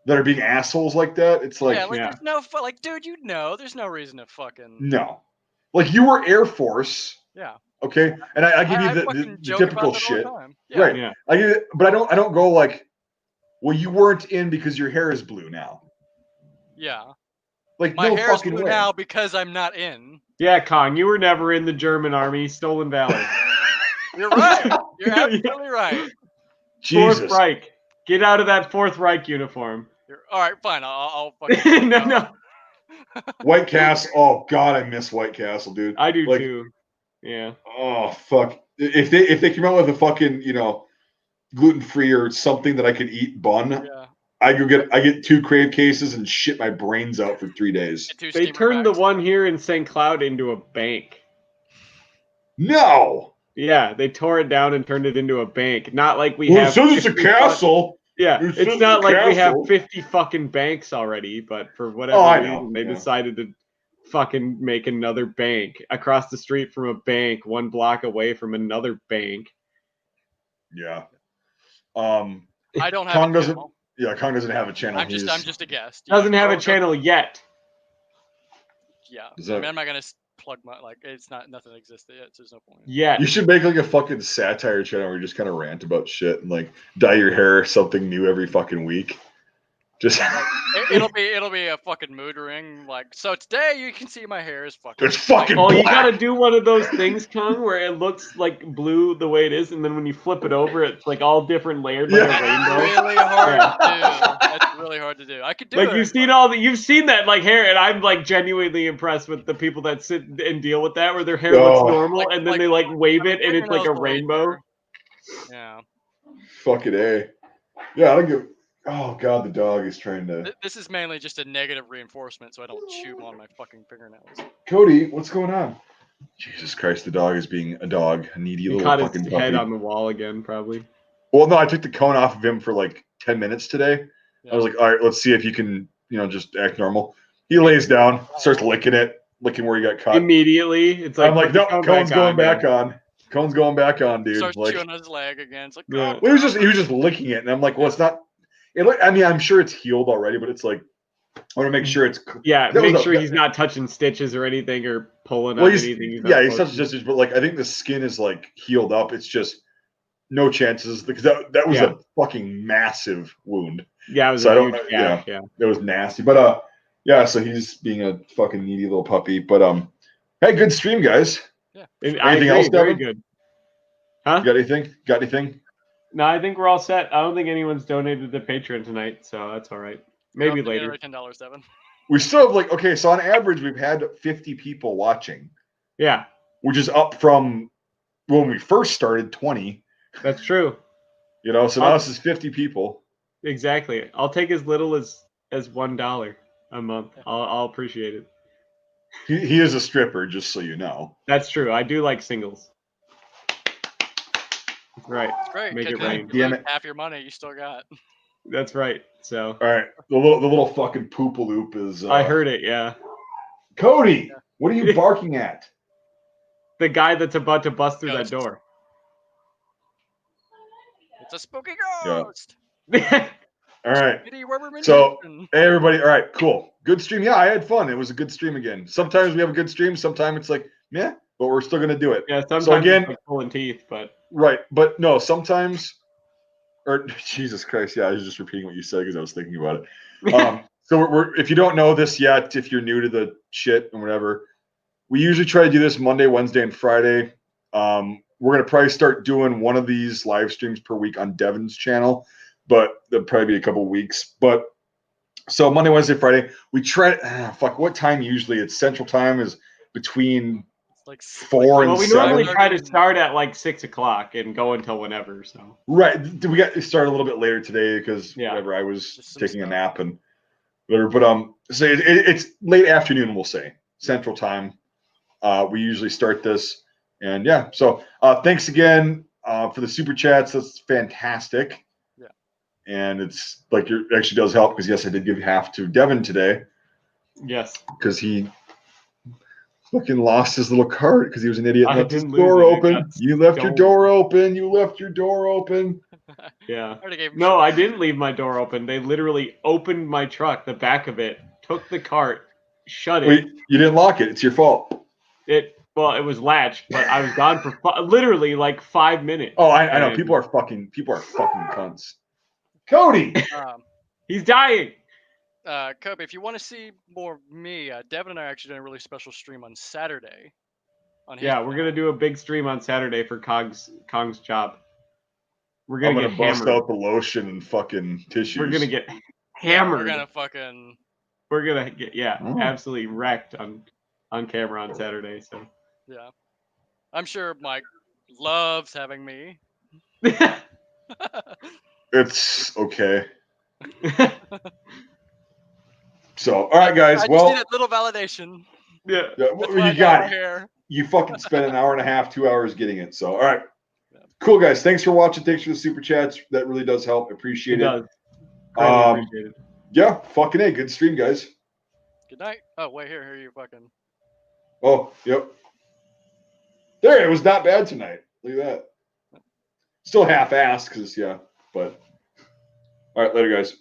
that are being assholes like that. It's like, there's no dude, there's no reason to fucking like you were Air Force. Yeah. Okay. And I give you the typical shit. Right. Yeah. I give it, but I don't go like, well, you weren't in because your hair is blue now. Yeah. Like my hair is blue now because I'm not in. Yeah, Kong, you were never in the German army. Stolen valor. You're right. You're absolutely right. Jesus. Fourth Reich. Get out of that Fourth Reich uniform. All right, fine. I'll fucking no. White Castle. Oh God, I miss White Castle, dude. I do too. Yeah. Oh fuck. If they came out with a fucking gluten-free or something that I could eat bun, I get 2 crave cases and shit my brains out for 3 days. They turned the one here in St. Cloud into a bank. No. Yeah, they tore it down and turned it into a bank. Not like we Well, have. So it's a castle. Yeah, it's not like we have 50 fucking banks already, but for whatever reason, they decided to fucking make another bank across the street from a bank, 1 block away from another bank. Yeah. I don't have a channel. Yeah, Kong doesn't have a channel. I'm just a guest. Doesn't have a channel yet. Yeah. I mean, I'm not gonna plug my it's not nothing existed yet, so there's no point. Yeah. You should make like a fucking satire channel where you just kind of rant about shit and like dye your hair something new every fucking week. Just it'll be a fucking mood ring. Like, so today you can see my hair is fucking. It's fucking. Oh, you gotta do one of those things, Kong, where it looks like blue the way it is, and then when you flip it over, it's like all different layered like a rainbow. Really hard to do. That's really hard to do. I could do it. Like you've seen that like hair, and I'm like genuinely impressed with the people that sit and deal with that, where their hair looks normal, and then they like wave it, and it's like a rainbow. Yeah. Fucking A. Yeah, I don't give. Oh god, the dog is trying to. This is mainly just a negative reinforcement, so I don't chew on my fucking fingernails. Cody, what's going on? Jesus Christ, the dog is being a dog, a needy little fucking puppy. He caught his head on the wall again, probably. Well, no, I took the cone off of him for like 10 minutes today. Yeah. I was like, all right, let's see if you can, just act normal. He lays down, starts licking where he got cut. Immediately, it's like I'm like, no, cone's going back on. Cone's going back on, dude. Starts chewing on his leg again. It's like, well, he was just licking it, and I'm like, well, it's not. I mean, I'm sure it's healed already, but it's like I want to make sure it's. Yeah, make sure he's not touching stitches or anything or pulling on anything. He's touching stitches, but like I think the skin is like healed up. It's just no chances because that was a fucking massive wound. Yeah, it was a huge gash. Yeah, it was nasty. But so he's being a fucking needy little puppy. But hey, good stream, guys. Yeah, anything else, Devin? Very good. Huh? Got anything? Got anything? No, I think we're all set. I don't think anyone's donated to Patreon tonight, so that's all right. Maybe later. $10, Devin. We still have so on average we've had 50 people watching. Yeah. Which is up from when we first started 20. That's true. So now this is 50 people. Exactly. I'll take as little as $1 a month. I'll appreciate it. He is a stripper, just so you know. That's true. I do like singles. Right. That's great. Make it rain. Damn it. Half your money you still got. That's right. So. All right. The little fucking poopaloop is. I heard it. Yeah. Cody, what are you barking at? The guy that's about to bust through that door. It's a spooky ghost. Yeah. All right. So, hey, everybody. All right. Cool. Good stream. Yeah, I had fun. It was a good stream again. Sometimes we have a good stream. Sometimes it's like, yeah, but we're still gonna do it. Yeah. Sometimes it's like pulling teeth, but. Right, but no, sometimes, or Jesus Christ, yeah, I was just repeating what you said because I was thinking about it. So we're if you don't know this yet, if you're new to the shit and whatever, we usually try to do this Monday, Wednesday, and Friday. We're gonna probably start doing one of these live streams per week on Devin's channel, but there'll probably be a couple weeks. But so Monday, Wednesday, Friday, we try. What time usually? It's Central Time is between. Like 4 and 7. Well, we normally try to start at like 6 o'clock and go until whenever. So right, we got to start a little bit later today because whatever I was taking a nap and whatever. But so it's late afternoon, we'll say Central Time. We usually start this, and so thanks again for the super chats. That's fantastic. Yeah, and it's like it actually does help because yes, I did give half to Devin today. Yes, because he. Fucking lost his little cart because he was an idiot. I left his door open. You left your door open. You left your door open. Yeah. No, I didn't leave my door open. They literally opened my truck, the back of it, took the cart, shut it. Wait, you didn't lock it. It's your fault. It was latched, but I was gone for literally like 5 minutes. Oh, I know. People are fucking cunts. Cody, he's dying. Kobe, if you want to see more of me, Devin and I are actually doing a really special stream on Saturday. We're gonna do a big stream on Saturday for Kong's job. We're gonna get bust out the lotion and fucking tissues. We're gonna get hammered. We're gonna get absolutely wrecked on camera on Saturday. So yeah, I'm sure Mike loves having me. It's okay. So, all right, guys. I just need a little validation. Yeah. You got it. You fucking spent an hour and a half, 2 hours getting it. So, all right. Cool, guys. Thanks for watching. Thanks for the super chats. That really does help. Appreciate it. Does. Appreciate it. Yeah, fucking A. Good stream, guys. Good night. Oh, wait, here you fucking. Oh, yep. There, it was not bad tonight. Look at that. Still half-assed, because, yeah, but. All right, later, guys.